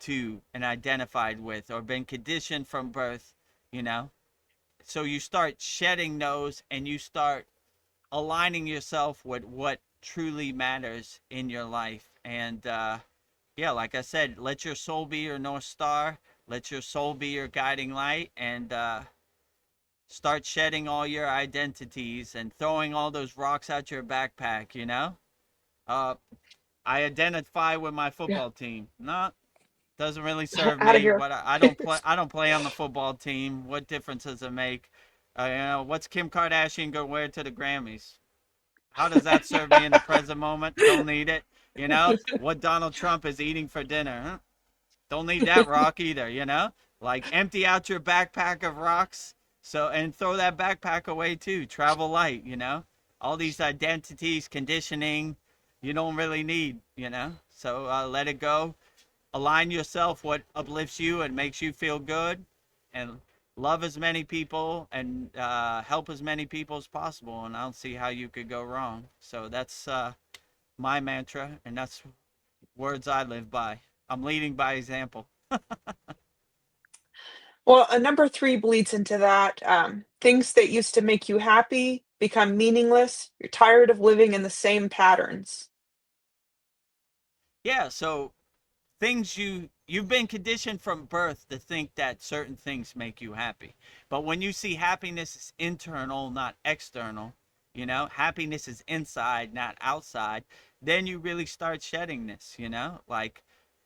to and identified with or been conditioned from birth, you know? So you start shedding those and you start aligning yourself with what truly matters in your life. And yeah, like I said, let your soul be your North Star. Let your soul be your guiding light, and start shedding all your identities and throwing all those rocks out your backpack, you know? Uh, I identify with my
Yeah.
football team. No, doesn't really serve
Out of
me.
here.
What I don't play. I don't play on the football team. What difference does it make? You know, what's Kim Kardashian gonna wear to the Grammys? How does that serve me in the present moment? Don't need it. You know what Donald Trump is eating for dinner? Huh? Don't need that rock either. You know, like empty out your backpack of rocks. So and throw that backpack away too. Travel light. You know, all these identities, conditioning, you don't really need. You know, so let it go. Align yourself what uplifts you and makes you feel good, and love as many people and help as many people as possible, and I don't see how you could go wrong. So that's my mantra, and that's words I live by. I'm leading by example.
Well, number three bleeds into that. Things that used to make you happy become meaningless. You're tired of living in the same patterns.
Yeah, so things you've been conditioned from birth to think that certain things make you happy, but when you see happiness is internal, not external, you know, happiness is inside, not outside, then you really start shedding this, you know, like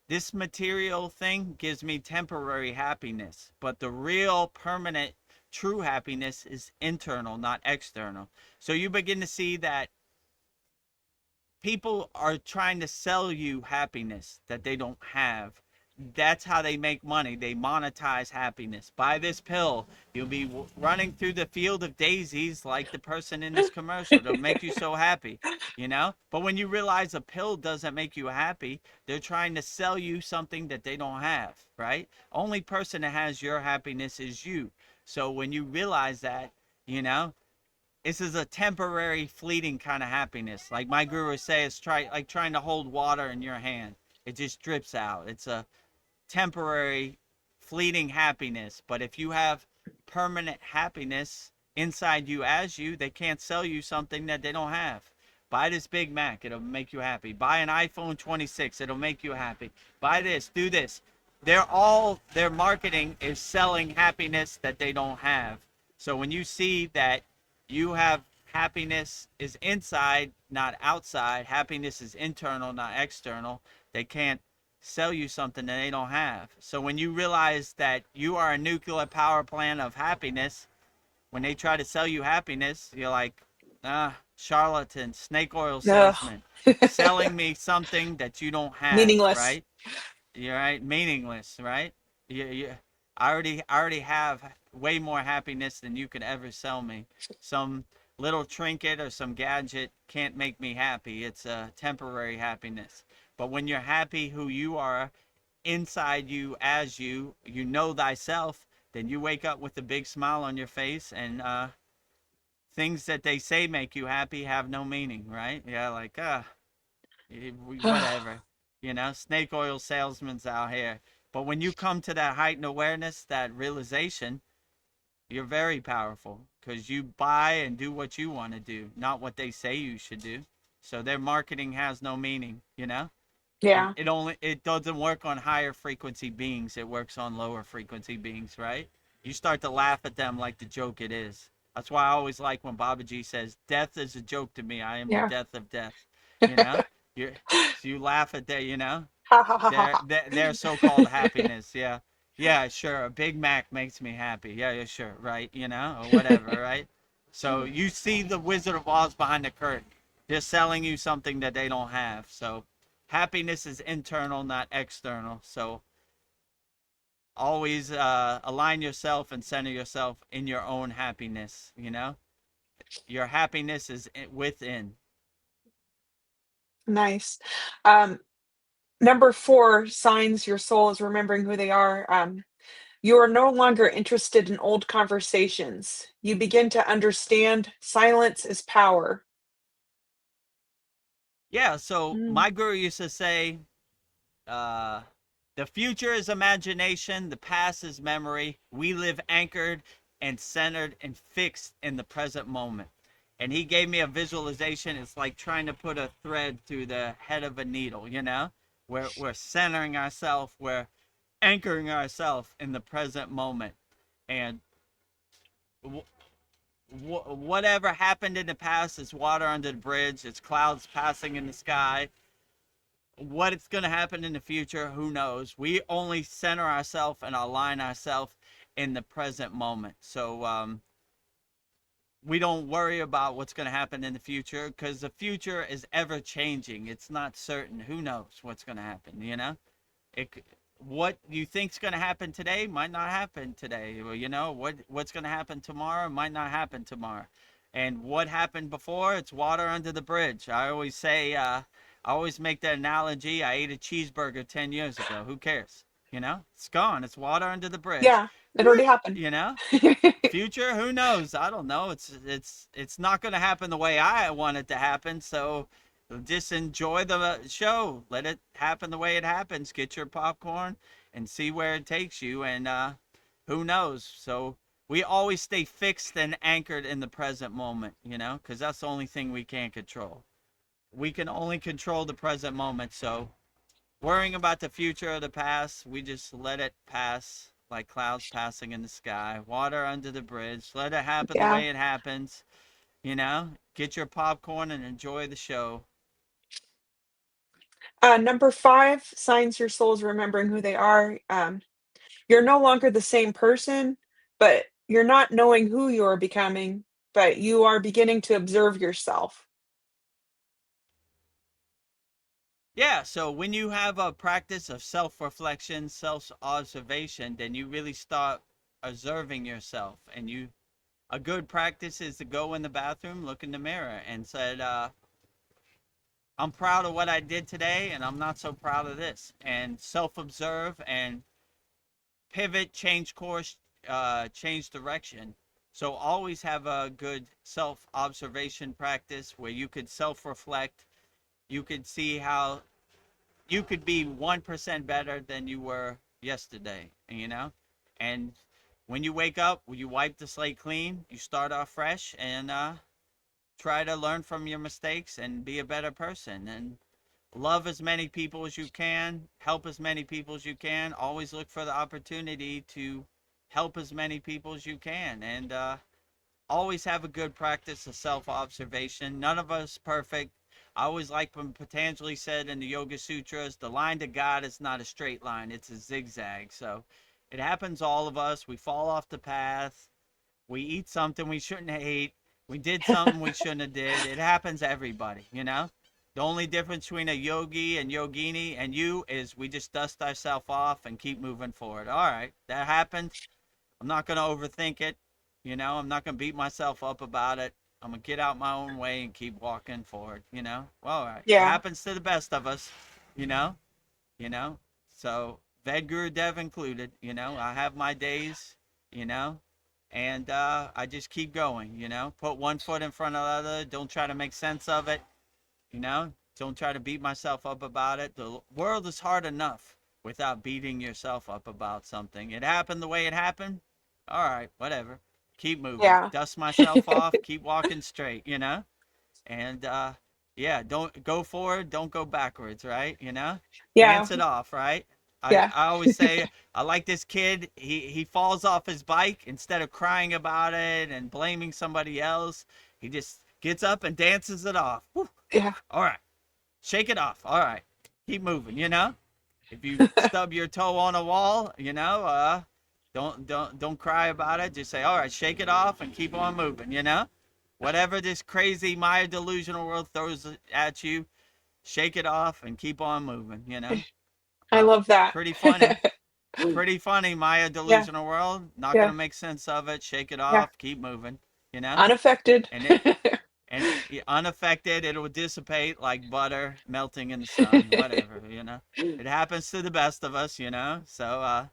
this material thing gives me temporary happiness, but the real permanent true happiness is internal, not external. So you begin to see that people are trying to sell you happiness that they don't have. That's how they make money. They monetize happiness. Buy this pill, you'll be running through the field of daisies like the person in this commercial. It'll make you so happy, you know? But when you realize a pill doesn't make you happy, they're trying to sell you something that they don't have, right? Only person that has your happiness is you. So when you realize that, you know, this is a temporary, fleeting kind of happiness. Like my guru says, like trying to hold water in your hand. It just drips out. It's a temporary, fleeting happiness. But if you have permanent happiness inside you as you, they can't sell you something that they don't have. Buy this Big Mac, it'll make you happy. Buy an iPhone 26, it'll make you happy. Buy this, do this. Their marketing is selling happiness that they don't have. So when you see that you have happiness is inside, not outside. Happiness is internal, not external. They can't sell you something that they don't have. So when you realize that you are a nuclear power plant of happiness, when they try to sell you happiness, you're like, charlatan, snake oil
Ugh.
salesman, selling me something that you don't have,
Meaningless.
right? You're right, meaningless, right? I already have way more happiness than you could ever sell me. Some little trinket or some gadget can't make me happy. It's a temporary happiness. But when you're happy who you are inside you as you know thyself, then you wake up with a big smile on your face, and things that they say make you happy have no meaning, right? Yeah, like whatever, snake oil salesmen's out here. But when you come to that heightened awareness, that realization, you're very powerful because you buy and do what you want to do, not what they say you should do. So their marketing has no meaning, it,
Yeah.
it only it doesn't work on higher frequency beings. It works on lower frequency beings, right? You start to laugh at them like the joke it is. That's why I always like when Babaji says, "Death is a joke to me. I am the
Yeah.
death of death." You know, you so you laugh at
Ha ha ha ha
their so-called happiness. Yeah, yeah, sure. A Big Mac makes me happy. Yeah, yeah, sure, right? Or whatever, right? So you see the Wizard of Oz behind the curtain. They're selling you something that they don't have. So happiness is internal, not external. So always align yourself and center yourself in your own happiness. Your happiness is within.
Nice. Um, Number 4, signs your soul is remembering who they are. You are no longer interested in old conversations. You begin to understand silence is power.
Yeah, so
Mm,
my guru used to say, uh, the future is imagination, the past is memory. We live anchored and centered and fixed in the present moment. And he gave me a visualization. It's like trying to put a thread through the head of a needle, We're centering ourselves, we're anchoring ourselves in the present moment. And whatever happened in the past is water under the bridge, it's clouds passing in the sky. What it's going to happen in the future, who knows? We only center ourselves and align ourselves in the present moment. So we don't worry about what's going to happen in the future because the future is ever changing. It's not certain. Who knows what's going to happen, It, what you think's going to happen today might not happen today. What's going to happen tomorrow might not happen tomorrow. And what happened before, it's water under the bridge. I always say, I always make that analogy. I ate a cheeseburger 10 years ago. Who cares? It's gone. It's water under the bridge.
yeah, it already happened.
Future, who knows? I don't know. It's not going to happen the way I want it to happen. So just enjoy the show. Let it happen the way it happens. Get your popcorn and see where it takes you. And who knows? So we always stay fixed and anchored in the present moment, because that's the only thing we can't control. We can only control the present moment. So worrying about the future or the past, we just let it pass like clouds passing in the sky, water under the bridge. Let it happen the
Yeah.
way it happens. Get your popcorn and enjoy the show.
Number 5, signs your soul is remembering who they are. You're no longer the same person, but you're not knowing who you're becoming, but you are beginning to observe yourself.
Yeah, so when you have a practice of self-reflection, self-observation, then you really start observing yourself. And a good practice is to go in the bathroom, look in the mirror, and said, I'm proud of what I did today, and I'm not so proud of this. And self-observe and pivot, change course, change direction. So always have a good self-observation practice where you could self-reflect. You could see how you could be 1% better than you were yesterday, you know? And when you wake up, you wipe the slate clean, you start off fresh, and try to learn from your mistakes and be a better person. And love as many people as you can, help as many people as you can. Always look for the opportunity to help as many people as you can. And always have a good practice of self-observation. None of us perfect. I always like when Patanjali said in the Yoga Sutras, the line to God is not a straight line, it's a zigzag. So it happens to all of us. We fall off the path. We eat something we shouldn't have ate. We did something we shouldn't have did. It happens to everybody, you know? The only difference between a yogi and yogini and you is we just dust ourselves off and keep moving forward. All right, that happened. I'm not going to overthink it. You know, I'm not going to beat myself up about it. I'm going to get out my own way and keep walking forward, you know? Well, all right. It
Yeah.
happens to the best of us, you know? You know? So, VEDGURUDEV included, you know? I have my days, you know? And I just keep going, you know? Put one foot in front of the other. Don't try to make sense of it, you know? Don't try to beat myself up about it. The world is hard enough without beating yourself up about something. It happened the way it happened. All right, whatever. Keep moving.
Yeah.
Dust myself off. Keep walking straight, you know? And yeah, don't go forward, don't go backwards, right? You know?
Yeah.
Dance it off, right?
Yeah.
I always say I like this kid. He falls off his bike instead of crying about it and blaming somebody else. He just gets up and dances it off. Whew.
Yeah.
All right. Shake it off. All right. Keep moving, you know? If you stub your toe on a wall, you know, don't cry about it. Just say, all right, shake it off and keep on moving, you know? Whatever this crazy Maya delusional world throws at you, shake it off and keep on moving, you know?
I love that.
Pretty funny. Pretty funny, Maya
Yeah.
delusional world. Not
Yeah.
gonna make sense of it. Shake it
Yeah.
off, keep moving, you know?
Unaffected.
And unaffected, it will dissipate like butter melting in the sun, whatever, you know? It happens to the best of us, you know? So,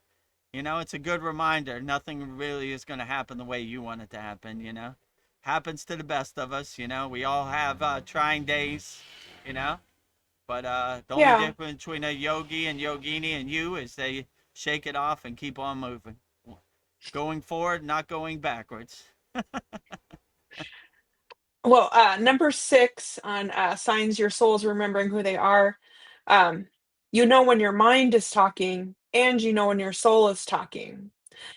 you know, it's a good reminder. Nothing really is going to happen the way you want it to happen, you know? Happens to the best of us, you know? We all have trying days, you know? But the only
Yeah.
difference between a yogi and yogini and you is they shake it off and keep on moving. Going forward, not going backwards.
Well, number 6 on signs your soul is remembering who they are. Um, you know when your mind is talking, and you know when your soul is talking.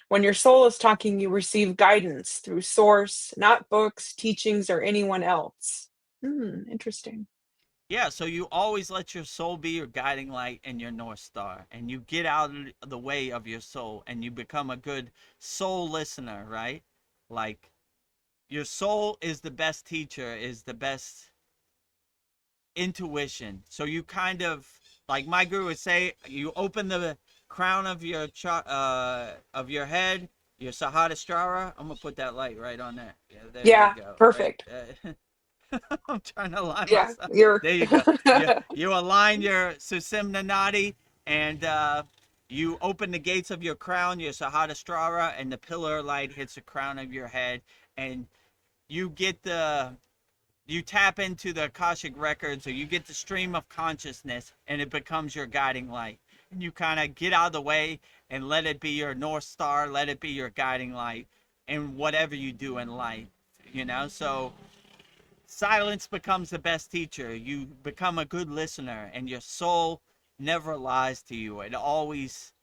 When your soul is talking, you receive guidance through source, not books, teachings, or anyone else. Interesting.
Yeah, so you always let your soul be your guiding light and your North Star, and you get out of the way of your soul and you become a good soul listener, right? Like, your soul is the best teacher, is the best intuition. So you kind of, like my guru would say, you open the crown of your head, your Sahasrara. I'm gonna put that light right on there. Yeah, there you
Yeah,
go. Right.
perfect.
I'm trying to align
Yeah,
myself.
you're
There you go. You align your Susimna Nadi and you open the gates of your crown, your Sahasrara, and the pillar of light hits the crown of your head, and you get you tap into the Akashic records, or you get the stream of consciousness, and it becomes your guiding light. And you kind of get out of the way and let it be your North Star, let it be your guiding light in whatever you do in life, you know? So silence becomes the best teacher. You become a good listener, and your soul never lies to you. It always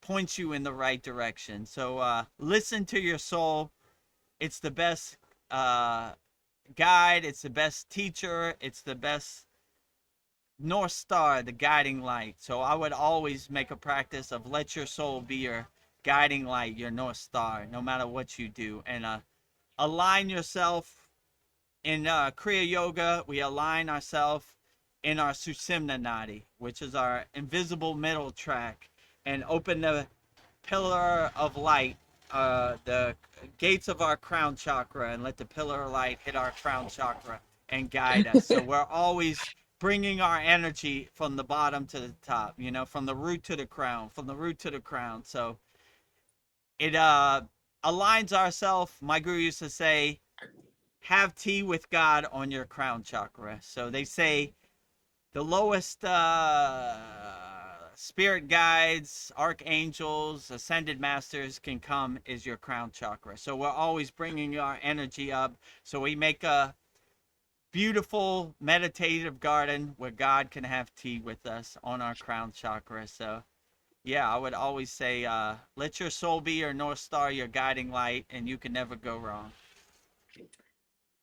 points you in the right direction. So listen to your soul. It's the best guide. It's the best teacher. It's the best North Star, the guiding light. So I would always make a practice of let your soul be your guiding light, your North Star, no matter what you do. And align yourself in Kriya Yoga. We align ourselves in our Susimna Nadi, which is our invisible middle track, and open the pillar of light, the gates of our crown chakra, and let the pillar of light hit our crown chakra and guide us. So we're always bringing our energy from the bottom to the top, you know, from the root to the crown, from the root to the crown. So it aligns ourselves. My guru used to say, have tea with God on your crown chakra. So they say the lowest spirit guides, archangels, ascended masters can come is your crown chakra. So we're always bringing our energy up. So we make a beautiful meditative garden where God can have tea with us on our crown chakra. So yeah, I would always say, let your soul be your North Star, your guiding light, and you can never go wrong.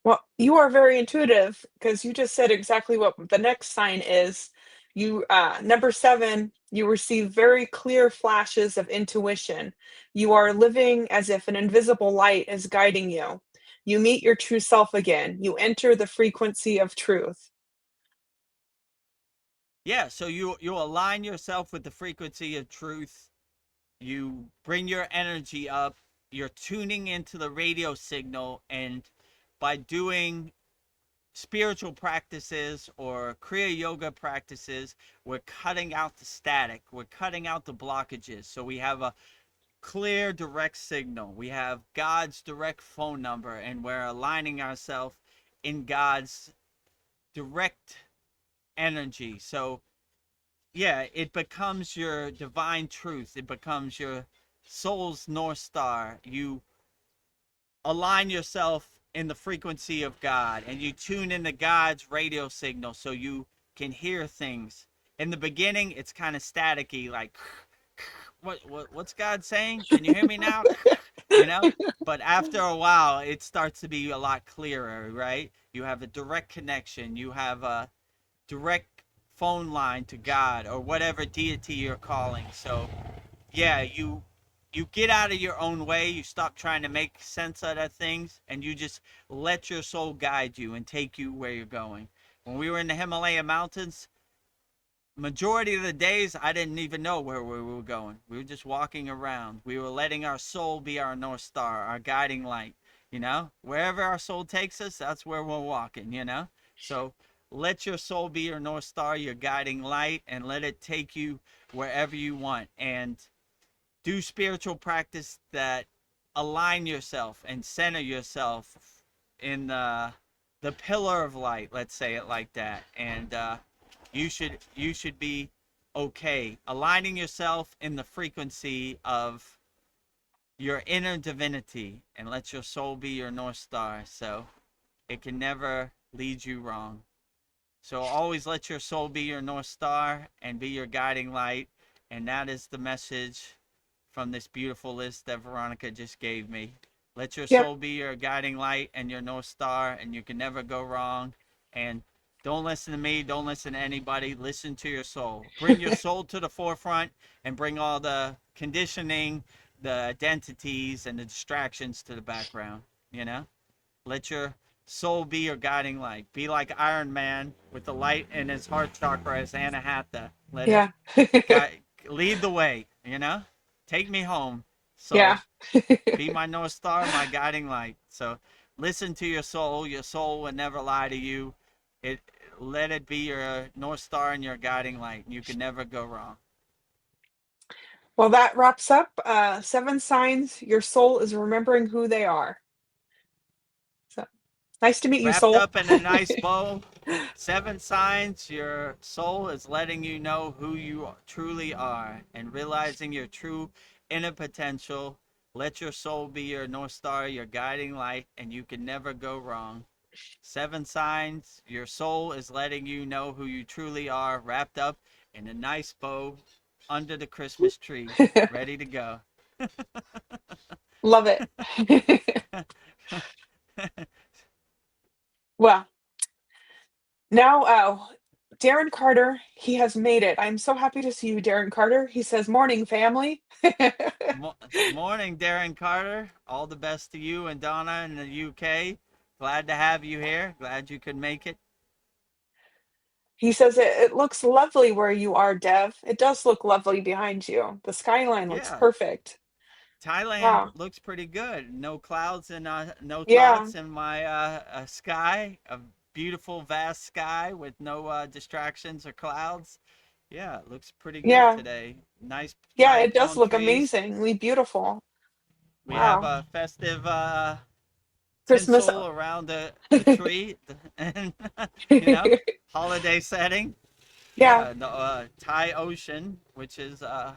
Well, you are very intuitive because you just said exactly what the next sign is. You, number 7, you receive very clear flashes of intuition. You are living as if an invisible light is guiding you. You meet your true self again. You enter the frequency of truth.
Yeah, so you align yourself with the frequency of truth. You bring your energy up. You're tuning into the radio signal, and by doing spiritual practices or Kriya yoga practices, we're cutting out the static. We're cutting out the blockages. So we have a clear direct signal. We have God's direct phone number, and we're aligning ourselves in God's direct energy. So yeah, it becomes your divine truth. It becomes your soul's North Star. You align yourself in the frequency of God, and you tune into God's radio signal so you can hear things. In the beginning, it's kind of staticky, like what's God saying? Can you hear me now? You know? But after a while, it starts to be a lot clearer, right? You have a direct connection. You have a direct phone line to God or whatever deity you're calling. So yeah, you get out of your own way. You stop trying to make sense out of things, and you just let your soul guide you and take you where you're going. When we were in the Himalayan mountains, majority of the days I didn't even know where we were going. We were just walking around. We were letting our soul be our North Star, our guiding light. You know, wherever our soul takes us, that's where we're walking, you know? So let your soul be your North Star, your guiding light, and let it take you wherever you want. And do spiritual practice that align yourself and center yourself in the pillar of light. Let's say it like that, and you should be okay. Aligning yourself in the frequency of your inner divinity, and let your soul be your North Star, so it can never lead you wrong. So always let your soul be your North Star and be your guiding light, and that is the message from this beautiful list that Veronica just gave me. Let your
Yep.
soul be your guiding light and your North Star, and you can never go wrong. And don't listen to me. Don't listen to anybody. Listen to your soul. Bring your soul to the forefront and bring all the conditioning, the identities, and the distractions to the background. You know? Let your soul be your guiding light. Be like Iron Man with the light in his heart chakra as Anahata. Let it
Yeah.
lead the way, you know? Take me home.
Yeah.
So be my North Star, my guiding light. So listen to your soul. Your soul will never lie to you. It let it be your North Star and your guiding light. You can never go wrong.
Well, that wraps up 7 signs your soul is remembering who they are. So nice to meet you,
Wrapped
soul.
up in a nice bow. 7 signs your soul is letting you know who you truly are and realizing your true inner potential. Let your soul be your North Star, your guiding light, and you can never go wrong. 7 signs your soul is letting you know who you truly are, wrapped up in a nice bow under the Christmas tree, ready to go.
Love it. Well, now Darren Carter, he has made it. I'm so happy to see you, Darren Carter. He says, morning, family.
Morning, Darren Carter. All the best to you and Donna in the UK. Glad to have you here. Glad you could make it.
He says, it looks lovely where you are, Dev. It does look lovely behind you. The skyline looks
Yeah,
perfect.
Thailand
Wow.
looks pretty good. No clouds and no
Yeah.
thoughts in my sky. A beautiful, vast sky with no distractions or clouds. Yeah, it looks pretty good
Yeah.
today. Nice
Yeah,
Thai
it does
palm
look
trees.
amazingly beautiful.
We have
Wow.
a festive
Christmas.
tinsel around the tree, and you know, holiday setting.
Yeah.
Yeah, the Thai Ocean, which is I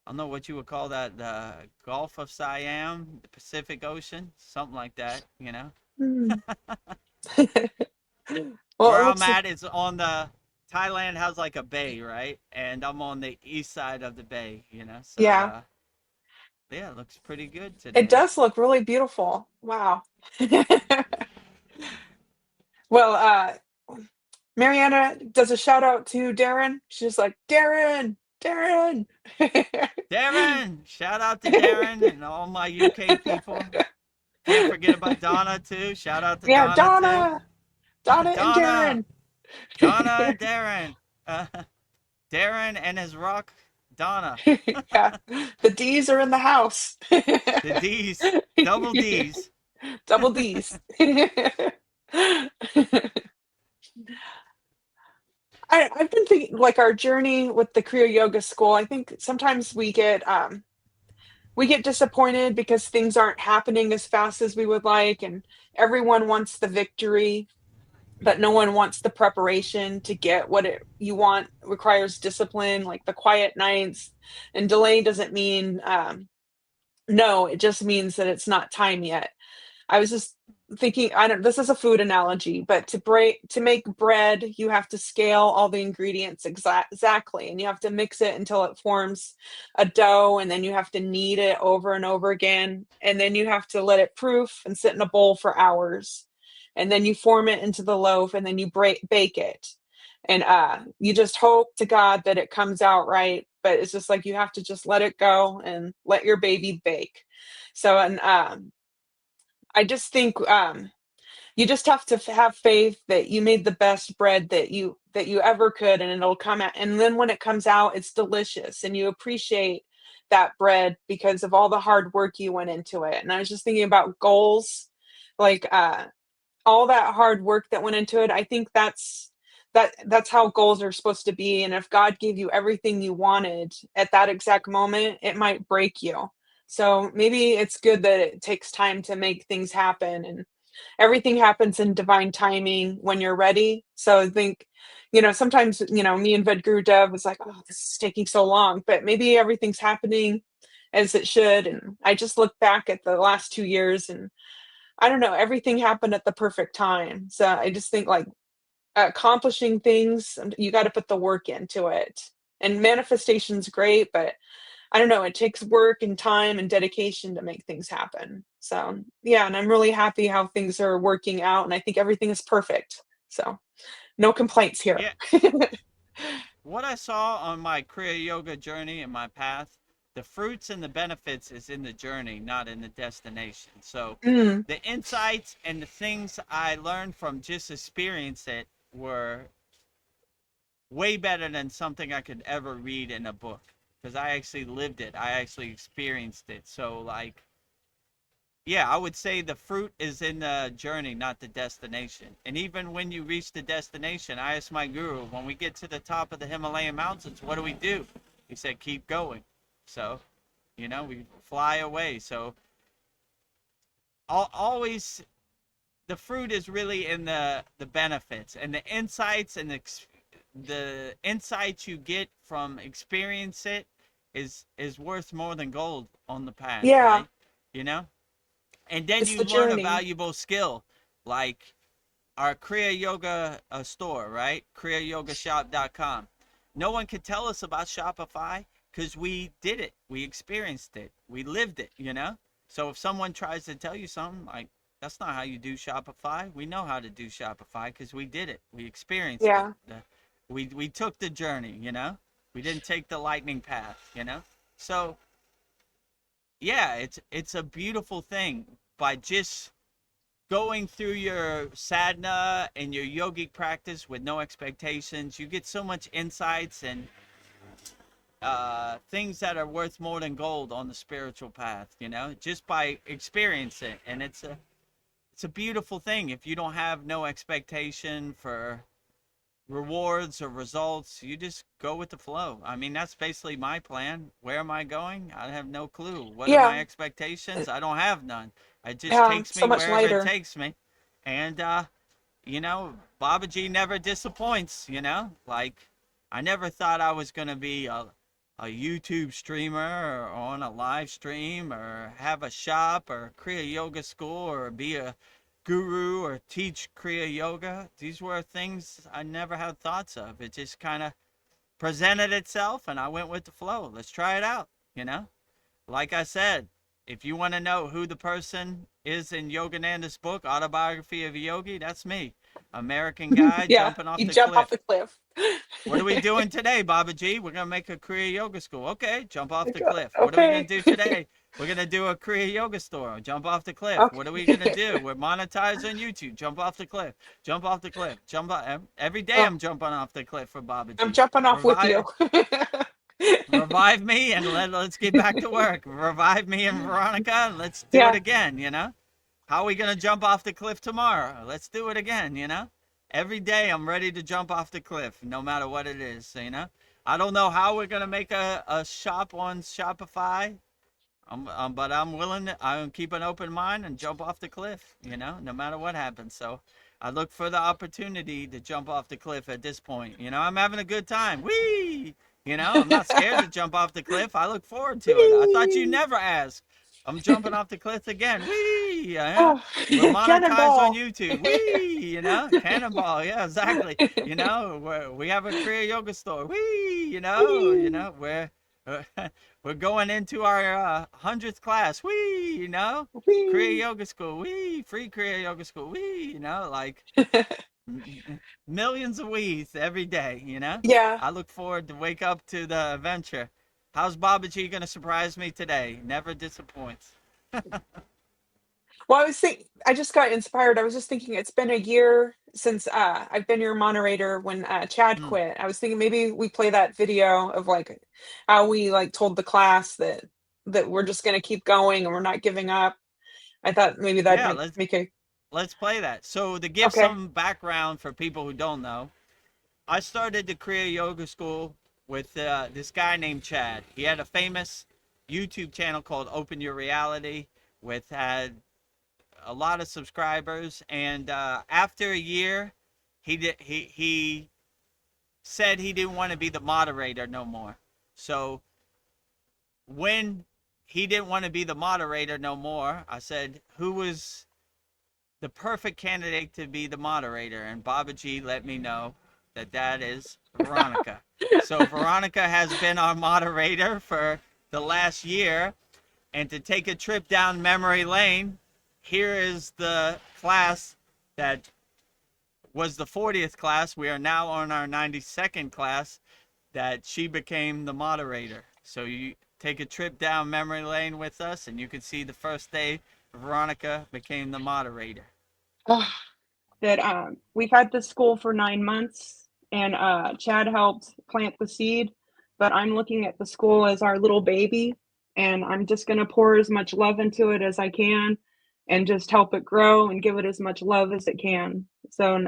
don't know what you would call that, the Gulf of Siam, the Pacific Ocean, something like that. You know,
Hmm. Well,
where
it
I'm
looks,
at is on the Thailand has like a bay, right? And I'm on the east side of the bay. You know, so
yeah,
yeah, it looks pretty good
it
today.
does look really beautiful. Wow. Well, Mariana does a shout out to Darren. She's like, Darren, Darren.
Darren, shout out to Darren and all my UK people. Can't forget about Donna too. Shout out to
Yeah,
Donna too.
Donna, Donna and
Donna,
Darren.
Donna and Darren. Uh, Darren and his rock, Donna.
Yeah, the D's are in the house.
The D's, double D's.
Double D's. I've been thinking like our journey with the Kriya Yoga School. I think sometimes we get disappointed because things aren't happening as fast as we would like, and everyone wants the victory, but no one wants the preparation to get what you want. Requires discipline, like the quiet nights. And delay doesn't mean no, it just means that it's not time yet. I was just thinking, I don't, this is a food analogy, but to make bread, you have to scale all the ingredients exactly, and you have to mix it until it forms a dough, and then you have to knead it over and over again, and then you have to let it proof and sit in a bowl for hours, and then you form it into the loaf, and then you bake it. And you just hope to God that it comes out right, but it's just like you have to just let it go and let your baby bake. So, and I just think you just have to have faith that you made the best bread that you ever could, and it'll come out. And then when it comes out, it's delicious, and you appreciate that bread because of all the hard work you went into it. And I was just thinking about goals, like all that hard work that went into it. I think that's how goals are supposed to be. And if God gave you everything you wanted at that exact moment, it might break you. So maybe it's good that it takes time to make things happen, and everything happens in divine timing when you're ready. So I think, sometimes, me and Vedguru Dev was like, oh, this is taking so long, but maybe everything's happening as it should. And I just look back at the last 2 years, and I don't know, everything happened at the perfect time. So I just think like accomplishing things, you got to put the work into it. And manifestation's great, but I don't know, it takes work and time and dedication to make things happen. So, yeah, and I'm really happy how things are working out, and I think everything is perfect. So, no complaints here.
Yeah, what I saw on my Kriya Yoga journey and my path, the fruits and the benefits is in the journey, not in the destination. So
Mm,
the insights and the things I learned from just experience it were way better than something I could ever read in a book because I actually lived it. I actually experienced it. So like, yeah, I would say the fruit is in the journey, not the destination. And even when you reach the destination, I asked my guru, when we get to the top of the Himalayan mountains, what do? He said, keep going. So, we fly away. So, always the fruit is really in the benefits and the insights and the insights you get from experience it is worth more than gold on the path,
yeah,
right? You know? And then
it's
you
the
learn a
journey.
valuable skill like our Kriya Yoga store, right? kriyayogashop.com. No one could tell us about Shopify because we did it. We experienced it. We lived it. So if someone tries to tell you something like, that's not how you do Shopify. We know how to do Shopify because we did it. We experienced it.
Yeah.
We took the journey, you know. We didn't take the lightning path, you know. So yeah, it's a beautiful thing. By just going through your sadhana and your yogic practice with no expectations, you get so much insights and things that are worth more than gold on the spiritual path, you know, just by experiencing it. And it's a beautiful thing. If you don't have no expectation for rewards or results, you just go with the flow. I mean, that's basically my plan. Where am I going? I have no clue. What are my
Yeah.
expectations? I don't have none. It just
Yeah.
takes
So
me
much
wherever it
lighter.
takes me. And you know, Babaji never disappoints, you know? Like, I never thought I was going to be a YouTube streamer or on a live stream or have a shop or Kriya Yoga school or be a guru or teach Kriya Yoga. These were things I never had thoughts of. It just kind of presented itself and I went with the flow. Let's try it out, you know? Like I said, if you want to know who the person is in Yogananda's book, Autobiography of a Yogi, that's me. American guy
Yeah.
jumping off
You
the
jump off
cliff.
the cliff.
What are we doing today, Babaji? We're going to make a Kriya Yoga school. Okay, jump off the cliff. What are we going
Okay.
to do today? We're going to do a Kriya Yoga store. Jump off the cliff. What are we going to
Okay.
do? We're monetized on YouTube. Jump off the cliff. Jump off the cliff. Jump off. Every day
Oh,
I'm jumping off the cliff for
I'm
Babaji.
jumping off with you.
Revive, revive me and let's get back to work. Revive me and Veronica and let's do it
Yeah.
again, you know? How are we going to jump off the cliff tomorrow? Let's do it again, you know? Every day I'm ready to jump off the cliff, no matter what it is, you know? I don't know how we're going to make a shop on Shopify, but I'm willing to, I'm keep an open mind and jump off the cliff, you know, no matter what happens. So I look for the opportunity to jump off the cliff at this point. You know, I'm having a good time. Whee! You know, I'm not scared to jump off the cliff. I look forward to it. I thought you
Whee!
never asked. I'm jumping off the cliff again. Whee! Yeah.
Oh,
We're monetized on
cannonball.
YouTube. Whee! You know, cannonball. Yeah, exactly. You know, we have a Kriya Yoga store. Whee! You
Whee!
know, we're going into our 100th class. Whee! You know, Kriya
Whee!
Yoga school. Whee! Free Kriya Yoga school. Whee! You know, like millions of wheeze every day, you know?
Yeah.
I look forward to wake up to the adventure. How's Babaji going to surprise me today? Never disappoints.
Well, I just got inspired. I was just thinking it's been a year since I've been your moderator when Chad
Mm.
quit. I was thinking maybe we play that video of like how we like told the class that we're just going to keep going and we're not giving up. I thought maybe that
Yeah,
might make a
let's play that. So to give
okay.
some background for people who don't know, I started the Kriya Yoga School with this guy named Chad. He had a famous YouTube channel called Open Your Reality, with had a lot of subscribers. And after a year, he said he didn't want to be the moderator no more. So when he didn't want to be the moderator no more, I said, who was the perfect candidate to be the moderator? And Babaji let me know that is Veronica. So Veronica has been our moderator for the last year. And to take a trip down memory lane, here is the class that was the 40th class. We are now on our 92nd class that she became the moderator. So you take a trip down memory lane with us and you can see the first day Veronica became the moderator.
Oh, that we've had this school for 9 months and Chad helped plant the seed, but I'm looking at the school as our little baby and I'm just going to pour as much love into it as I can and just help it grow and give it as much love as it can. So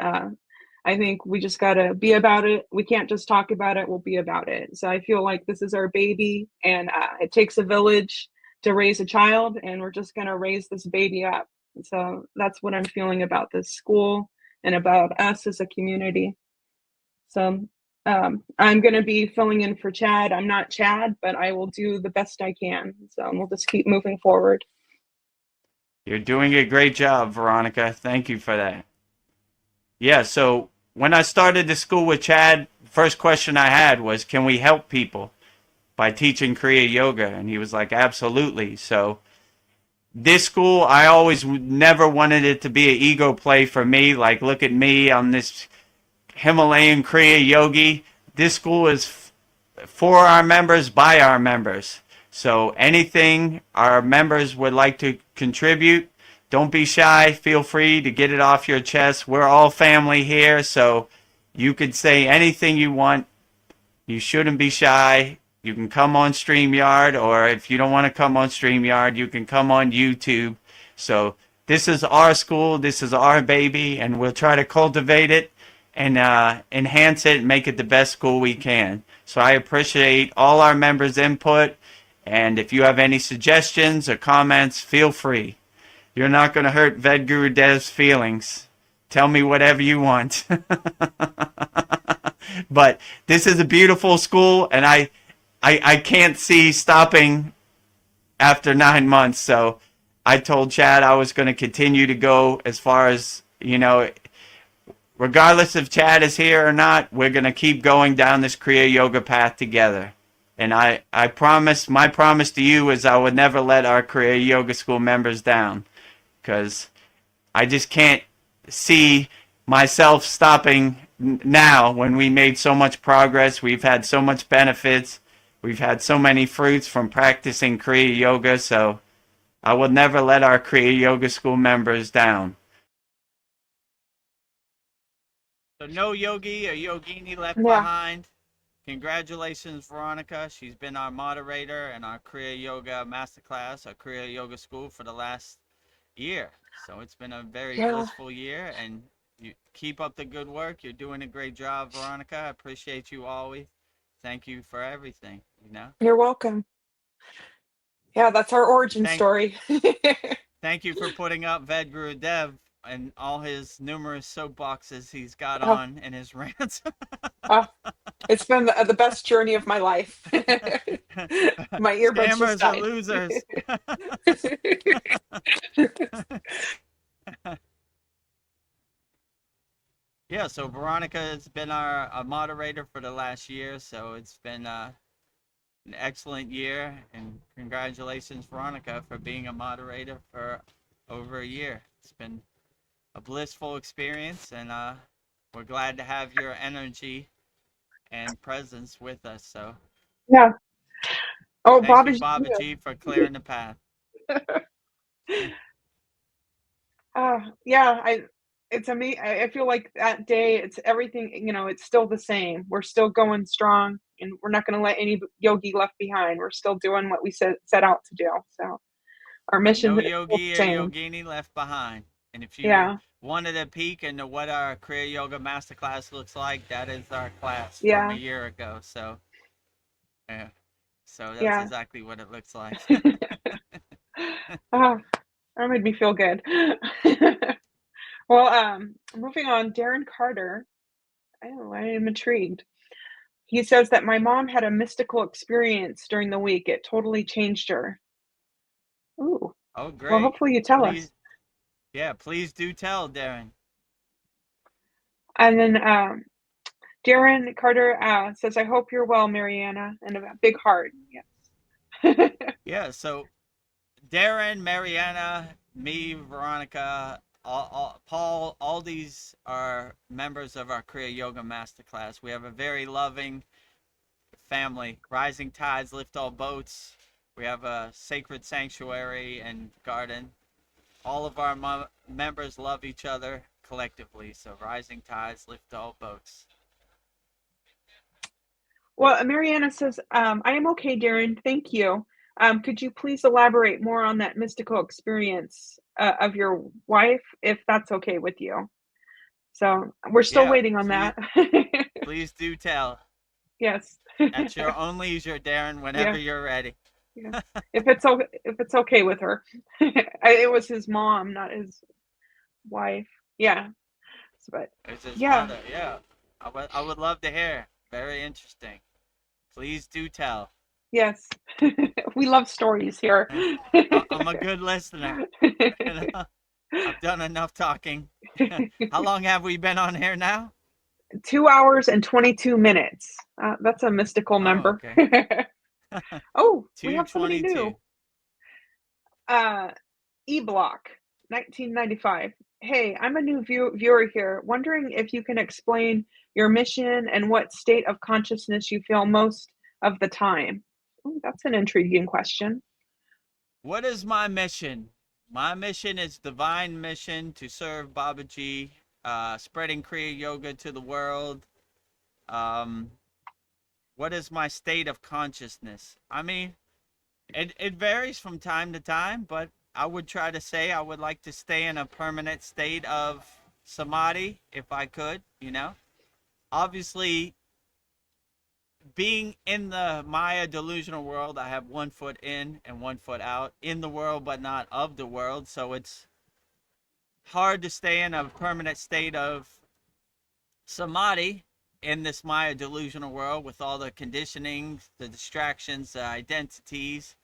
I think we just got to be about it. We can't just talk about it, we'll be about it. So I feel like this is our baby and it takes a village to raise a child and we're just going to raise this baby up. So that's what I'm feeling about this school and about us as a community. So I'm going to be filling in for Chad. I'm not Chad, but I will do the best I can. So we'll just keep moving forward.
You're doing a great job, Veronica. Thank you for that. Yeah, so when I started the school with Chad, first question I had was, can we help people by teaching Kriya Yoga? And he was like, absolutely. So this school, I always never wanted it to be an ego play for me. Like, look at me, I'm this Himalayan Kriya Yogi. This school is for our members, by our members. So anything our members would like to contribute, don't be shy. Feel free to get it off your chest. We're all family here, so you could say anything you want. You shouldn't be shy. You can come on StreamYard, or if you don't want to come on StreamYard, you can come on YouTube. So this is our school. This is our baby, and we'll try to cultivate it and enhance it and make it the best school we can. So I appreciate all our members' input. And if you have any suggestions or comments, feel free. You're not going to hurt VEDAGURUDEV'S feelings. Tell me whatever you want. But this is a beautiful school, and I can't see stopping after 9 months. So I told Chad I was going to continue to go as far as, regardless if Chad is here or not, we're going to keep going down this Kriya Yoga path together. And I promise, my promise to you is I would never let our Kriya Yoga School members down, because I just can't see myself stopping now when we made so much progress. We've had so much benefits. We've had so many fruits from practicing Kriya Yoga. So I will never let our Kriya Yoga School members down. So no yogi or yogini left behind. Congratulations, Veronica. She's been our moderator in our Kriya Yoga Masterclass, our Kriya Yoga School, for the last year. So it's been a very blissful year, and you keep up the good work. You're doing a great job, Veronica. I appreciate you always. Thank you for everything,
You're welcome. Yeah, that's our origin story.
Thank you for putting up VEDGURUDEV and all his numerous soapboxes he's got on in his rants.
It's been the best journey of my life. My earbuds just died.
Scammers are losers. Yeah, so Veronica has been our moderator for the last year, so it's been an excellent year, and congratulations, Veronica, for being a moderator for over a year. It's been a blissful experience, and we're glad to have your energy and presence with us. So
yeah. Oh,
thank you, Babaji, for clearing the path.
It's amazing. I feel like that day, it's everything, it's still the same. We're still going strong, and we're not going to let any yogi left behind. We're still doing what we set out to do. So our mission
No
is
yogi
still
or
the same.
yogini left behind. And if you wanted a peek into what our Kriya Yoga Masterclass looks like, that is our class from a year ago. So, yeah. So that's exactly what it looks like.
That made me feel good. Well, moving on, Darren Carter. I am intrigued. He says that my mom had a mystical experience during the week. It totally changed her. Ooh.
Oh, great.
Well, hopefully you tell us.
Yeah, please do tell, Darren.
And then Darren Carter says, I hope you're well, Mariana, and a big heart. Yes.
Yeah, so Darren, Mariana, me, Veronica, Paul, all these are members of our Kriya Yoga Masterclass. We have a very loving family. Rising tides lift all boats. We have a sacred sanctuary and garden. All of our members love each other collectively. So rising tides lift all boats.
Well, Mariana says, I am okay, Darren. Thank you. Could you please elaborate more on that mystical experience of your wife, if that's okay with you? So we're still waiting on that.
Please do tell.
Yes.
At your own leisure, Darren, whenever you're ready.
Yeah. If it's okay with her. It was his mom, not his wife. Yeah. But
it's his mother. Yeah. I would love to hear. Very interesting. Please do tell.
Yes. We love stories here.
I'm a good listener. I've done enough talking. How long have we been on here now?
2 hours and 22 minutes. That's a mystical number.
Okay.
We have somebody new. E-Block, 1995. Hey, I'm a new viewer here, wondering if you can explain your mission and what state of consciousness you feel most of the time. Ooh, that's an intriguing question.
What is my mission? My mission is divine mission to serve Babaji, spreading Kriya Yoga to the world. Um, what is my state of consciousness? I mean, it varies from time to time, but I would try to say I would like to stay in a permanent state of samadhi if I could, you know. Obviously, being in the Maya delusional world, I have one foot in and one foot out in the world, but not of the world. So it's hard to stay in a permanent state of samadhi in this Maya delusional world with all the conditioning, the distractions, the identities.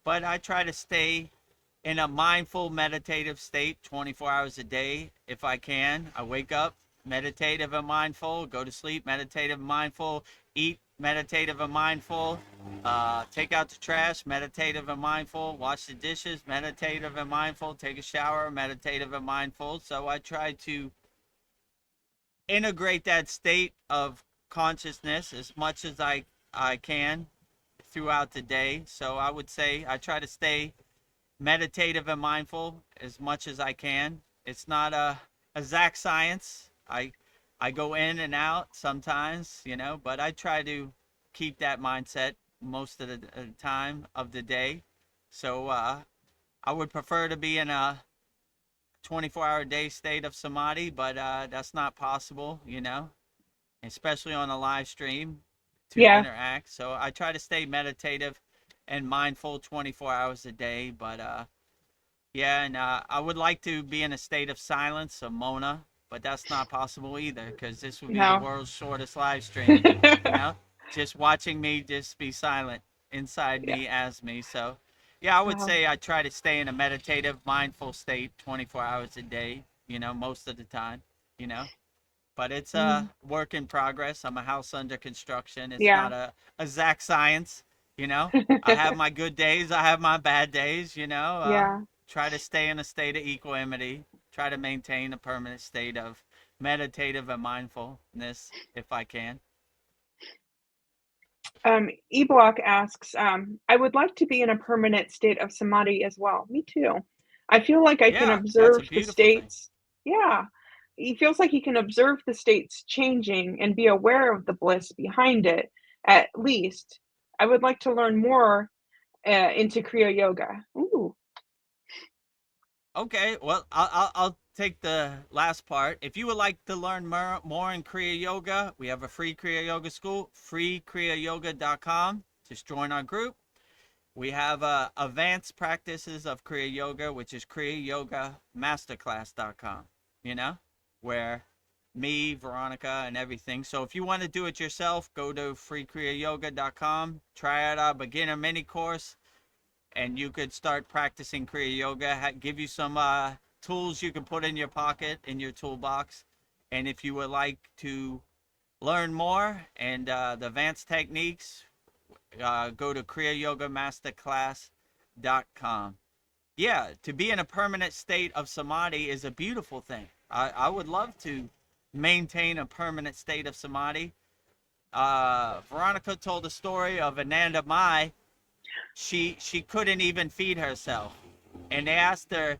But I try to stay in a mindful meditative state 24 hours a day if I can. I wake up meditative and mindful, go to sleep meditative and mindful, eat meditative and mindful, take out the trash meditative and mindful, wash the dishes meditative and mindful, take a shower meditative and mindful. So I try to integrate that state of consciousness as much as I can throughout the day. So I would say I try to stay meditative and mindful as much as I can. It's not a exact science. I go in and out sometimes, you know, but I try to keep that mindset most of the time of the day. So I would prefer to be in a 24-hour day state of samadhi, but that's not possible, you know, especially on a live stream to
Yeah,
interact. So I try to stay meditative and mindful 24 hours a day, but yeah, and I would like to be in a state of silence, a Mona, but that's not possible either because this would be the
no.
world's shortest live stream, you know? Just watching me just be silent inside
Yeah.
me as me. So, yeah, I would
Wow.
say I try to stay in a meditative, mindful state 24 hours a day, you know, most of the time, you know? But it's a
Mm.
work in progress. I'm a house under construction. It's
Yeah.
not a exact science, you know? I have my good days, I have my bad days, you know?
Yeah.
Try to stay in a state of equanimity, try to maintain a permanent state of meditative and mindfulness if I can.
Eblock asks, I would like to be in a permanent state of samadhi as well. Me too. I feel like I can
Yeah, that's a
observe the
beautiful thing.
states. Yeah. He feels like he can observe the states changing and be aware of the bliss behind it, at least. I would like to learn more into Kriya Yoga. Ooh,
Okay, well, I'll take the last part. If you would like to learn more in Kriya Yoga, we have a free Kriya Yoga school, freekriyayogamasterclass.com. Just join our group. We have advanced practices of Kriya Yoga, which is kriyayogamasterclass.com, you know, where me, Veronica, and everything. So if you want to do it yourself, go to freekriyayogamasterclass.com, try out our beginner mini course, and you could start practicing Kriya Yoga. Give you some tools you can put in your pocket, in your toolbox. And if you would like to learn more and the advanced techniques, go to kriyayogamasterclass.com. Yeah, to be in a permanent state of samadhi is a beautiful thing. I would love to maintain a permanent state of samadhi. Veronica told the story of Ananda Mai. She couldn't even feed herself, and they asked her,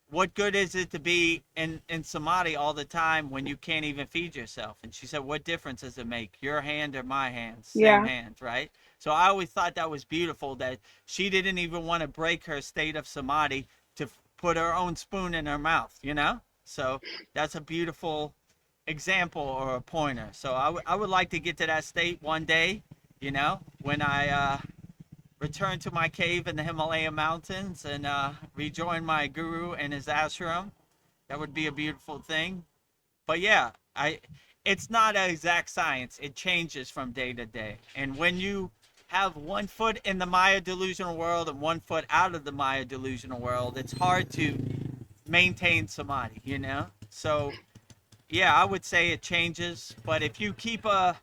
what good is it to be in samadhi all the time when you can't even feed yourself? And she said, what difference does it make, your hand or my hand? Same
yeah.
hand, right? So I always thought that was beautiful, that she didn't even want to break her state of samadhi to put her own spoon in her mouth, you know? So that's a beautiful example or a pointer. So I would like to get to that state one day, you know, when I return to my cave in the Himalayan mountains and rejoin my guru and his ashram. That would be a beautiful thing. But yeah, it's not an exact science. It changes from day to day. And when you have one foot in the Maya delusional world and one foot out of the Maya delusional world, it's hard to maintain samadhi, you know? So yeah, I would say it changes. But if you keep a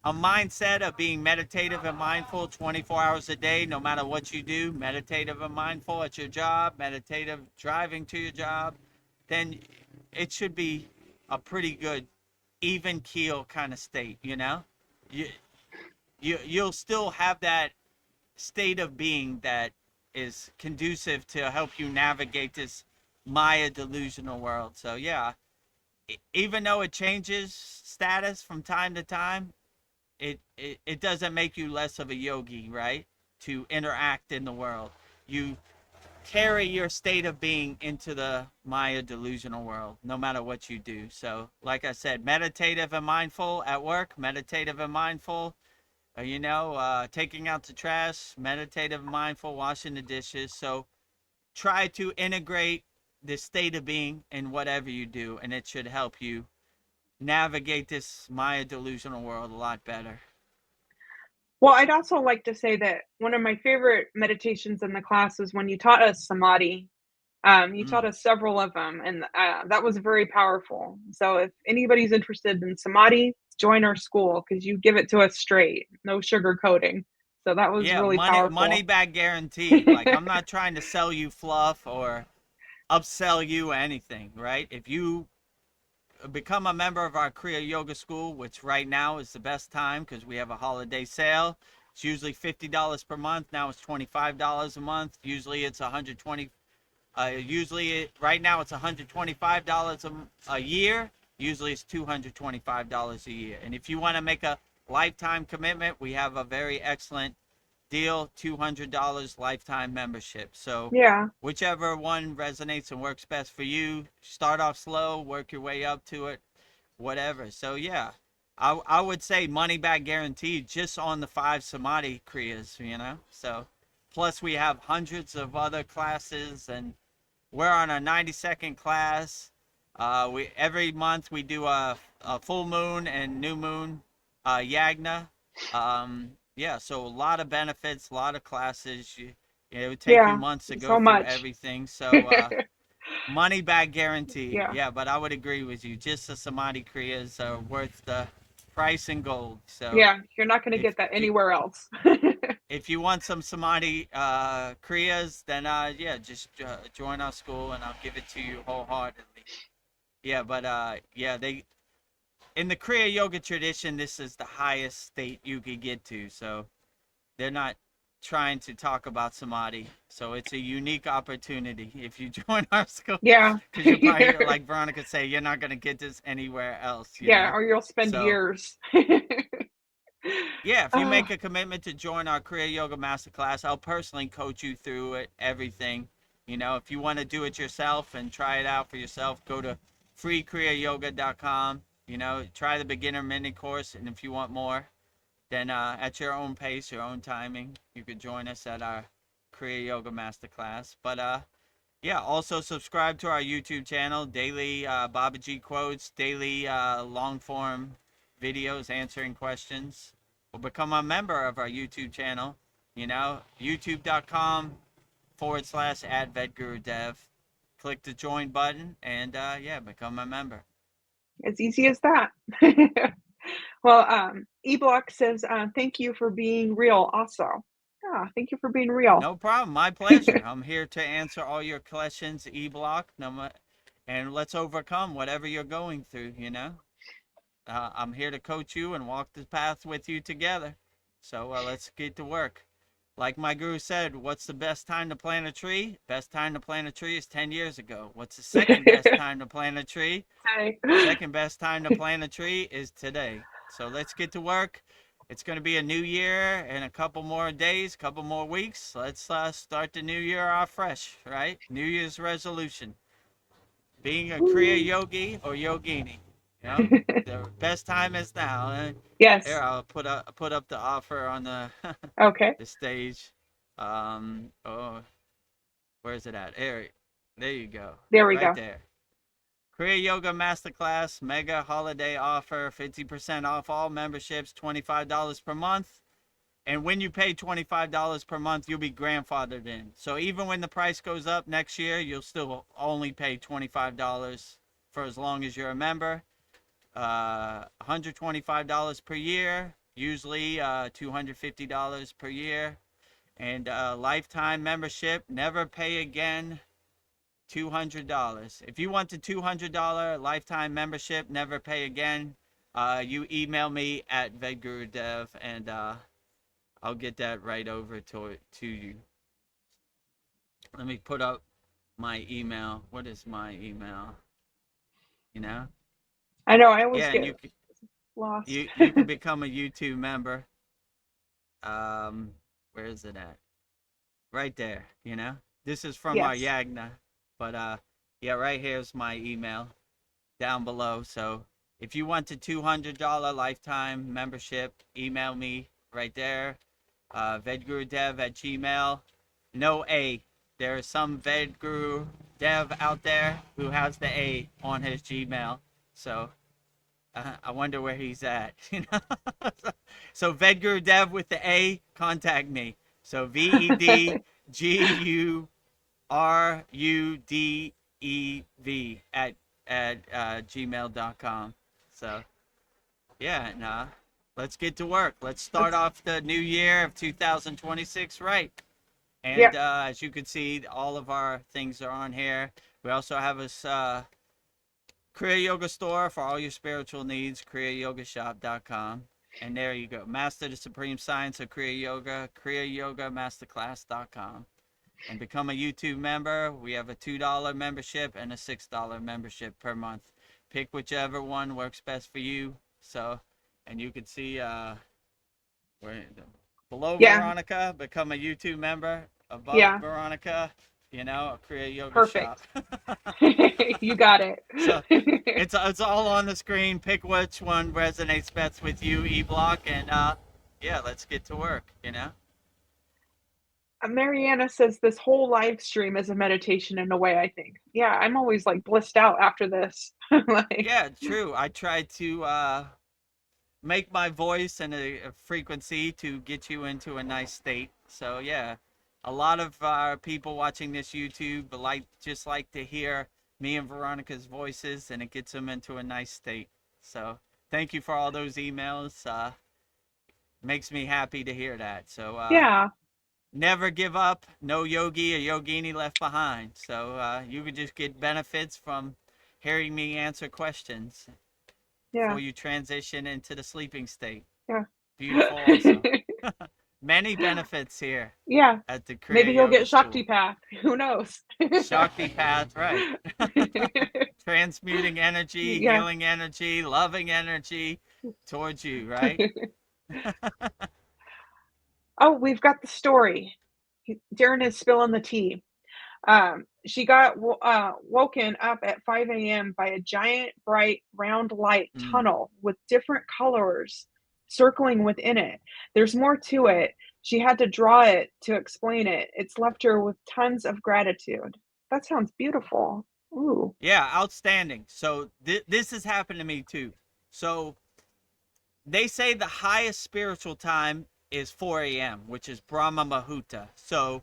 mindset of being meditative and mindful 24 hours a day, no matter what you do, meditative and mindful at your job, meditative driving to your job, then it should be a pretty good even keel kind of state, you know? You you'll still have that state of being that is conducive to help you navigate this Maya delusional world. So yeah, even though it changes status from time to time, it doesn't make you less of a yogi, right? To interact in the world. You carry your state of being into the Maya delusional world, no matter what you do. So, like I said, meditative and mindful at work, meditative and mindful, taking out the trash, meditative and mindful, washing the dishes. So, try to integrate the state of being in whatever you do, and it should help you navigate this Maya delusional world a lot better.
Well, I'd also like to say that one of my favorite meditations in the class was when you taught us samadhi. You taught us several of them, and that was very powerful. So if anybody's interested in samadhi, join our school because you give it to us straight, no sugar coating. So that was
Yeah,
really
money
powerful.
back guarantee. Like, I'm not trying to sell you fluff or upsell you anything, right? If you become a member of our Kriya Yoga School, which right now is the best time because we have a holiday sale. It's usually $50 per month. Now it's $25 a month. Usually it's right now it's $125 a year. Usually it's $225 a year. And if you want to make a lifetime commitment, we have a very excellent deal, $200 lifetime membership. So
Yeah,
whichever one resonates and works best for you, start off slow, work your way up to it, whatever. So yeah, I would say money back guaranteed just on the 5 samadhi kriyas, So plus we have hundreds of other classes, and we're on a 90-second class. We every month we do a full moon and new moon yagna. Yeah, so a lot of benefits, a lot of classes. It would take you
yeah,
months to go
so
through
much.
everything. So money back guaranteed.
Yeah,
Yeah, but I would agree with you. Just the samadhi kriyas are worth the price in gold. So
yeah, you're not going to
if
get that
you
anywhere else.
if you want some samadhi kriyas, then yeah, just join our school and I'll give it to you wholeheartedly. Yeah, but yeah, they in the Kriya yoga tradition, this is the highest state you could get to. So they're not trying to talk about samadhi. So it's a unique opportunity if you join our school,
Yeah,
because you're probably, like Veronica say, you're not going to get this anywhere else,
yeah, or you'll spend
So
years.
yeah, if you
Oh,
make a commitment to join our Kriya Yoga Masterclass, I'll personally coach you through it, everything. If you want to do it yourself and try it out for yourself, go to freekriyayoga.com. Try the beginner mini course, and if you want more, then at your own pace, your own timing, you could join us at our Kriya Yoga Masterclass. But yeah, also subscribe to our YouTube channel, daily Babaji quotes, daily long form videos answering questions. Or become a member of our YouTube channel, youtube.com/@VEDGURUDEV. Click the join button and yeah, become a member.
as easy as that. Well, eBlock says, thank you for being real also. Yeah, thank you for being real.
No problem. My pleasure. I'm here to answer all your questions, E-Block, and let's overcome whatever you're going through, I'm here to coach you and walk the path with you together. So let's get to work. Like my guru said, what's the best time to plant a tree? Best time to plant a tree is 10 years ago. What's the second best time to plant a tree?
Hi.
Second best time to plant a tree is today. So let's get to work. It's going to be a new year in a couple more days, couple more weeks. Let's start the new year off fresh, right? New Year's resolution. Being a Kriya yogi or yogini. The best time is now. Here,
Yes.
I'll put up the offer on the
Okay.
the stage. Oh, where's it at? There you go.
There we
Right
go.
there. Kriya Yoga Masterclass mega holiday offer, 50% off all memberships, $25 per month. And when you pay $25 per month, you'll be grandfathered in. So even when the price goes up next year, you'll still only pay $25 for as long as you're a member. $125 per year, usually $250 per year. And lifetime membership, never pay again $200. If you want the $200 lifetime membership, never pay again, you email me at VEDGURUDEV, and I'll get that right over to you. Let me put up my email. What is my email? You know?
I know, I always
Yeah, and
get lost.
you can become a YouTube member. Where is it at? Right there, you know? This is from our
Yes.
Yagna. But yeah, right here's my email down below. So if you want the $200 lifetime membership, email me right there. VEDGURUDEV@gmail. No A. There is some VEDGURU dev out there who has the A on his Gmail. So I wonder where he's at. You know? So VEDGURUDEV with the A, contact me. So VEDGURUDEV at gmail.com. So yeah, nah. Let's get to work. Let's start off the new year of 2026 right. And as you can see, all of our things are on here. We also have a Kriya Yoga store for all your spiritual needs, kriyayogashop.com. And there you go. Master the Supreme Science of Kriya Yoga, kriyayogamasterclass.com. And become a YouTube member. We have a $2 membership and a $6 membership per month. Pick whichever one works best for you. So, and you can see below Veronica, become a YouTube member. Above Veronica, you know, a Kriya Yoga
Perfect.
shop.
You got it.
So it's all on the screen. Pick which one resonates best with you, E-Block, and yeah, let's get to work, you know?
Mariana says this whole live stream is a meditation in a way, I think. Yeah, I'm always like blissed out after this. Like,
Yeah, true. I try to make my voice and a frequency to get you into a nice state. So yeah, a lot of people watching this YouTube just like to hear me and Veronica's voices, and it gets them into a nice state. So thank you for all those emails. Makes me happy to hear that. So
yeah.
Never give up. No yogi or yogini left behind. So you could just get benefits from hearing me answer questions before you transition into the sleeping state.
Yeah.
Beautiful also. Many benefits here.
Yeah.
At the Kriya
Maybe you'll
Yoga
get
School.
Shakti Path. Who knows?
Shakti Path, right. Transmuting energy, healing energy, loving energy towards you, right?
Oh, we've got the story. Darren is spilling the tea. She got woken up at 5 a.m. by a giant, bright, round light tunnel with different colors circling within it. There's more to it. She had to draw it to explain it. It's left her with tons of gratitude. That sounds beautiful. Ooh.
Yeah, outstanding. So this has happened to me too. So they say the highest spiritual time is 4 a.m., which is Brahma Muhurta. So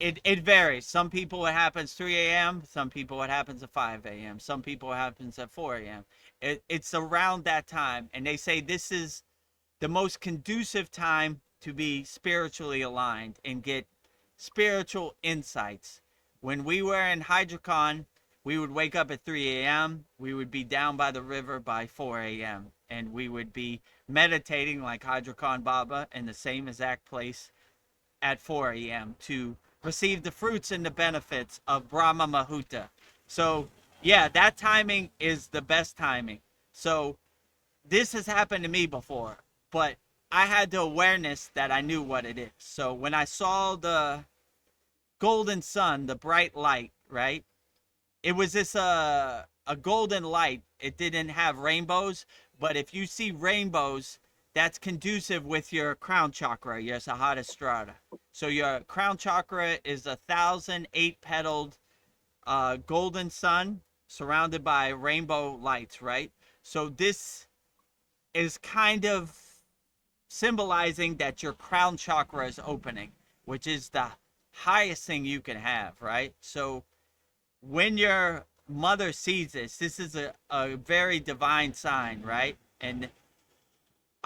it varies. Some people it happens 3 a.m., some people it happens at 5 a.m., some people it happens at 4 a.m. It's around that time, and they say this is the most conducive time to be spiritually aligned and get spiritual insights. When we were in Hydrocon, we would wake up at 3 a.m., we would be down by the river by 4 a.m., and we would be meditating like Hydrocon Baba in the same exact place at 4 a.m. to receive the fruits and the benefits of Brahma Muhurta. So yeah, that timing is the best timing. So this has happened to me before, but I had the awareness that I knew what it is. So when I saw the golden sun, the bright light, right? It was this a golden light. It didn't have rainbows, but if you see rainbows, that's conducive with your crown chakra, your Sahasrara. So your crown chakra is 1,008-petaled golden sun surrounded by rainbow lights, right? So this is kind of symbolizing that your crown chakra is opening, which is the highest thing you can have, right? So when your mother sees this is a very divine sign, right? And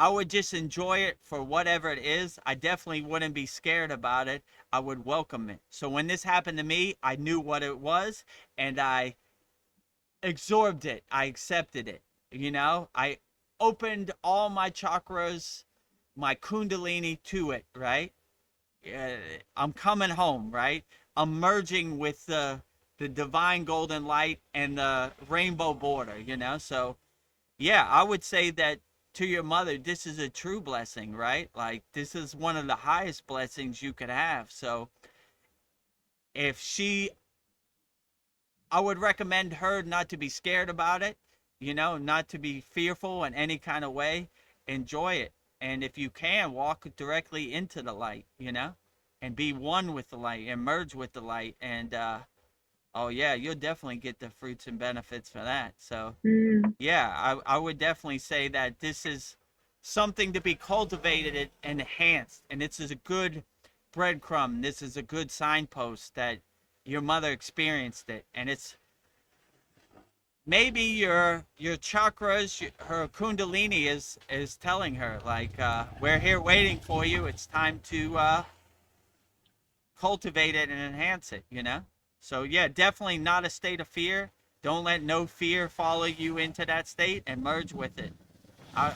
I would just enjoy it for whatever it is. I definitely wouldn't be scared about it. I would welcome it. So when this happened to me, I knew what it was and I absorbed it. I accepted it. I opened all my chakras, my kundalini to it, right? uh, I'm coming home, right? I'm merging with the divine golden light and the rainbow border. So yeah, I would say that to your mother, this is a true blessing, right? Like this is one of the highest blessings you could have. So if she, I would recommend her not to be scared about it, not to be fearful in any kind of way. Enjoy it. And if you can, walk directly into the light, and be one with the light and merge with the light. And, oh, yeah, you'll definitely get the fruits and benefits for that. So,
Mm.
yeah, I would definitely say that this is something to be cultivated and enhanced. And this is a good breadcrumb. This is a good signpost that your mother experienced it. And it's maybe your chakras, her kundalini is telling her like, we're here waiting for you. It's time to cultivate it and enhance it. So yeah, definitely not a state of fear. Don't let no fear follow you into that state and merge with it. I,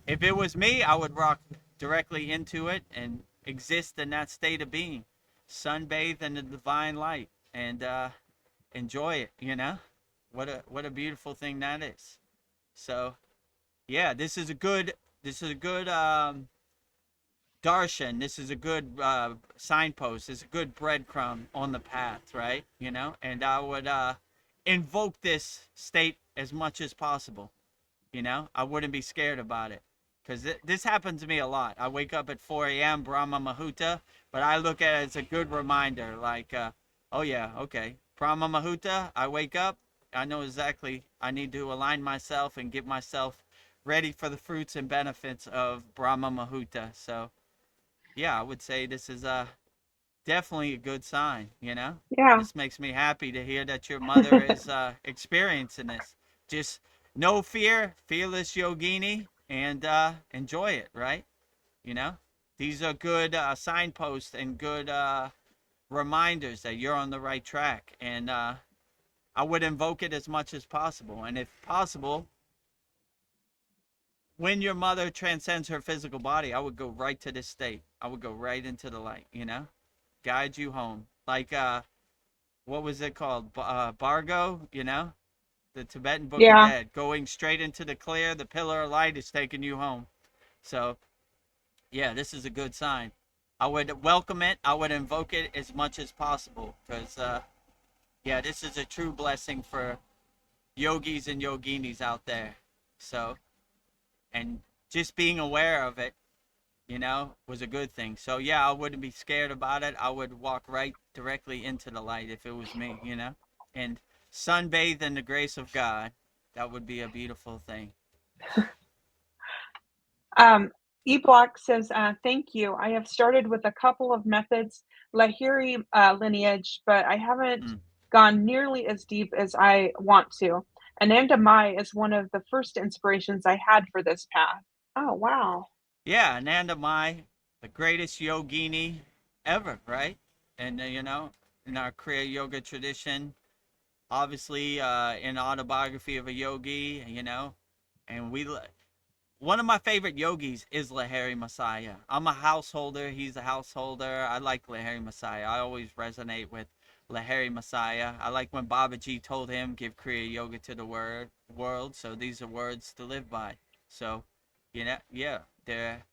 if it was me, I would rock directly into it and exist in that state of being, sunbathe in the divine light, and enjoy it. What a beautiful thing that is. So yeah, this is a good darshan. This is a good signpost. It's a good breadcrumb on the path, right? And I would invoke this state as much as possible. I wouldn't be scared about it because this happens to me a lot. I wake up at 4 a.m. Brahma Muhurta, but I look at it as a good reminder. Like, oh yeah, okay, Brahma Muhurta. I wake up. I know exactly. I need to align myself and get myself ready for the fruits and benefits of Brahma Muhurta. So yeah, I would say this is definitely a good sign.
Yeah.
This makes me happy to hear that your mother is experiencing this. Just no fear, fearless yogini, and enjoy it, right? you know these are good signposts and good reminders that you're on the right track. And I would invoke it as much as possible, and if possible, when your mother transcends her physical body, I would go right to this state. I would go right into the light. Guide you home. Like, what was it called? Bargo, the Tibetan Book of
Yeah.
Dead. Going straight into the clear, the pillar of light is taking you home. So, yeah, this is a good sign. I would welcome it. I would invoke it as much as possible because, yeah, this is a true blessing for yogis and yoginis out there. So, and just being aware of it, was a good thing. So yeah, I wouldn't be scared about it. I would walk right directly into the light if it was me. And sunbathe in the grace of God. That would be a beautiful thing.
Eblock says, thank you. I have started with a couple of methods, Lahiri lineage, but I haven't
Mm.
gone nearly as deep as I want to. Ananda Mai is one of the first inspirations I had for this path. Oh, wow.
Yeah, Ananda Mai, the greatest yogini ever, right? And in our Kriya yoga tradition, obviously, in autobiography of a yogi, and one of my favorite yogis is Lahiri Messiah. I'm a householder. He's a householder. I like Lahiri Messiah. I always resonate with Lahiri Messiah. I like when Babaji told him, give Kriya Yoga to the world. So these are words to live by. So, yeah, they're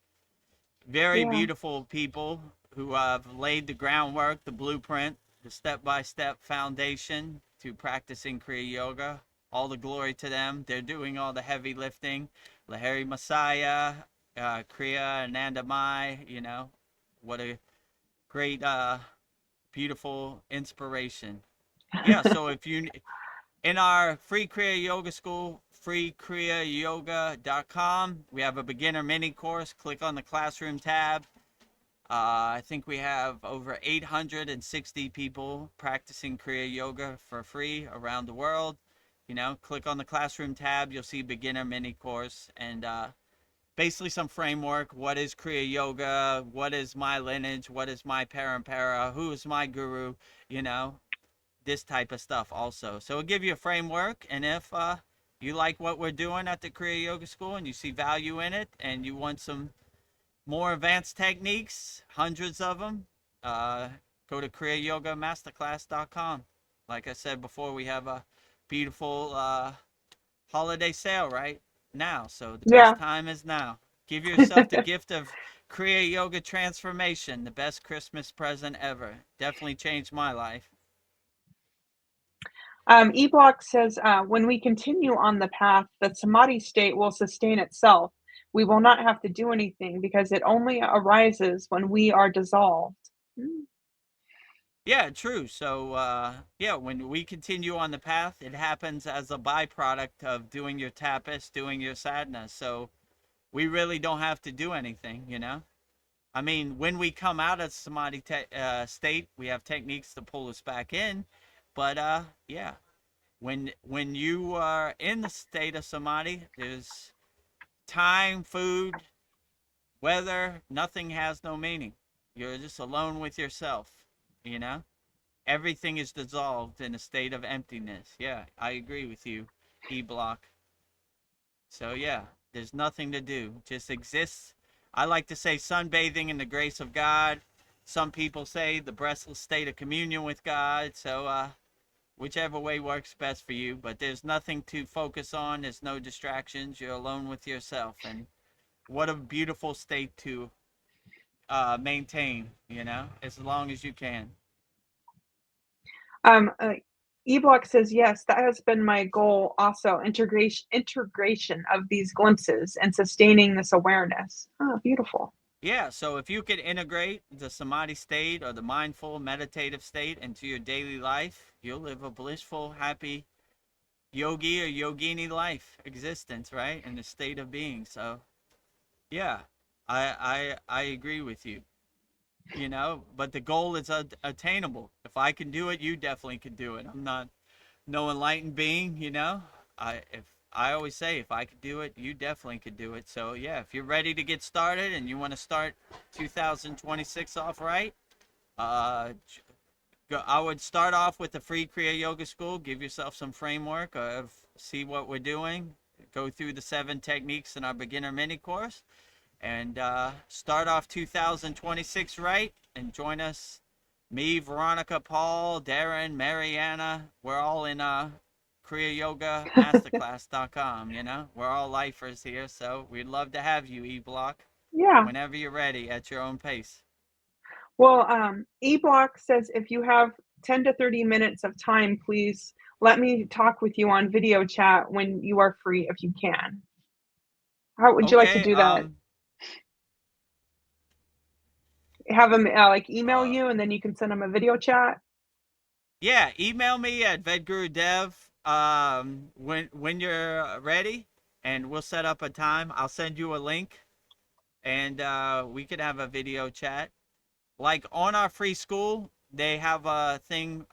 very
Yeah.
beautiful people who have laid the groundwork, the blueprint, the step-by-step foundation to practicing Kriya Yoga. All the glory to them. They're doing all the heavy lifting. Lahiri Messiah, Kriya, Ananda Mai, what a great, beautiful inspiration. Yeah, so if you, in our free Kriya Yoga school, freekriyayoga.com, we have a beginner mini course. Click on the classroom tab. I think we have over 860 people practicing Kriya Yoga for free around the world. Click on the classroom tab. You'll see beginner mini course. And basically some framework. What is Kriya Yoga? What is my lineage? What is my parampara? Who is my guru? You know, this type of stuff also. So it'll give you a framework. And if you like what we're doing at the Kriya Yoga School and you see value in it and you want some more advanced techniques, hundreds of them, go to kriyayogamasterclass.com. Like I said before, we have a beautiful holiday sale right now. So the
Yeah.
best time is now. Give yourself the gift of Kriya Yoga transformation, the best Christmas present ever. Definitely changed my life.
Eblock says, when we continue on the path, the samadhi state will sustain itself. We will not have to do anything because it only arises when we are dissolved. Mm.
Yeah, true. So, yeah, when we continue on the path, it happens as a byproduct of doing your tapas, doing your sadhana. So we really don't have to do anything, you know? I mean, when we come out of samadhi state, we have techniques to pull us back in. But, yeah, when you are in the state of samadhi, there's time, food, weather, nothing has no meaning. You're just alone with yourself, you know? Everything is dissolved in a state of emptiness. Yeah, I agree with you, E-Block. So yeah, there's nothing to do. Just exists. I like to say sunbathing in the grace of God. Some people say the breathless state of communion with God. So whichever way works best for you. But there's nothing to focus on. There's no distractions. You're alone with yourself. And what a beautiful state to maintain, you know, as long as you can.
Um, uh, Eblock says, yes, that has been my goal also, integration of these glimpses and sustaining this awareness. Oh, beautiful.
Yeah, so if you could integrate the samadhi state or the mindful meditative state into your daily life, you'll live a blissful, happy yogi or yogini life existence, right? In the state of being. So, yeah, I agree with you. You know, but the goal is attainable. If I can do it, you definitely can do it. I'm not no enlightened being, you know. I always say if I could do it, you definitely could do it. So yeah, if you're ready to get started and you want to start 2026 off right, uh, I would start off with the free Kriya Yoga School. Give yourself some framework of see what we're doing. Go through the 7 techniques in our beginner mini course, and start off 2026 right. And join us, me, Veronica, Paul, Darren, Mariana. We're all in kriyayogamasterclass.com, you know? We're all lifers here, so we'd love to have you, E-Block,
Yeah.
whenever you're ready at your own pace.
Well, Eblock says if you have 10 to 30 minutes of time, please let me talk with you on video chat when you are free, if you can. How would you like to
Okay,
do that? Have them like email you, and then you can send them a video chat.
yeah, email me at VEDGURUDEV when you're ready, and we'll set up a time. I'll send you a link, and we could have a video chat. Like on our free school, they have a thing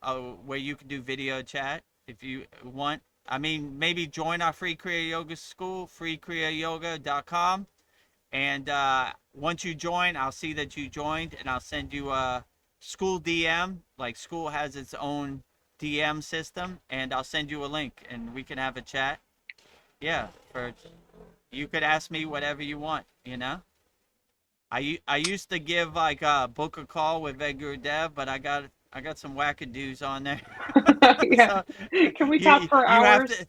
where you can do video chat if you want. I mean, maybe join our free Kriya Yoga school, freekriyayoga.com. And once you join, I'll see that you joined, and I'll send you a school DM. Like school has its own DM system, and I'll send you a link, and we can have a chat. Yeah, you could ask me whatever you want, you know? I used to give like book a call with VEDGURUDEV, but I got some wackadoos on there.
Yeah.
So
Can we talk for
you have
hours?
to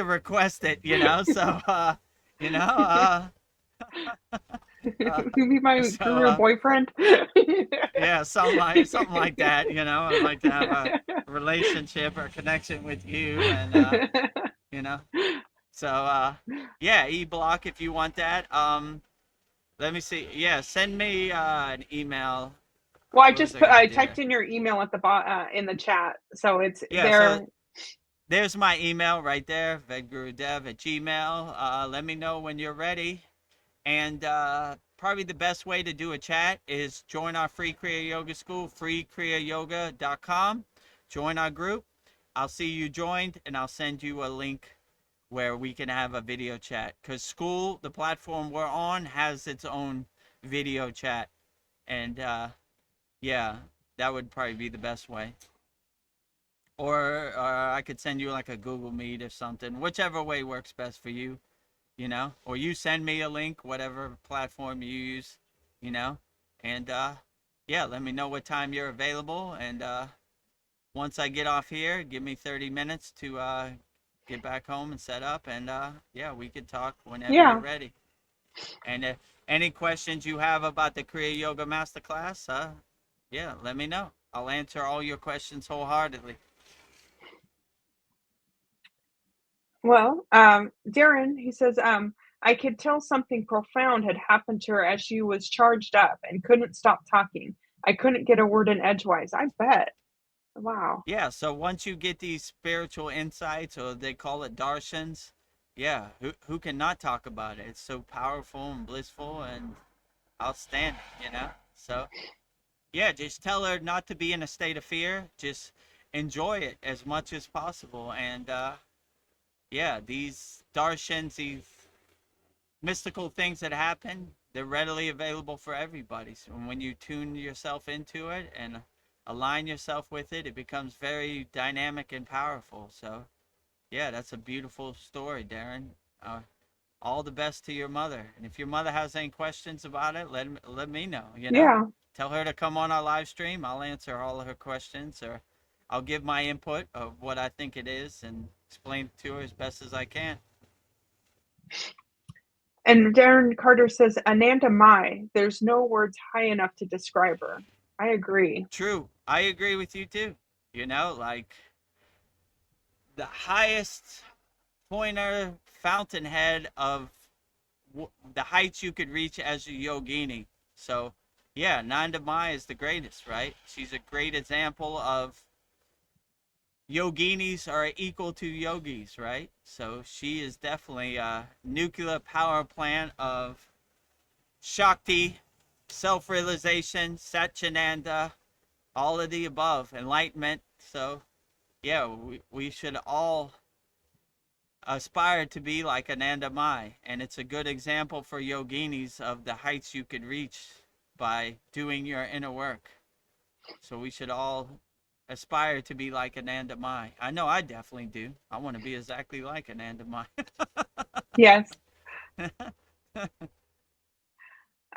request it, you know. So you know
Be my
so
guru boyfriend.
yeah, something like that, you know. I'd like to have a relationship or connection with you, and you know. So yeah, E-Block if you want that. Let me see. Yeah, send me an email.
Well,
What was I gonna
I
do?
typed in your email at the in the chat, so it's
Yeah, so
there.
there's my email right there, vedgurudev@gmail. Let me know when you're ready. And probably the best way to do a chat is join our free Kriya Yoga school, freekriyayoga.com. Join our group. I'll see you joined, and I'll send you a link where we can have a video chat. Because SKOOL, the platform we're on, has its own video chat. And yeah, that would probably be the best way. Or I could send you like a Google Meet or something, whichever way works best for you, you know. Or you send me a link, whatever platform you use, you know. And yeah, let me know what time you're available. And once I get off here, give me 30 minutes to get back home and set up. And yeah, we could talk whenever you're
Yeah.
ready. And any questions you have about the Kriya Yoga Masterclass, yeah, let me know. I'll answer all your questions wholeheartedly.
Well, Darren, he says, I could tell something profound had happened to her as she was charged up and couldn't stop talking. I couldn't get a word in edgewise. I bet. Wow.
Yeah, so once you get these spiritual insights, or they call it darshans, yeah, who can not talk about it? It's so powerful and blissful and outstanding, you know? So, yeah, just tell her not to be in a state of fear. Just enjoy it as much as possible. And, yeah, these darshans, these mystical things that happen, they're readily available for everybody. So when you tune yourself into it and align yourself with it, it becomes very dynamic and powerful. So, yeah, that's a beautiful story, Darren. All the best to your mother. And if your mother has any questions about it, let me know, you know?
Yeah.
Tell her to come on our live stream. I'll answer all of her questions, or I'll give my input of what I think it is and explain it to her as best as I can.
And Darren Carter says, Ananda Mai, there's no words high enough to describe her. I agree.
True. I agree with you too. You know, like the highest pointer fountainhead of the heights you could reach as a yogini. So, yeah, Nanda Mai is the greatest, right? She's a great example of yoginis are equal to yogis, right? So she is definitely a nuclear power plant of Shakti, self-realization, Satchinanda, all of the above, enlightenment. So, yeah, we should all aspire to be like Ananda Mai. And it's a good example for yoginis of the heights you could reach by doing your inner work. So we should all aspire to be like Ananda Mai. I know I definitely do. I want to be exactly like Ananda Mai.
Yes.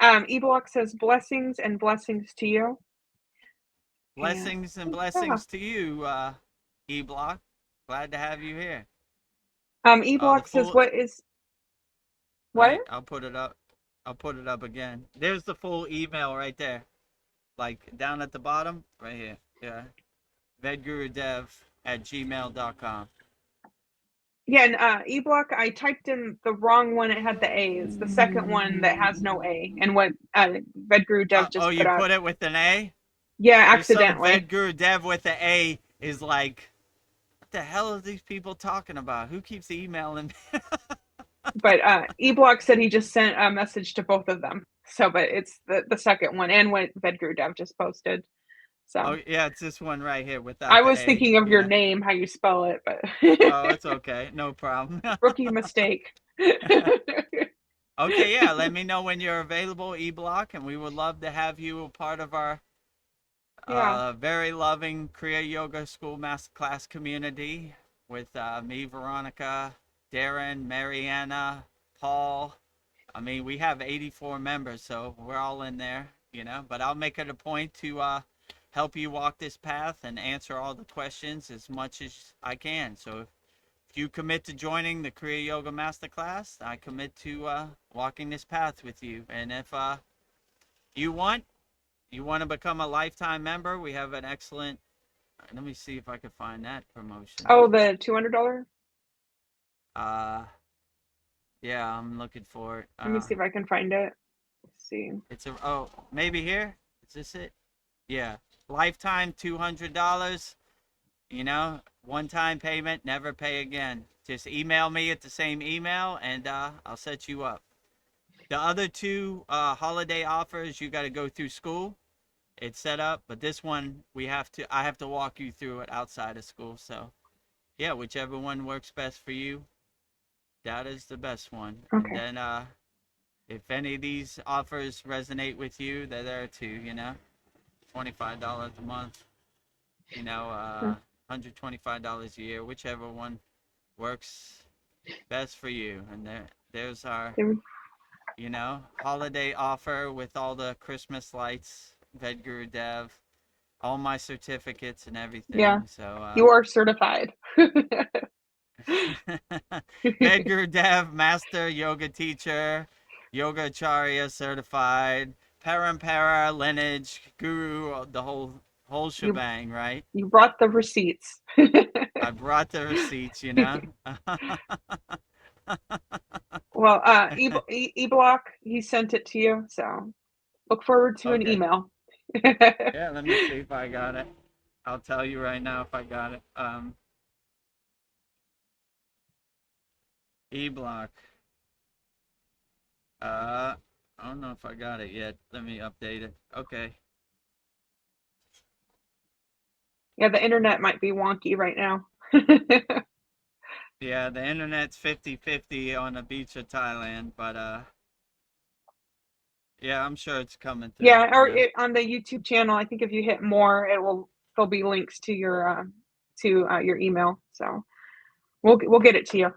Eblock says, blessings and blessings to you.
Blessings and blessings to you, E-Block. Glad to have you here.
Eblock says, what is... What?
Right, I'll put it up. I'll put it up again. There's the full email right there. Like down at the bottom, right here. Yeah. VEDGURUDEV@gmail.com.
Yeah, and Eblock, I typed in the wrong one. It had the A. It's the second one that has no A. And what Vedguru Dev just
Oh,
put
you
up.
put it with an A?
Yeah,
There's some
accidentally.
Vedguru Dev with the A is like, what the hell are these people talking about? Who keeps emailing me?
But Eblock said he just sent a message to both of them. So, but it's the second one and what Vedguru Dev just posted. So,
Oh, yeah, it's this one right here without
I
the
was
A,
thinking of
you
your
know?
name, how you spell it, but
Oh, it's okay. No problem.
rookie mistake.
Okay, yeah, let me know when you're available, E-Block, and we would love to have you a part of our
Yeah.
very loving Kriya Yoga School Masterclass community with me, Veronica, Darren, Mariana, Paul. I mean, we have 84 members, so we're all in there, you know. But I'll make it a point to help you walk this path and answer all the questions as much as I can. So if you commit to joining the Kriya Yoga Masterclass, I commit to walking this path with you. And if you want to become a lifetime member, we have an excellent. Let me see if I can find that promotion.
Oh, the $200?
Yeah, I'm looking for it.
Let me see if I can find it. Let's see.
It's maybe here. Is this it? Yeah, lifetime $200. You know, one-time payment, never pay again. Just email me at the same email, and I'll set you up. The other two holiday offers, you got to go through SKOOL. It's set up, but this one I have to walk you through it outside of SKOOL. So, yeah, whichever one works best for you. That is the best one.
Okay.
And then if any of these offers resonate with you, they're there too, you know. $25 a month, you know, $125 a year, whichever one works best for you. And there's our, you know, holiday offer with all the Christmas lights, VEDGURU Dev, all my certificates and everything.
Yeah.
So
You are certified.
VEDGURU Dev, master yoga teacher, yoga acharya certified, parampara, lineage, guru, the whole shebang, right?
You brought the receipts.
I brought the receipts, you know.
Well, E-Block, he sent it to you, so look forward to an
Okay.
email.
Yeah, let me see if I got it. I'll tell you right now if I got it. E-Block. I don't know if I got it yet. Let me update it. Okay.
Yeah, the internet might be wonky right now.
Yeah, the internet's 50-50 on the beach of Thailand, but yeah, I'm sure it's coming through.
Yeah, or
you know?
on the YouTube channel, I think if you hit more, there'll be links to your email. So we'll get it to you.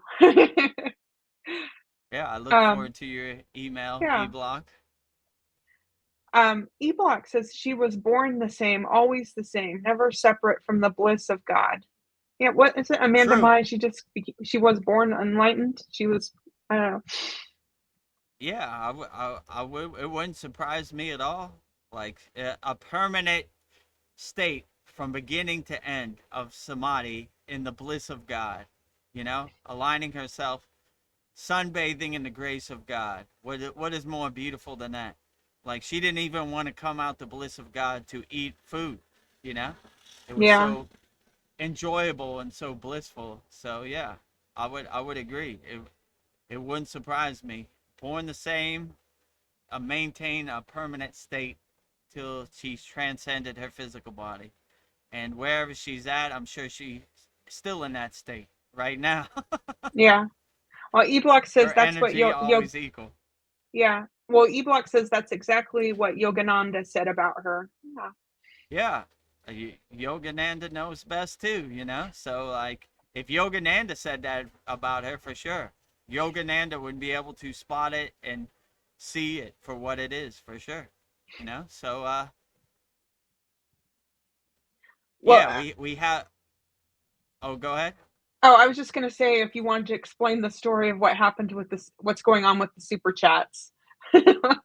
Yeah, I look forward to your email,
yeah.
E-Block.
E-Block says she was born the same, always the same, never separate from the bliss of God. Yeah, what is it? Amanda
True.
Mai, she was born enlightened. She was, I don't know.
Yeah, I would. It wouldn't surprise me at all. Like a permanent state from beginning to end of samadhi in the bliss of God. You know, aligning herself, sunbathing in the grace of God. What is more beautiful than that? Like she didn't even want to come out the bliss of God to eat food. You know, it was so enjoyable and so blissful. So yeah, I would agree. It wouldn't surprise me. Born the same, maintain a permanent state till she's transcended her physical body, and wherever she's at, I'm sure she's still in that state right now.
Yeah. Well, E-Block says
Her
that's what
energy always equal.
Yeah. Well, E-Block says that's exactly what Yogananda said about her.
Yeah. Yogananda knows best too, you know? So, like, if Yogananda said that about her, for sure, Yogananda would be able to spot it and see it for what it is, for sure. You know? So, yeah, we have... Oh, go ahead.
Oh, I was just going to say, if you wanted to explain the story of what happened with this, what's going on with the super chats.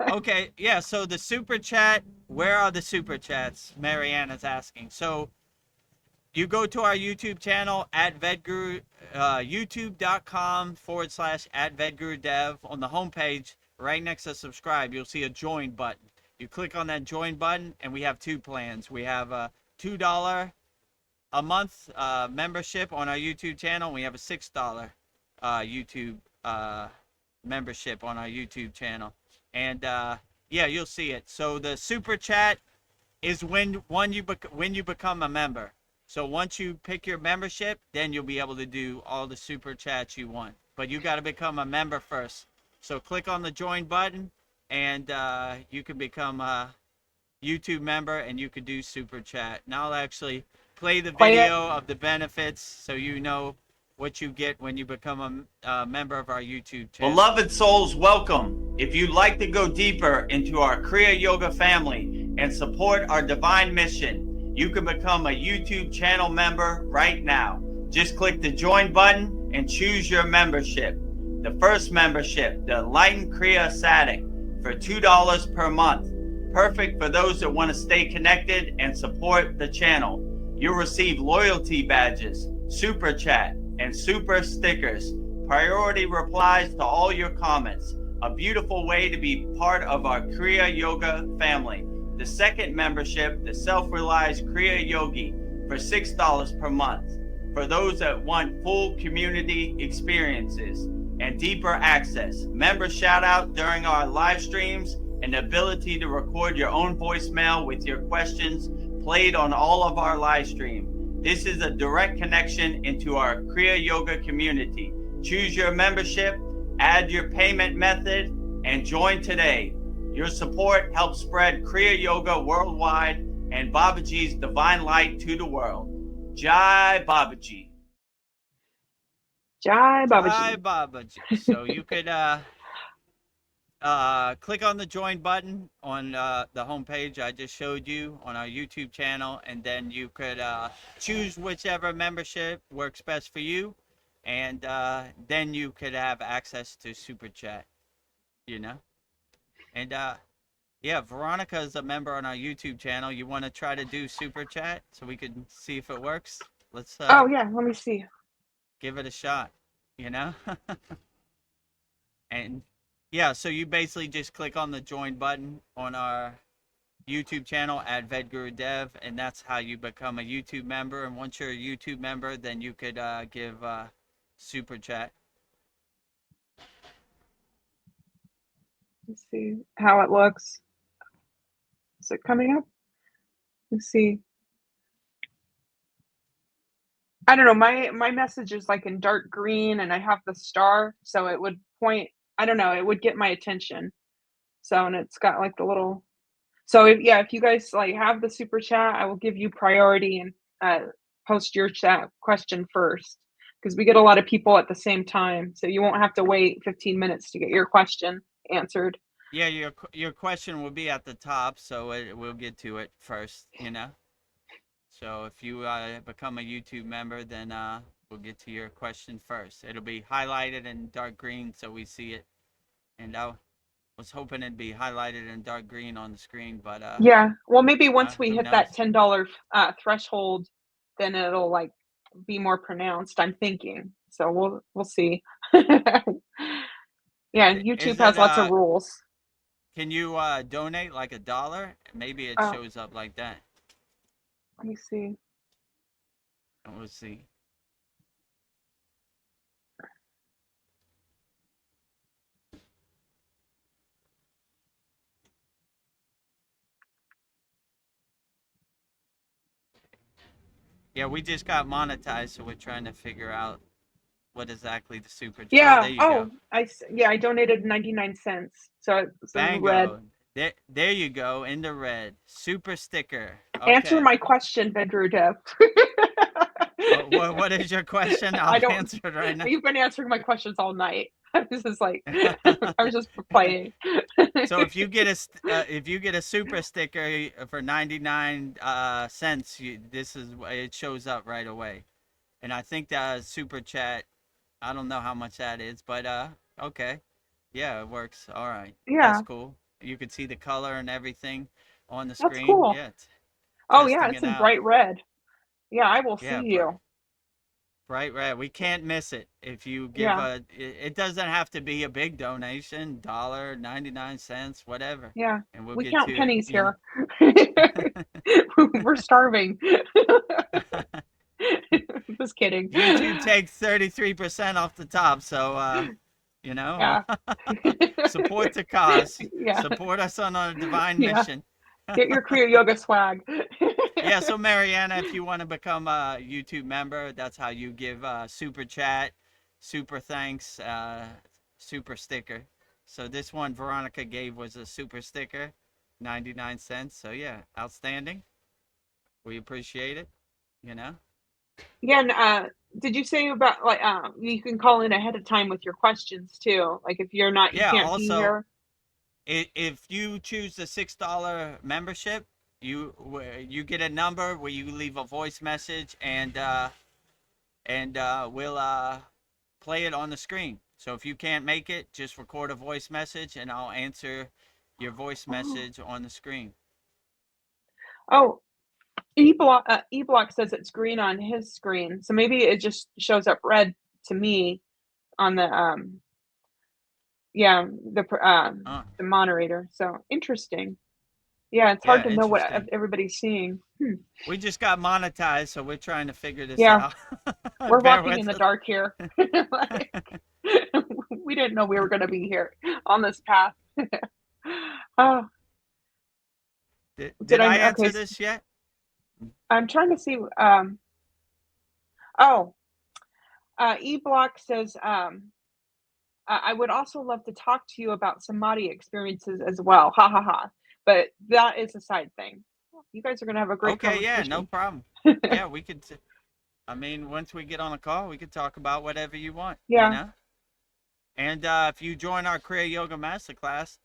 Okay, yeah, so the super chat, where are the super chats? Mariana's asking. So you go to our YouTube channel at VEDGURU, youtube.com/@VEDGURUDEV. On the homepage, right next to subscribe, you'll see a join button. You click on that join button, and we have two plans. We have a $2 a month membership on our YouTube channel. We have a $6 YouTube membership on our YouTube channel. And yeah, you'll see it. So the super chat is when you become a member. So once you pick your membership, then you'll be able to do all the super chats you want. But you got to become a member first. So click on the join button, and you can become a YouTube member, and you can do super chat. Now I'll actually play the video of the benefits so you know what you get when you become a member of our YouTube channel.
Beloved souls, welcome. If you'd like to go deeper into our Kriya Yoga family and support our divine mission, you can become a YouTube channel member right now. Just click the join button and choose your membership. The first membership, the Enlightened Kriya Sadik, for $2 per month. Perfect for those that want to stay connected and support the channel. You'll receive loyalty badges, super chat, and super stickers, priority replies to all your comments, a beautiful way to be part of our Kriya Yoga family. The second membership, the Self-Realized Kriya Yogi, for $6 per month, for those that want full community experiences and deeper access, member shout out during our live streams, and the ability to record your own voicemail with your questions played on all of our live stream. This is a direct connection into our Kriya Yoga community. Choose your membership, add your payment method, and join today. Your support helps spread Kriya Yoga worldwide and Babaji's divine light to the world. Jai Babaji.
Jai
Jai
Babaji.
Babaji. So you could click on the join button on the homepage I just showed you on our YouTube channel, and then you could choose whichever membership works best for you, and then you could have access to Super Chat, you know? And yeah, Veronica is a member on our YouTube channel. You want to try to do Super Chat so we can see if it works? Let's
Oh yeah, let me see.
give it a shot, you know? And yeah, so you basically just click on the join button on our YouTube channel at VEDGURUDEV, and that's how you become a YouTube member. And once you're a YouTube member, then you could give Super Chat.
Let's see how it looks. Is it coming up? Let's see. I don't know. My message is like in dark green, and I have the star, so it would point. I don't know. It would get my attention. So, and it's got like the little. So if you guys like have the super chat, I will give you priority and post your chat question first, because we get a lot of people at the same time, so you won't have to wait 15 minutes to get your question answered.
Yeah, your question will be at the top, so we'll get to it first, you know? So if you become a YouTube member, then we'll get to your question first. It'll be highlighted in dark green so we see it. And I was hoping it'd be highlighted in dark green on the screen, but
Yeah, well, maybe once we
who
hit
knows?
that $10 threshold, then it'll like be more pronounced, I'm thinking. So we'll see. Yeah, YouTube
Is
has
it
lots of rules.
can you donate like $1? Maybe it shows up like that.
Let me see.
We'll see. Yeah, we just got monetized, so we're trying to figure out what exactly the super.
Yeah.
Oh, there you go.
I donated 99 cents. So it's in red.
Bango. There you go, in the red. Super sticker.
Answer
Okay.
my question, VEDGURUDEV.
What is your question? I'll answer it right now.
You've been answering my questions all night. This is like I was just playing.
So if you get a super sticker for 99 cents, it shows up right away. And I think that super chat, I don't know how much that is, but okay. Yeah, it works. All right.
Yeah.
That's cool. You can see the color and everything on the
That's
screen.
cool.
Yeah.
Oh yeah,
Testing
it's
it
in
out.
bright red. Yeah, I will
Yeah,
see you.
bright red. We can't miss it. If you give
Yeah.
it doesn't have to be a big donation, $1.99, whatever.
Yeah.
And we'll
We
get
count
to
pennies
it, you know.
here. We're starving. Just kidding.
YouTube takes 33% off the top, so you know,
Yeah.
support the cause.
Yeah.
Support us on our divine
Yeah.
mission.
Get your Kriya Yoga swag.
Yeah, so Mariana, if you want to become a YouTube member, that's how you give super chat, super thanks, super sticker. So this one Veronica gave was a super sticker, 99 cents. So yeah, outstanding. We appreciate it, you know.
Yeah, and did you say about like you can call in ahead of time with your questions too? Like if you
Yeah,
can't be
also
here.
if you choose the $6 membership, you get a number where you leave a voice message, and we'll play it on the screen. So if you can't make it, just record a voice message, and I'll answer your voice message on the screen.
Oh, E-Block says it's green on his screen, so maybe it just shows up red to me on the the moderator. So interesting. Yeah, it's hard
Yeah,
to know what
interesting.
everybody's seeing.
We just got monetized, so we're trying to figure this
Yeah,
out.
we're
Bear
walking in
with
the
us.
dark here. Like, we didn't know we were going to be here on this path. Oh,
Did I answer
okay,
this yet?
I'm trying to see. Oh, E-Block says, I would also love to talk to you about samadhi experiences as well. Ha ha ha. But that is a side thing. You guys are going to have a great
Okay, yeah,
conversation.
no problem. Yeah, we could. I mean, once we get on a call, we could talk about whatever you want.
Yeah.
You know. And if you join our Kriya Yoga Masterclass,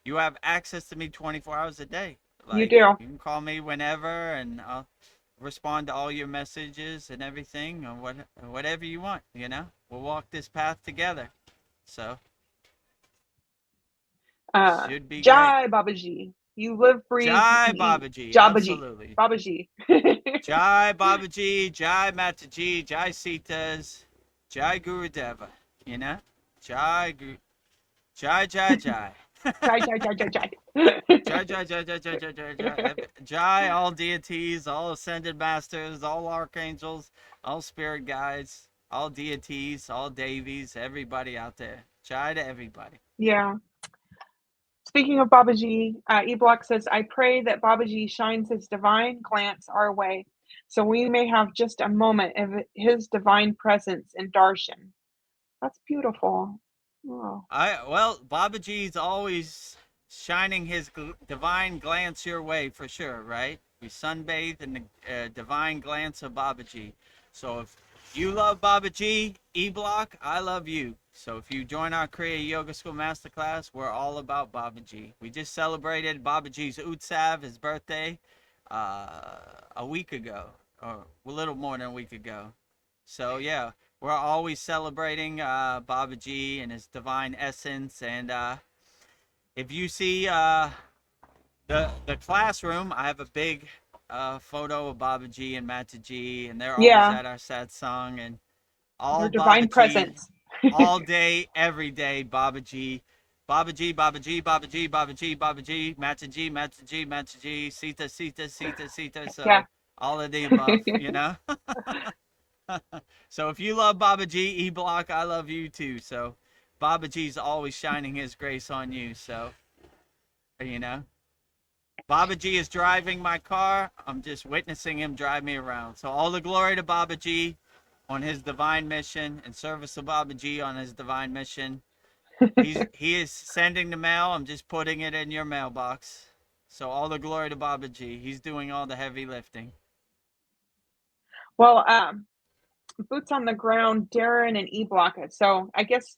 you have access to me 24 hours a day.
You
Like,
do.
you can call me whenever, and I'll respond to all your messages and everything, or whatever you want. You know, we'll walk this path together. So should be great.
Jai Babaji. You live, breathe,
Jai
and eat.
Babaji,
Jabaji.
absolutely.
Babaji.
Jai Babaji, Jai Mataji, Jai Sitas, Jai Gurudeva. You know, Jai Jai.
Jai, jai, jai, jai, jai, jai.
Jai, jai, jai, jai, jai, jai, jai, jai. Jai, all deities, all ascended masters, all archangels, all spirit guides, all deities, all devis, everybody out there. Jai to everybody.
Yeah. Speaking of Babaji, E-Block says, I pray that Babaji shines his divine glance our way, so we may have just a moment of his divine presence in darshan. That's beautiful. Oh.
Well, Babaji's always shining his divine glance your way for sure, right? We sunbathe in the divine glance of Babaji. So if you love Babaji, E-Block, I love you. So if you join our Kriya Yoga School Masterclass, we're all about Babaji. We just celebrated Babaji's Utsav, his birthday, a week ago, or a little more than a week ago. So yeah, we're always celebrating Babaji and his divine essence. And if you see the classroom, I have a big photo of Babaji and Mataji, and they're always at our satsang, and all
your divine
Babaji,
presence.
all day, every day, Babaji. Babaji, Babaji, Babaji, Babaji, Babaji, Mataji, Mataji, Mataji, Sita, Sita, Sita, Sita. So
Yeah.
all of the above, you know? So if you love Babaji, E-Block, I love you too. So Babaji's always shining his grace on you. So, you know, Babaji is driving my car. I'm just witnessing him drive me around. So all the glory to Babaji on his divine mission, and service of Babaji on his divine mission. He is sending the mail. I'm just putting it in your mailbox. So all the glory to Babaji. He's doing all the heavy lifting.
Well, boots on the ground, Darren and E-Block it. So I guess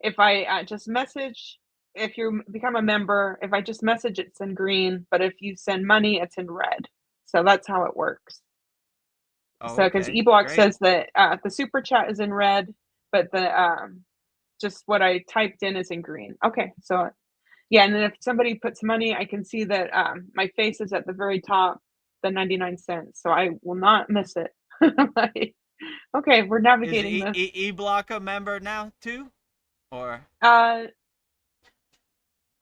if I just message, if you become a member, if I just message, it's in green, but if you send money, it's in red. So that's how it works.
Oh,
so because
okay,
E-Block
great.
says that the super chat is in red, but the just what I typed in is in green. Okay, so yeah, and then if somebody puts money, I can see that my face is at the very top, the 99 cents, so I will not miss it. Like, okay, we're navigating this.
Is E-Block a member now too, or
I'm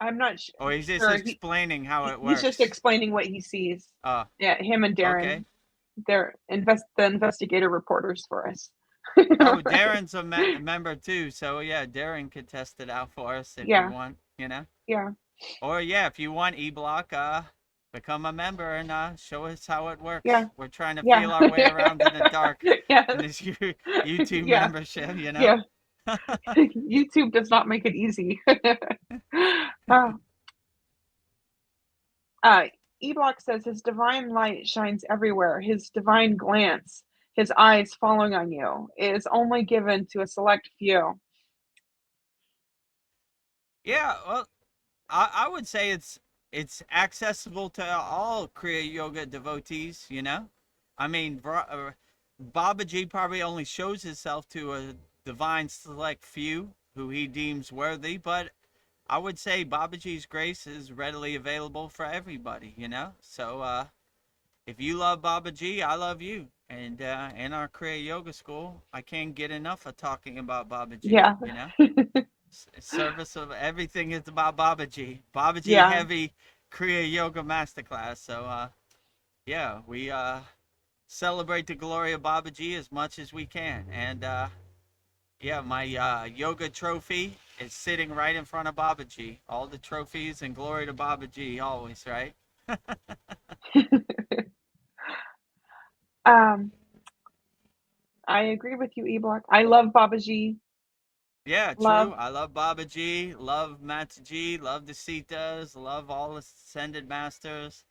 not
or he's just
sure.
explaining how it works?
He's just explaining what he sees. Yeah, him and Darren.
Okay.
They're the investigator reporters for us.
Oh, Darren's a member too, so yeah, Darren could test it out for us if you want, you know.
Yeah.
Or yeah, if you want E-Block, become a member and show us how it works.
Yeah.
We're trying to feel our way around in the dark in this YouTube membership, you know.
Yeah. YouTube does not make it easy. E-Block says his divine light shines everywhere. His divine glance, his eyes following on you, is only given to a select few.
Yeah, well, I would say it's accessible to all Kriya Yoga devotees, you know. I mean, Babaji probably only shows himself to a divine select few who he deems worthy, but I would say Babaji's grace is readily available for everybody, you know. So if you love Babaji, I love you. And in our Kriya Yoga School, I can't get enough of talking about Babaji, you know. Service of everything is about Babaji. Babaji heavy Kriya Yoga Masterclass. So yeah, we celebrate the glory of Babaji as much as we can. And yeah, my yoga trophy is sitting right in front of Babaji. All the trophies and glory to Babaji always, right?
I agree with you, Eblock. I love Babaji.
Yeah,
Love.
true. I love Baba G, love Mataji, love the Sitas, love all Ascended Masters,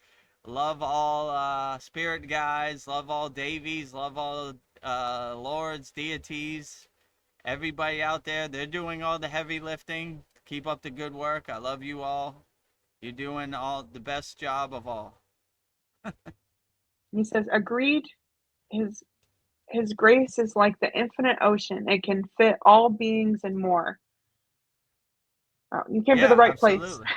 love all spirit guides, love all Davies, love all lords, deities, everybody out there. They're doing all the heavy lifting. Keep up the good work. I love you all. You're doing all the best job of all.
He says, agreed. His grace is like the infinite ocean. It can fit all beings and more. Oh, you came to the
Yeah,
right place.
absolutely.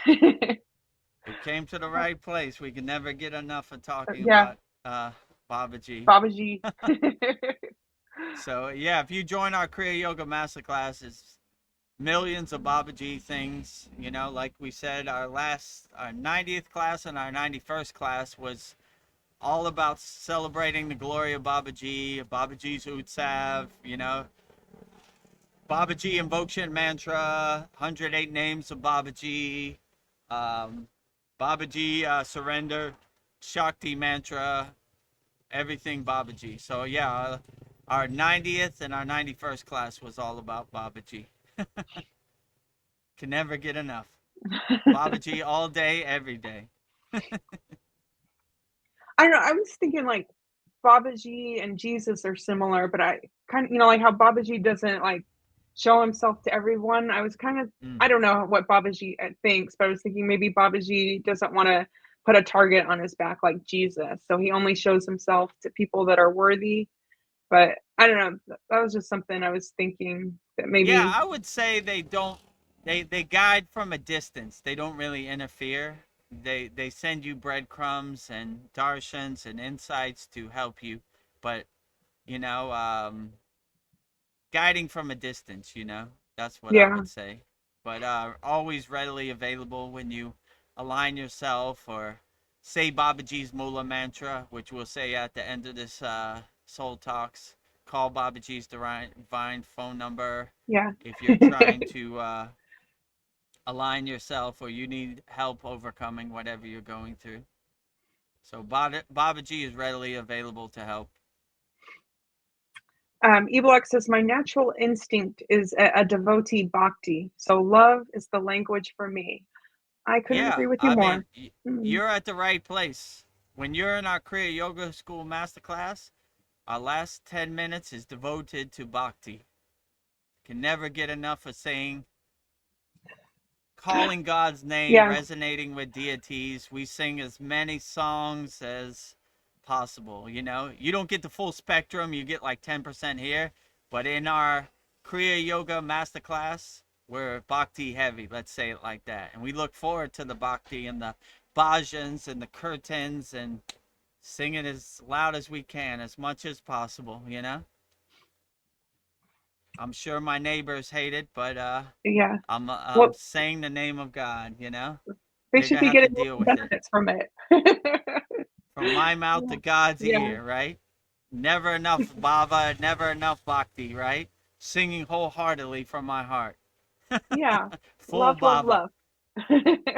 We came to the right place. We can never get enough of talking
Yeah,
about Baba G.
Babaji.
So yeah, if you join our Kriya Yoga Masterclass, millions of Baba G things. You know, like we said, our 90th class and our 91st class was all about celebrating the glory of Baba G, Baba G's Utsav, you know, Baba G invocation mantra, 108 names of Baba G, um, Baba G surrender, Shakti mantra, everything Baba G. So yeah, our 90th and our 91st class was all about Baba G. Can never get enough. Baba G all day, every day.
I don't know. I was thinking like Babaji and Jesus are similar, but I kind of, like how Babaji doesn't like show himself to everyone. I was kind of,
Mm.
I don't know what Babaji thinks, but I was thinking maybe Babaji doesn't want to put a target on his back like Jesus. So he only shows himself to people that are worthy. But I don't know. That was just something I was thinking that
Yeah,
maybe,
I would say they don't. They guide from a distance. They don't really interfere. They send you breadcrumbs and darshans and insights to help you, but you know, guiding from a distance. You know, that's what I
yeah,
would say. But always readily available when you align yourself or say Babaji's Mula mantra, which we'll say at the end of this Soul Talks. Call Babaji's divine phone number
yeah.
if you're trying to align yourself or you need help overcoming whatever you're going through. So Babaji is readily available to help.
Eblock says, my natural instinct is a devotee bhakti. So love is the language for me. I couldn't
Yeah,
agree with you
I mean,
more. Mm.
you're at the right place. When you're in our Kriya Yoga School Masterclass, our last 10 minutes is devoted to bhakti. Can never get enough of saying, calling God's name,
Yeah,
resonating with deities. We sing as many songs as possible. You know, you don't get the full spectrum. You get like 10% here, but in our Kriya Yoga Masterclass, we're bhakti heavy. Let's say it like that, and we look forward to the bhakti and the bhajans and the kirtans and singing as loud as we can, as much as possible. You know, I'm sure my neighbors hate it, but
yeah.
I'm
Well,
saying the name of God. You know,
they
they're
should
gonna
be
have to
getting
deal with it.
benefits from it.
From my mouth to God's
Yeah,
ear, right? Never enough bhava, never enough bhakti, right? Singing wholeheartedly from my heart.
yeah.
Full
Love, love,
bhava,
love.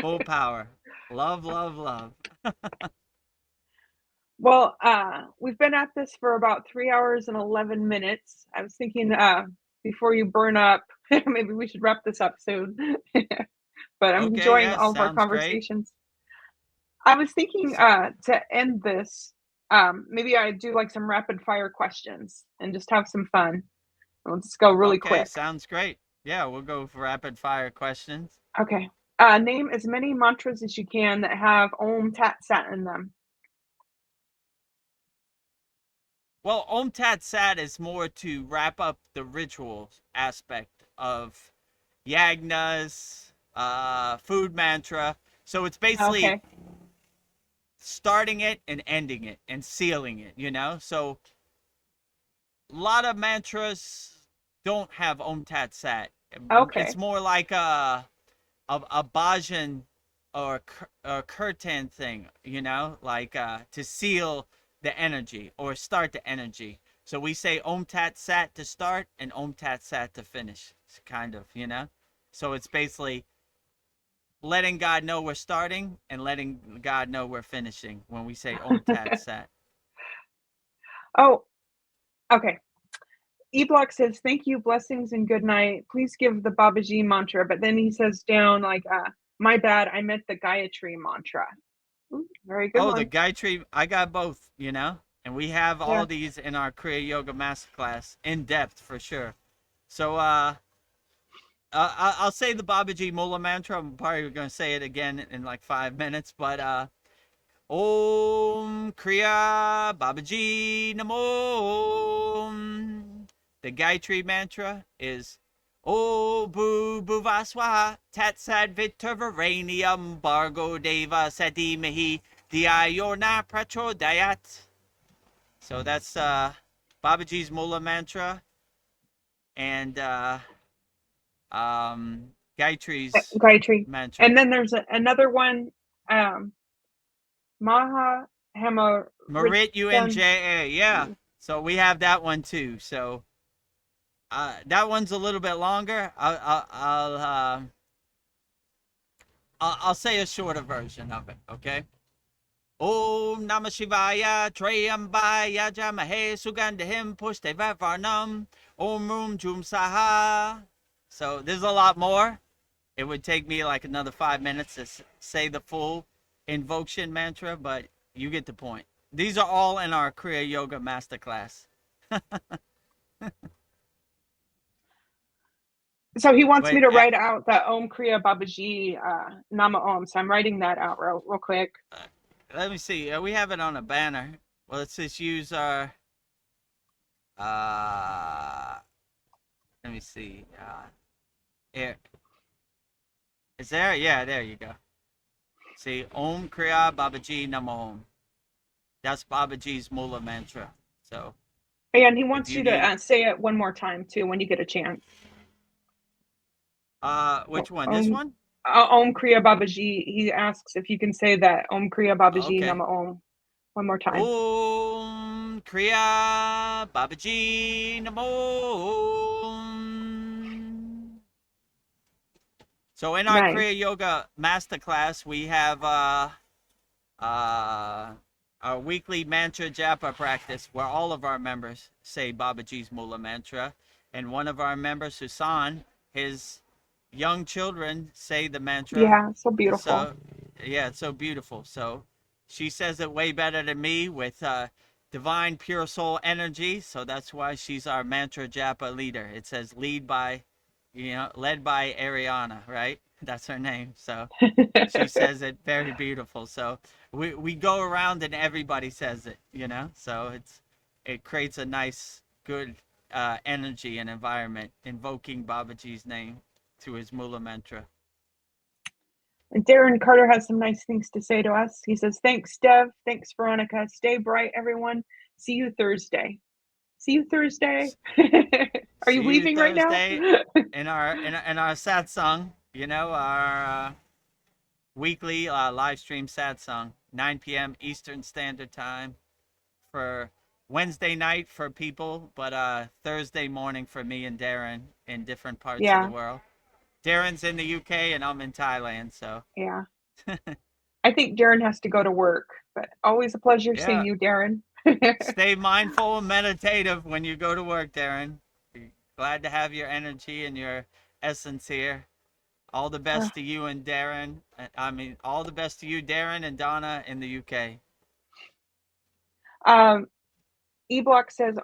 full power. Love, love, love.
Well, we've been at this for about 3 hours and 11 minutes. I was thinking, before you burn up, maybe we should wrap this up soon. But I'm
Okay,
enjoying
yes,
all of our
sounds great.
I was thinking,
So,
to end this, maybe I do like some rapid fire questions and just have some fun. We'll just go really
okay,
quick.
sounds great. Yeah, we'll go for rapid fire questions.
Okay. Name as many mantras as you can that have Om Tat Sat in them.
Well, Om Tat Sat is more to wrap up the ritual aspect of yagnas, food mantra. So it's basically
Okay.
starting it and ending it and sealing it, you know? So a lot of mantras don't have Om Tat Sat. It's
Okay.
more like a bhajan or a kirtan thing, you know, like to seal the energy or start the energy. So we say Om Tat Sat to start and Om Tat Sat to finish, kind of, you know? So it's basically letting God know we're starting and letting God know we're finishing when we say Om Tat Sat.
Oh, okay. E-Block says, thank you, blessings, and good night. Please give the Babaji mantra. But then he says down, like, my bad, I meant the Gayatri mantra. Ooh, very good
Oh,
one.
the Gayatri, I got both, you know? And we have all
Yeah.
these in our Kriya Yoga Masterclass in depth for sure. So, I'll say the Babaji Mula mantra. I'm probably going to say it again in like 5 minutes, but Om Kriya Babaji Namo. The Gayatri mantra is O Bu Bhuvaswaha Tat Sad Vitarvaranium Bargo Deva Sadimahi Dhyayorna Prachodayat. So that's Babaji's Mula mantra and Gayatri's
Gayatri.
mantra.
And then there's another one, Maha Hema
Marit UNJA, yeah. So we have that one too. So that one's a little bit longer. I'll say a shorter version of it. Okay. Om Namah Shivaya Trayambaya Jamahe Sugandhim Pushte Varnam Om Rum Jum Saha. So there's a lot more. It would take me like another 5 minutes to say the full invocation mantra, but you get the point. These are all in our Kriya Yoga Masterclass.
So he wants me
Wait,
to write out the Om Kriya Babaji Nama Om. So I'm writing that out real quick.
let me see. We have it on a banner. Well, let's just use our. Let me see. Here. Is there? Yeah, there you go. See, Om Kriya Babaji Namo Om. That's Babaji's Mula mantra. So.
And he wants you to say it one more time too when you get a chance.
Which one? This one?
Om Kriya Babaji. He asks if you can say that Om Kriya Babaji Nama Om one more time.
Om Kriya Babaji Namo Om. So in our Kriya Yoga Masterclass, we have our weekly mantra japa practice where all of our members say Babaji's Mula mantra, and one of our members, Susan, his young children say the mantra.
Yeah, so beautiful.
So, yeah, it's so beautiful. So she says it way better than me with divine pure soul energy. So that's why she's our mantra japa leader. It says led by Ariana, right? That's her name. So she says it very beautiful. So we go around and everybody says it, so it creates a nice, good energy and environment invoking Babaji's name to his Mula mantra.
And Darren Carter has some nice things to say to us. He says, thanks, Dev. Thanks, Veronica. Stay bright, everyone. See you Thursday. See you Thursday. Are you leaving right now?
in our satsang, our weekly live stream satsang, 9 p.m. Eastern Standard Time for Wednesday night for people, but Thursday morning for me and Darren in different parts of the world. Darren's in the UK and I'm in Thailand, so.
Yeah. I think Darren has to go to work, but always a pleasure seeing you, Darren.
Stay mindful and meditative when you go to work, Darren. Glad to have your energy and your essence here. All the best to you and Darren. All the best to you, Darren and Donna in the UK.
E-Block says,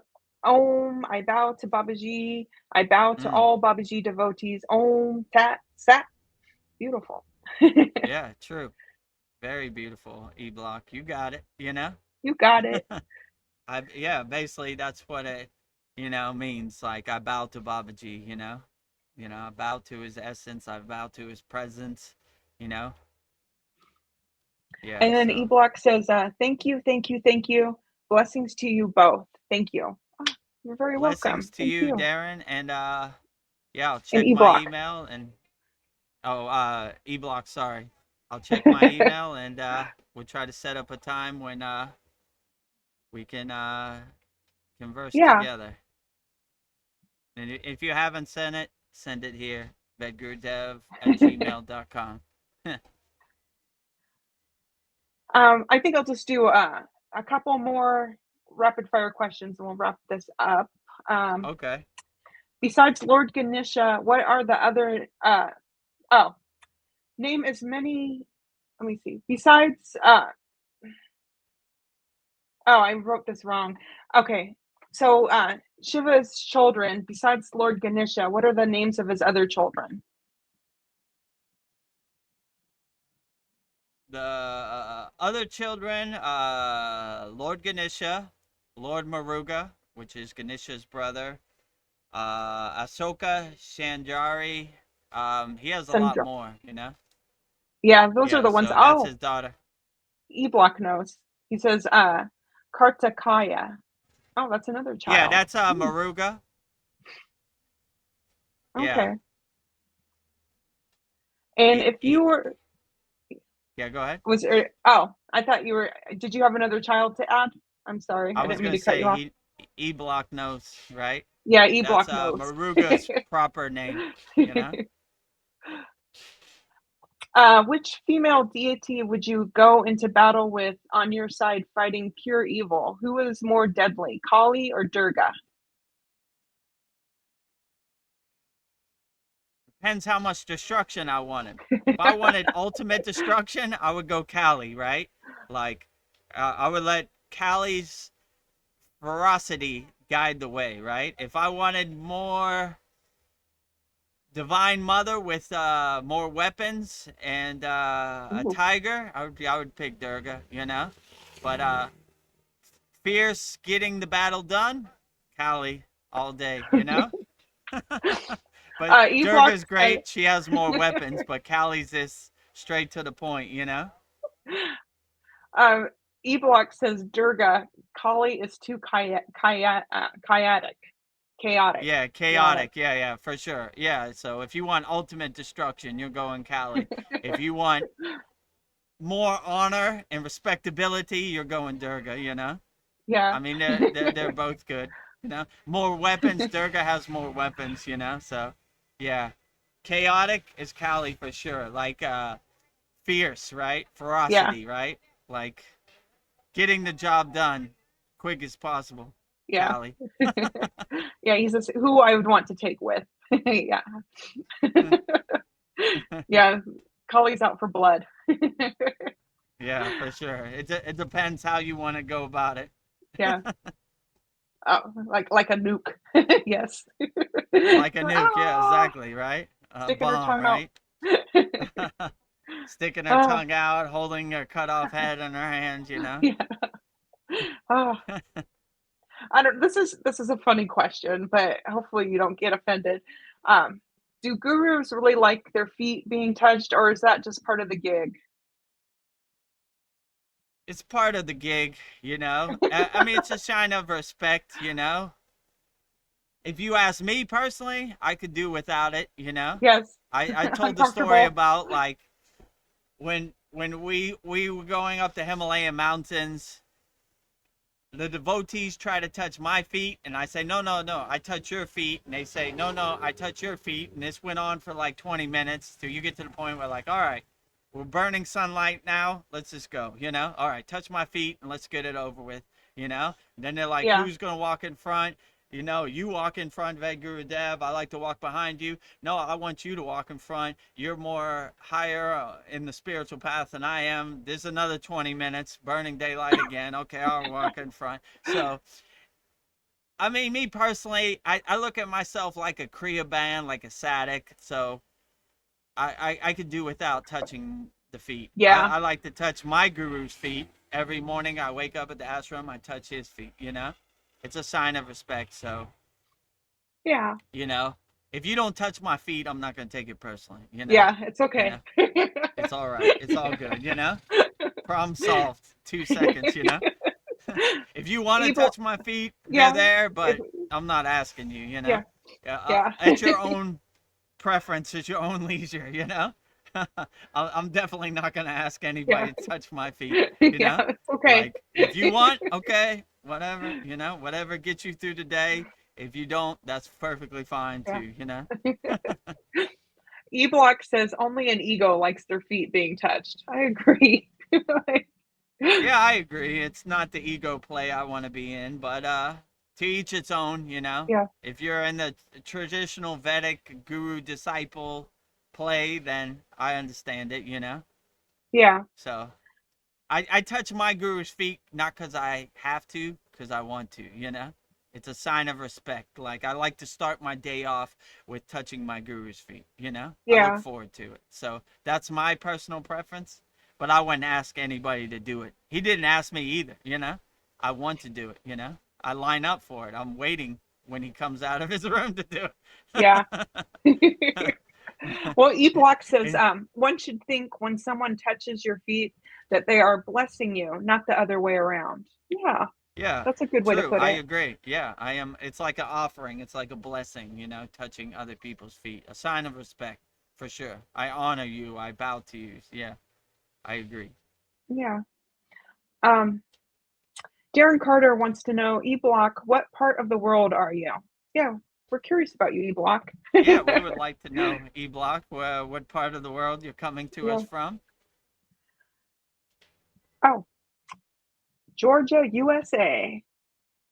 Om, I bow to Babaji. I bow to all Babaji devotees. Om, Tat, Sat. Beautiful.
Yeah, true. Very beautiful, E-Block. You got it,
You got it.
Basically that's what it, means. Like I bow to Babaji, I bow to his essence. I bow to his presence, Yeah.
And then E-Block says, thank you, thank you, thank you. Blessings to you both. Thank you. Oh, you're very welcome.
Blessings to you, Darren. And I'll check
my
email and E-Block, sorry. I'll check my email and we'll try to set up a time when we can converse together. And if you haven't sent it, send it here, VEDAGURUDEV@gmail.com.
I think I'll just do a couple more rapid fire questions and we'll wrap this up.
Okay.
Besides Lord Ganesha, what are the other? Name as many. Let me see. Besides, I wrote this wrong. Okay, so Shiva's children, besides Lord Ganesha, what are the names of his other children?
The other children, Lord Ganesha, Lord Maruga, which is Ganesha's brother, Asoka, Shanjari. He has a lot
Sandra.
more, you know?
Yeah, those are
Yeah,
the ones.
so that's
Oh,
his daughter.
E-Block knows. He says, Kartakaya. Oh, that's another
Yeah,
child.
that's Maruga. Yeah.
Okay. And
He,
if
he,
you were,
yeah, go ahead.
I thought you were, did you have another child to add? I'm sorry,
I
I
was
didn't mean
gonna
to cut you
say
off.
E-Block knows, right?
Yeah,
That's
E-Block knows.
Maruga's proper name, you know?
Which female deity would you go into battle with on your side fighting pure evil? Who is more deadly, Kali or Durga?
Depends how much destruction I wanted. If I wanted ultimate destruction, I would go Kali, right? Like, I would let Kali's ferocity guide the way, right? If I wanted more Divine Mother with more weapons and a
Ooh.
tiger, I would pick Durga, you know? But fierce getting the battle done, Kali all day, you know? But
E-Block,
Durga's great. She has more weapons, but Kali's just straight to the point, you know?
um, E-Block says Durga, Kali is too chaotic. Chaotic.
Yeah,
Chaotic.
chaotic. Yeah, for sure. Yeah, so if you want ultimate destruction, you're going Kali. If you want more honor and respectability, you're going Durga, you know?
Yeah.
I mean, they're both good, you know? More weapons. Durga has more weapons, you know? So, yeah. Chaotic is Kali for sure. Like, fierce, right?
Yeah.
Ferocity, right? Like, getting the job done quick as possible.
Yeah.
Kali.
Yeah, he says who I would want to take with. Yeah. Yeah. Kali's out for blood.
Yeah, for sure. It depends how you want to go about it.
Yeah. Oh, like a nuke. Yes.
Like a nuke. Yeah,
Ah,
exactly. Right. A
sticking her
bomb.
tongue out.
Right. Sticking her
Oh,
tongue out, holding her cut off head in her hands. You know.
yeah. Oh, I don't. This is a funny question, but hopefully you don't get offended. Um, do gurus really like their feet being touched, or is that just part of the gig?
It's part of the gig. You know. I mean, it's a sign of respect. You know. If you ask me personally, I could do without it. You know.
Yes,
I told the story
uncomfortable.
about like when we were going up the Himalayan mountains, the devotees try to touch my feet, and I say, no, I touch your feet. And they say, no, I touch your feet. And this went on for like 20 minutes till you get to the point where, like, all right, we're burning sunlight now. Let's just go, you know? All right, touch my feet and let's get it over with, you know? And then they're like,
Yeah,
who's going to walk in front? You know, you walk in front, VEDAGURUDEV. I like to walk behind you. No, I want you to walk in front. You're more higher in the spiritual path than I am. There's another 20 minutes, burning daylight again. Okay, I'll walk in front. So, I mean, me personally, I look at myself like a Kriya band, like a Sadik. So, I could do without touching the feet.
yeah,
I like to touch my guru's feet. Every morning I wake up at the ashram, I touch his feet, you know? It's a sign of respect. So,
yeah,
you know, if you don't touch my feet, I'm not going to take it personally, you know?
yeah. It's
You
okay.
know, it's all right. It's all good, you know? Problem solved. 2 seconds, you know? If you want to
Evil.
touch my feet, they're
Yeah.
there,
If,
but I'm not asking you, you know?
yeah.
Yeah,
Yeah.
at your own preference, at your own leisure, you know? I'm definitely not going to ask
Yeah.
anybody to touch my feet, you
Yeah.
know?
It's okay.
Like, if you want, okay, whatever, you know, whatever gets you through the day. If you don't, that's perfectly fine
Yeah.
too, you know?
E-Block says only an ego likes their feet being touched. I agree.
Yeah, I agree. It's not the ego play I want to be in, but to each its own, you know.
Yeah.
If you're in the traditional Vedic guru disciple play, then I understand it, you know.
Yeah.
So I touch my guru's feet not because I have to, because I want to, you know. It's a sign of respect. Like I like to start my day off with touching my guru's feet, you know. I look
Yeah.
forward to it. So that's my personal preference. But I wouldn't ask anybody to do it. He didn't ask me either, you know. I want to do it, you know. I line up for it. I'm waiting when he comes out of his room to do
Yeah.
it.
Well, E-Block says
Eh,
one should think when someone touches your feet that they are blessing you, not the other way around. Yeah,
yeah,
that's a good way to
true.
put
I
it.
agree. Yeah, I am. It's like an offering. It's like a blessing, you know, touching other people's feet. A sign of respect, for sure. I honor you. I bow to you. Yeah, I agree.
Yeah. Um, Darren Carter wants to know, E-Block, what part of the world are you? Yeah, we're curious about you, E-Block.
Yeah, we would like to know, E Block, what part of the world you're coming to us
Yeah.
from.
Oh, Georgia, USA.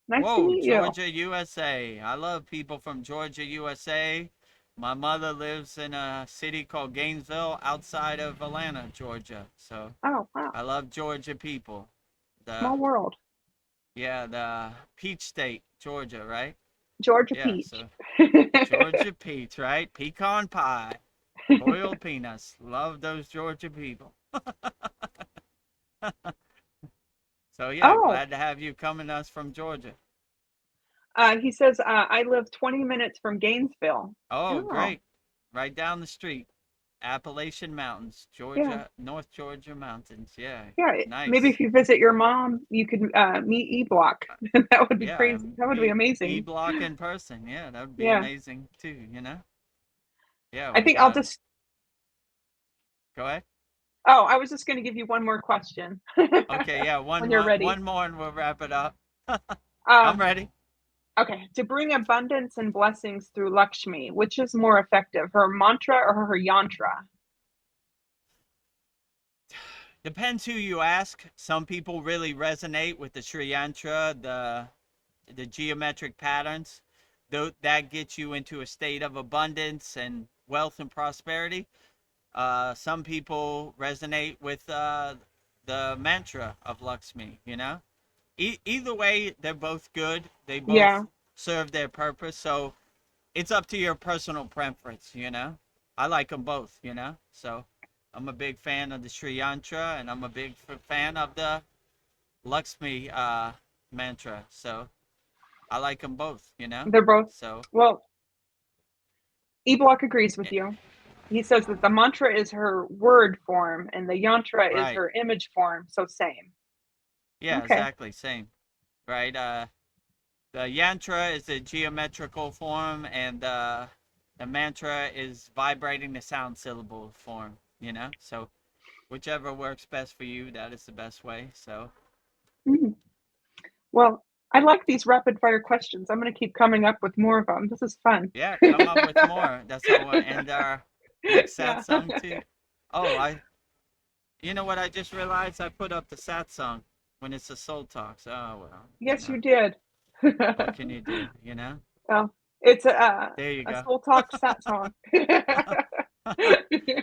Nice to
Whoa,
meet you.
Georgia, USA. I love people from Georgia, USA. My mother lives in a city called Gainesville outside of Atlanta, Georgia. So
Oh, wow.
I love Georgia people. The
Small world.
Yeah, the Peach State, Georgia, right?
Georgia
Yeah,
Peach.
so Georgia peach, right? Pecan pie, boiled peanuts. Love those Georgia people. So yeah,
Oh,
glad to have you coming to us from Georgia.
he says, I live 20 minutes from Gainesville.
Oh,
Oh,
great. Right down the street. Appalachian Mountains,
yeah.
Georgia, North Georgia Mountains. Yeah,
Yeah, maybe if
nice.
you visit your mom, you could meet E Block. That would be
Yeah,
crazy. That would be
E
amazing.
Block in person. Yeah, that would be
Yeah,
amazing too, you know? Yeah,
I
we
think I'll
got
just.
go ahead.
Oh, I was just going to give you one more question
Okay, yeah,
when you're ready.
one more and we'll wrap it up.
Uh,
I'm ready.
okay, to bring abundance and blessings through Lakshmi, which is more effective, her mantra or her yantra?
Depends who you ask. Some people really resonate with the Sri Yantra, the geometric patterns. Though that gets you into a state of abundance and wealth and prosperity. Some people resonate with the mantra of Lakshmi, you know? Either way, they're both good. They
Yeah,
both serve their purpose. So it's up to your personal preference, you know? I like them both, you know? So I'm a big fan of the Sri Yantra and I'm a big fan of the Lakshmi mantra. So I like them both, you know?
they're both.
So,
Well, E Block agrees with
eh,
you. He says that the mantra is her word form and the yantra is
right.
her image form, so same.
Yeah,
Okay.
exactly. Same. Right. The yantra is the geometrical form and the mantra is vibrating the sound syllable form, you know? So whichever works best for you, that is the best way. So,
Mm. Well, I like these rapid fire questions. I'm going to keep coming up with more of them. This is fun.
yeah, come up with more. That's how we'll end our next
Yeah.
satsang too. Oh, you know what? I just realized I put up the satsang when it's a soul talks. Oh well, you
Yes,
know,
you did.
what can you do? You know,
Well, it's
there you
a
go.
soul talk sat song.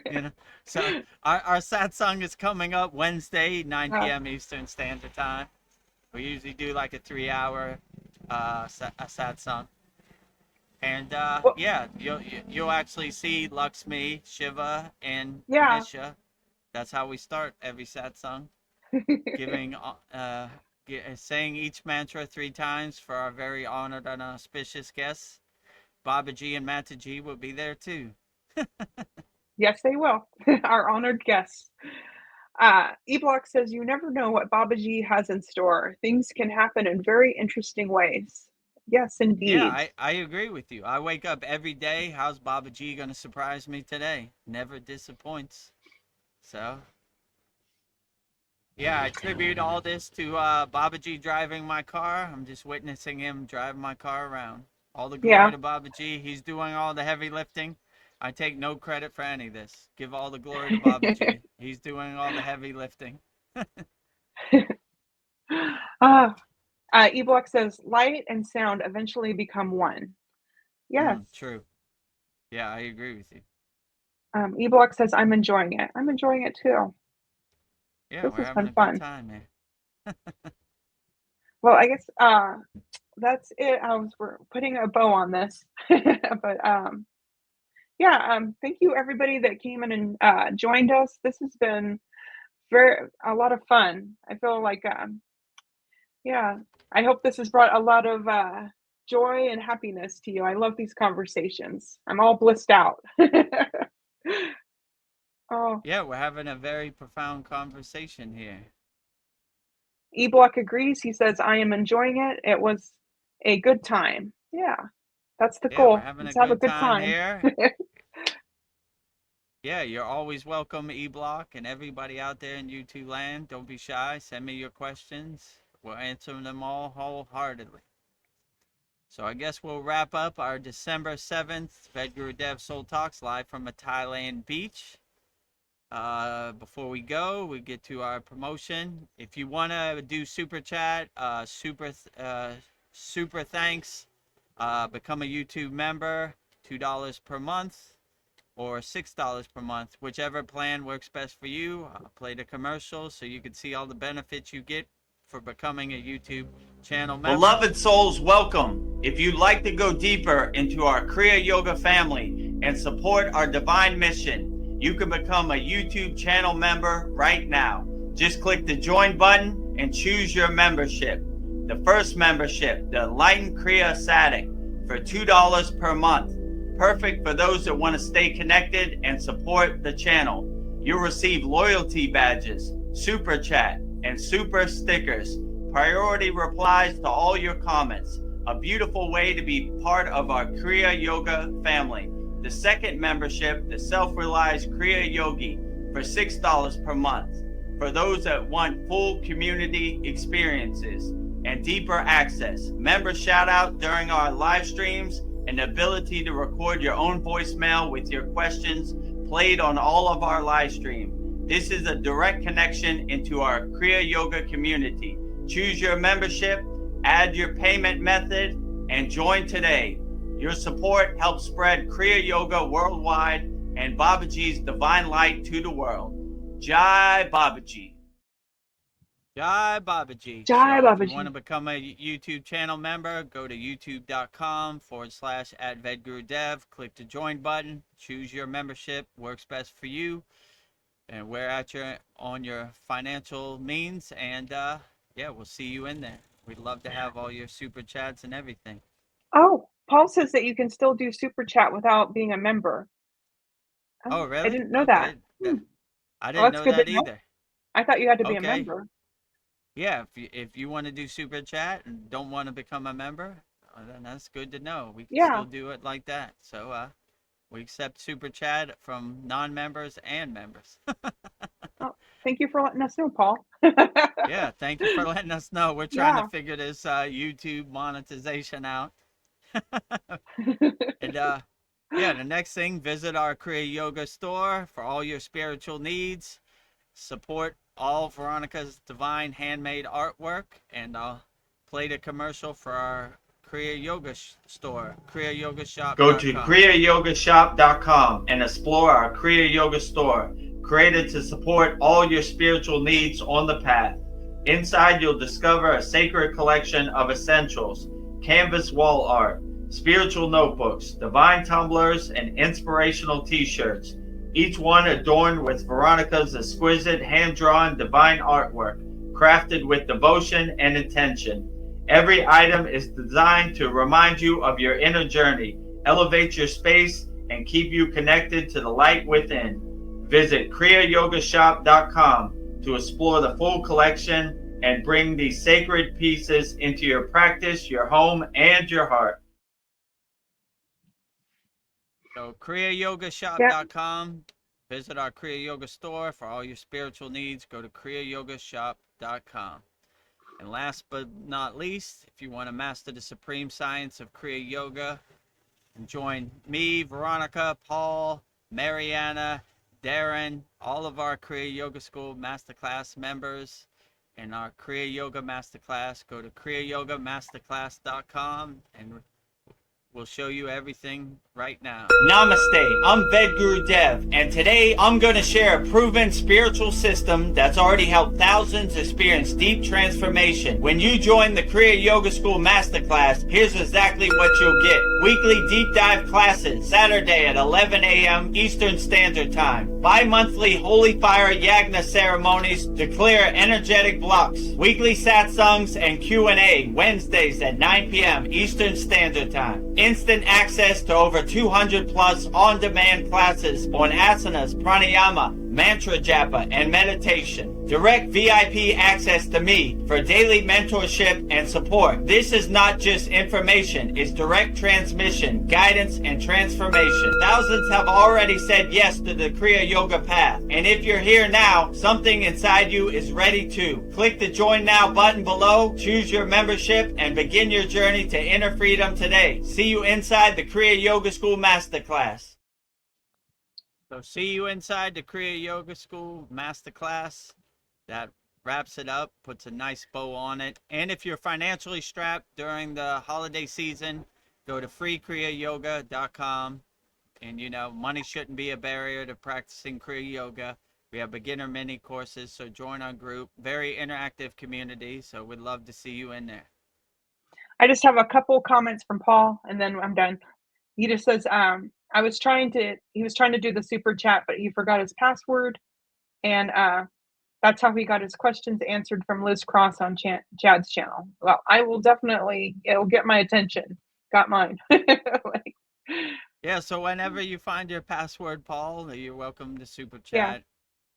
You know, so our satsang is coming up Wednesday, 9
Uh,
p.m. Eastern Standard Time. We usually do like a 3 hour a satsang. And
well,
yeah, you'll actually see Lakshmi, Shiva, and
yeah.
Ganesha. That's how we start every satsang, giving saying each mantra 3 times for our very honored and auspicious guests. Babaji and Mataji will be there too.
Yes, they will. Our honored guests. Eblock says, you never know what Babaji has in store. Things can happen in very interesting ways. Yes,
Yeah,
indeed.
I agree with you. I wake up every day. How's Babaji gonna surprise me today? Never disappoints. So yeah, I attribute all this to Babaji driving my car. I'm just witnessing him drive my car around. All the glory
Yeah.
to Babaji. He's doing all the heavy lifting. I take no credit for any of this. Give all the glory to Babaji. He's doing all the heavy lifting.
Ah, Eblock says light and sound eventually become one. Yes.
True. Yeah, I agree with you.
Eblock says I'm enjoying it. I'm enjoying it too.
Yeah,
This
we're
has
having
been
a good
fun.
time here.
Well, I guess that's it. We're putting a bow on this, but yeah. Thank you everybody that came in and joined us. This has been a lot of fun. I feel like yeah. I hope this has brought a lot of joy and happiness to you. I love these conversations. I'm all blissed out. Oh,
Yeah, we're having a very profound conversation here.
Eblock agrees. He says I am enjoying it. It was a good time. Yeah, that's the
Yeah, we're
goal.
having a
Let's have a
good
good
time
time.
here. Yeah, you're always welcome, eBlock, and everybody out there in YouTube land. Don't be shy. Send me your questions. We'll answer them all wholeheartedly. So I guess we'll wrap up our December 7th VEDGURUDEV Soul Talks live from a Thailand beach. Before we go, we get to our promotion. If you want to do super chat, super thanks, become a YouTube member, $2 per month or $6 per month, whichever plan works best for you. I'll play the commercial so you can see all the benefits you get for becoming a YouTube channel member.
Beloved souls, welcome. If you'd like to go deeper into our Kriya Yoga family and support our divine mission, you can become a YouTube channel member right now. Just click the join button and choose your membership. The first membership, the Enlightened Kriya Sadik, for $2 per month. Perfect for those that want to stay connected and support the channel. You'll receive loyalty badges, super chat, and super stickers. Priority replies to all your comments. A beautiful way to be part of our Kriya Yoga family. The second membership, the Self-Realized Kriya Yogi, for $6 per month. For those that want full community experiences and deeper access, member shout out during our live streams, and the ability to record your own voicemail with your questions played on all of our live stream. This is a direct connection into our Kriya Yoga community. Choose your membership, add your payment method, and join today. Your support helps spread Kriya Yoga worldwide and Babaji's divine light to the world. Jai Babaji.
Jai Babaji.
Jai
So if you want to
Babaji.
become a YouTube channel member, go to youtube.com/@VEDGURUDEV. Click the join button. Choose your membership. Works best for you. And we're at on your financial means. And yeah, we'll see you in there. We'd love to have all your super chats and everything.
Oh, Paul says that you can still do super chat without being a member.
Oh,
I
really?
didn't know that.
Okay. I
Well,
didn't
that's
know
good to
that
know.
either.
I thought you had to be a
Okay.
member.
Yeah, if you want to do super chat and don't want to become a member, then that's good to know. We can still do it like that. So we accept super chat from non-members and members.
Oh, thank you for letting us know, Paul.
Yeah, thank you for letting us know. We're trying to figure this YouTube monetization out. And yeah, the next thing, visit our Kriya Yoga store for all your spiritual needs. Support all Veronica's divine handmade artwork, and I'll play the commercial for our Kriya Yoga store, kriyayogashop.com.
Go to kriyayogashop.com and explore our Kriya Yoga store, created to support all your spiritual needs on the path. Inside, you'll discover a sacred collection of essentials, canvas wall art, spiritual notebooks, divine tumblers, and inspirational t-shirts, each one adorned with Veronica's exquisite hand-drawn divine artwork, crafted with devotion and intention. Every item is designed to remind you of your inner journey, elevate your space, and keep you connected to the light within. Visit kriyayogashop.com to explore the full collection and bring these sacred pieces into your practice, your home, and your heart.
So kriyayogashop.com. Visit our Kriya Yoga store for all your spiritual needs. Go to kriyayogashop.com. And last but not least, if you want to master the supreme science of Kriya Yoga and join me, Veronica, Paul, Mariana, Darren, all of our Kriya Yoga School Masterclass members and our Kriya Yoga Masterclass, go to kriyayogamasterclass.com and we'll show you everything right now. Namaste, I'm VEDGURUDEV, and today I'm going to share a proven spiritual system that's already helped thousands experience deep transformation. When you join the Kriya Yoga School Masterclass, here's exactly what you'll get. Weekly deep dive classes, Saturday at 11 a.m. Eastern Standard Time. Bi-monthly Holy Fire Yagna ceremonies to clear energetic blocks. Weekly satsangs and Q&A, Wednesdays at 9 p.m. Eastern Standard Time. Instant access to over 200 plus on-demand classes on asanas, pranayama, mantra japa, and meditation. Direct VIP access to me for daily mentorship and support. This is not just information, it's direct transmission, guidance, and transformation. Thousands have already said yes to the Kriya Yoga path. And if you're here now, something inside you is ready to. Click the Join Now button below, choose your membership, and begin your journey to inner freedom today. See you inside the Kriya Yoga School Masterclass. So see you inside the Kriya Yoga School Masterclass. That wraps it up, puts a nice bow on it. And if you're financially strapped during the holiday season, go to freekriyayoga.com. And you know, money shouldn't be a barrier to practicing Kriya Yoga. We have beginner mini courses, so join our group. Very interactive community, so we'd love to see you in there.
I just have a couple comments from Paul, and then I'm done. He just says, he was trying to do the super chat, but he forgot his password, and that's how he got his questions answered from Liz Cross on Chad's channel. Well, I will definitely, it'll get my attention. Got mine. Like,
yeah, so whenever you find your password, Paul, you're welcome to super chat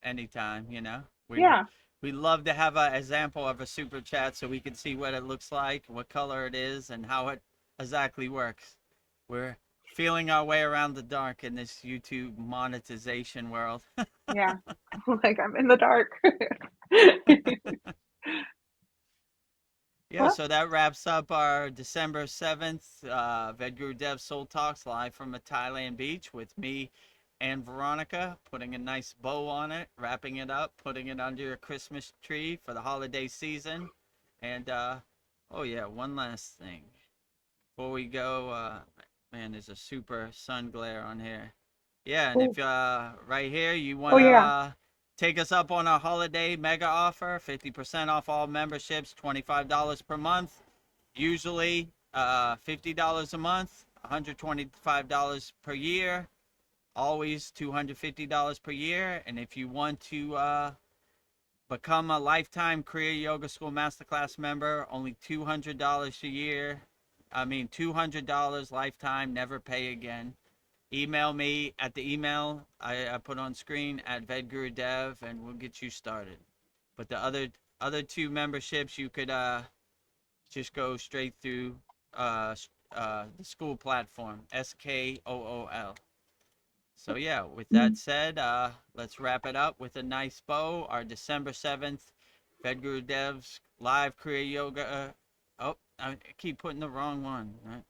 anytime, you know. We love to have an example of a super chat so we can see what it looks like, what color it is, and how it exactly works. We're feeling our way around the dark in this YouTube monetization world.
Yeah, like I'm in the dark.
Yeah, so that wraps up our December 7th VEDGURUDEV'S Soul Talks live from a Thailand beach with me and Veronica, putting a nice bow on it, wrapping it up, putting it under your Christmas tree for the holiday season. And, oh yeah, one last thing. Before we go, man, there's a super sun glare on here. Yeah, and if right here you want to take us up on our holiday mega offer, 50% off all memberships, $25 per month. Usually $50 a month, $125 per year. Always $250 per year. And if you want to become a lifetime Kriya Yoga School Masterclass member, only $200 a year. I mean, $200 lifetime, never pay again. Email me at the email I put on screen at VEDGURUDEV, and we'll get you started. But the other two memberships, you could just go straight through the school platform, SKOOL. So yeah, with that said, let's wrap it up with a nice bow. Our December 7th VEDGURUDEV'S live Kriya Yoga. Oh, I keep putting the wrong one. Right?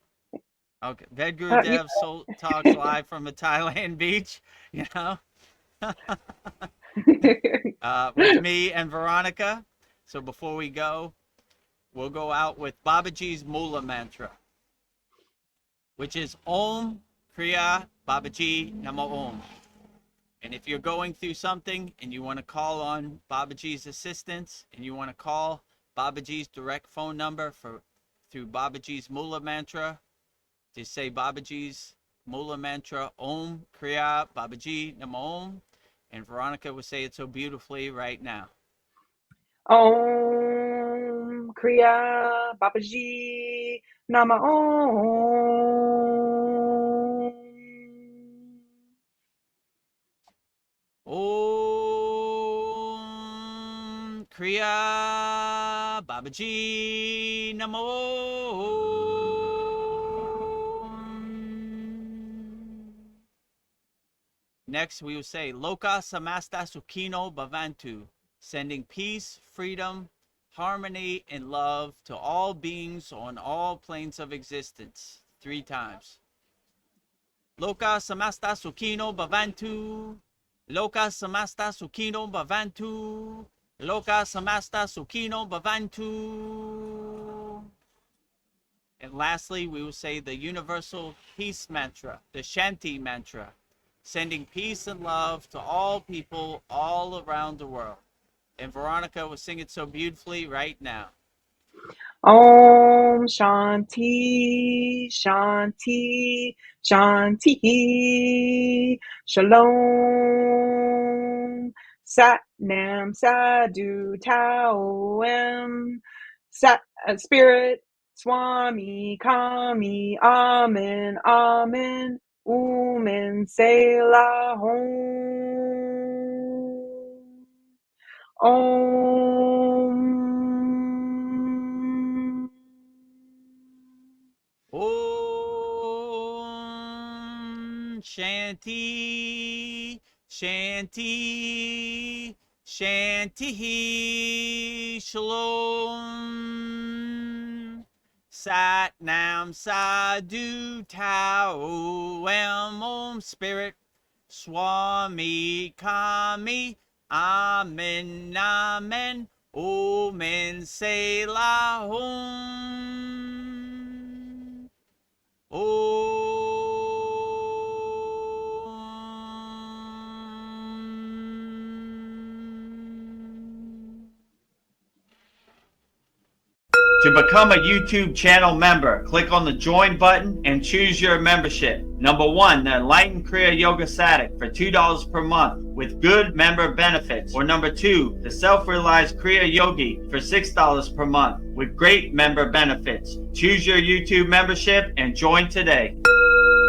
Okay, VEDGURUDEV'S Soul Talks live from a Thailand beach, you know, with me and Veronica. So before we go, we'll go out with Babaji's Mula mantra, which is Om Kriya Babaji Namo Om. And if you're going through something and you want to call on Babaji's assistance and you want to call Babaji's direct phone number through Babaji's Mula mantra, just say Babaji's Mula mantra, Om Kriya Babaji Namo Om. And Veronica will say it so beautifully right now.
Om Kriya Babaji Nama Om.
Om Kriya Babaji Namo Om. Next, we will say Loka Samasta Sukhino Bhavantu, sending peace, freedom, harmony, and love to all beings on all planes of existence. 3 times. Loka Samasta Sukhino Bhavantu. Loka Samasta Sukhino Bhavantu. Loka samasta sukino bhavantu. And lastly, we will say the universal peace mantra, the Shanti mantra, sending peace and love to all people all around the world. And Veronica will sing it so beautifully right now.
Om Shanti Shanti Shanti Shalom Sat Nam Sadhu Tao Em Sat Spirit Swami Kami Amen Amen Umen Selah Om
Om Shanti Shanti Shanti Shalom Sat Nam Sadhu Tao Em Om Spirit Swami Kami Amen Amen Omen Selah Om.
To become a YouTube channel member, click on the join button and choose your membership. Number 1, the Enlightened Kriya Yoga Satic for $2 per month with good member benefits. Or number 2, the Self-Realized Kriya Yogi for $6 per month with great member benefits. Choose your YouTube membership and join today.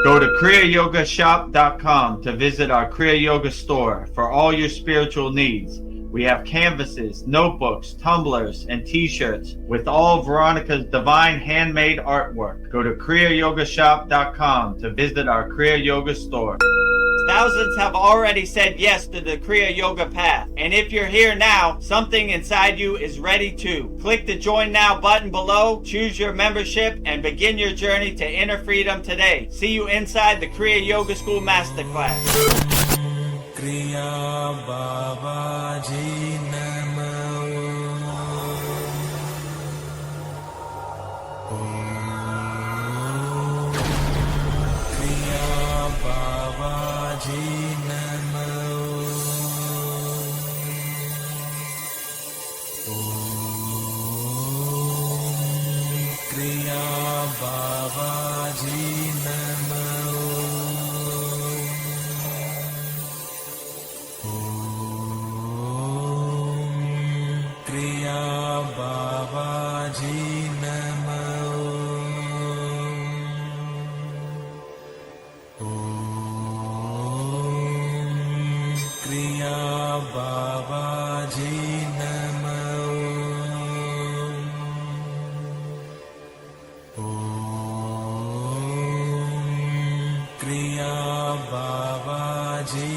Go to kriyayogashop.com to visit our Kriya Yoga store for all your spiritual needs. We have canvases, notebooks, tumblers, and t-shirts with all Veronica's divine handmade artwork. Go to kriyayogashop.com to visit our Kriya Yoga store. Thousands have already said yes to the Kriya Yoga path. And if you're here now, something inside you is ready to. Click the Join Now button below, choose your membership, and begin your journey to inner freedom today. See you inside the Kriya Yoga School Masterclass.
Kriya Babaji Namo. Kriya Babaji Namo. Kriya Babaji Namo. Kriya Babaji Namo. Kriya Babaji Namo. Kriya Babaji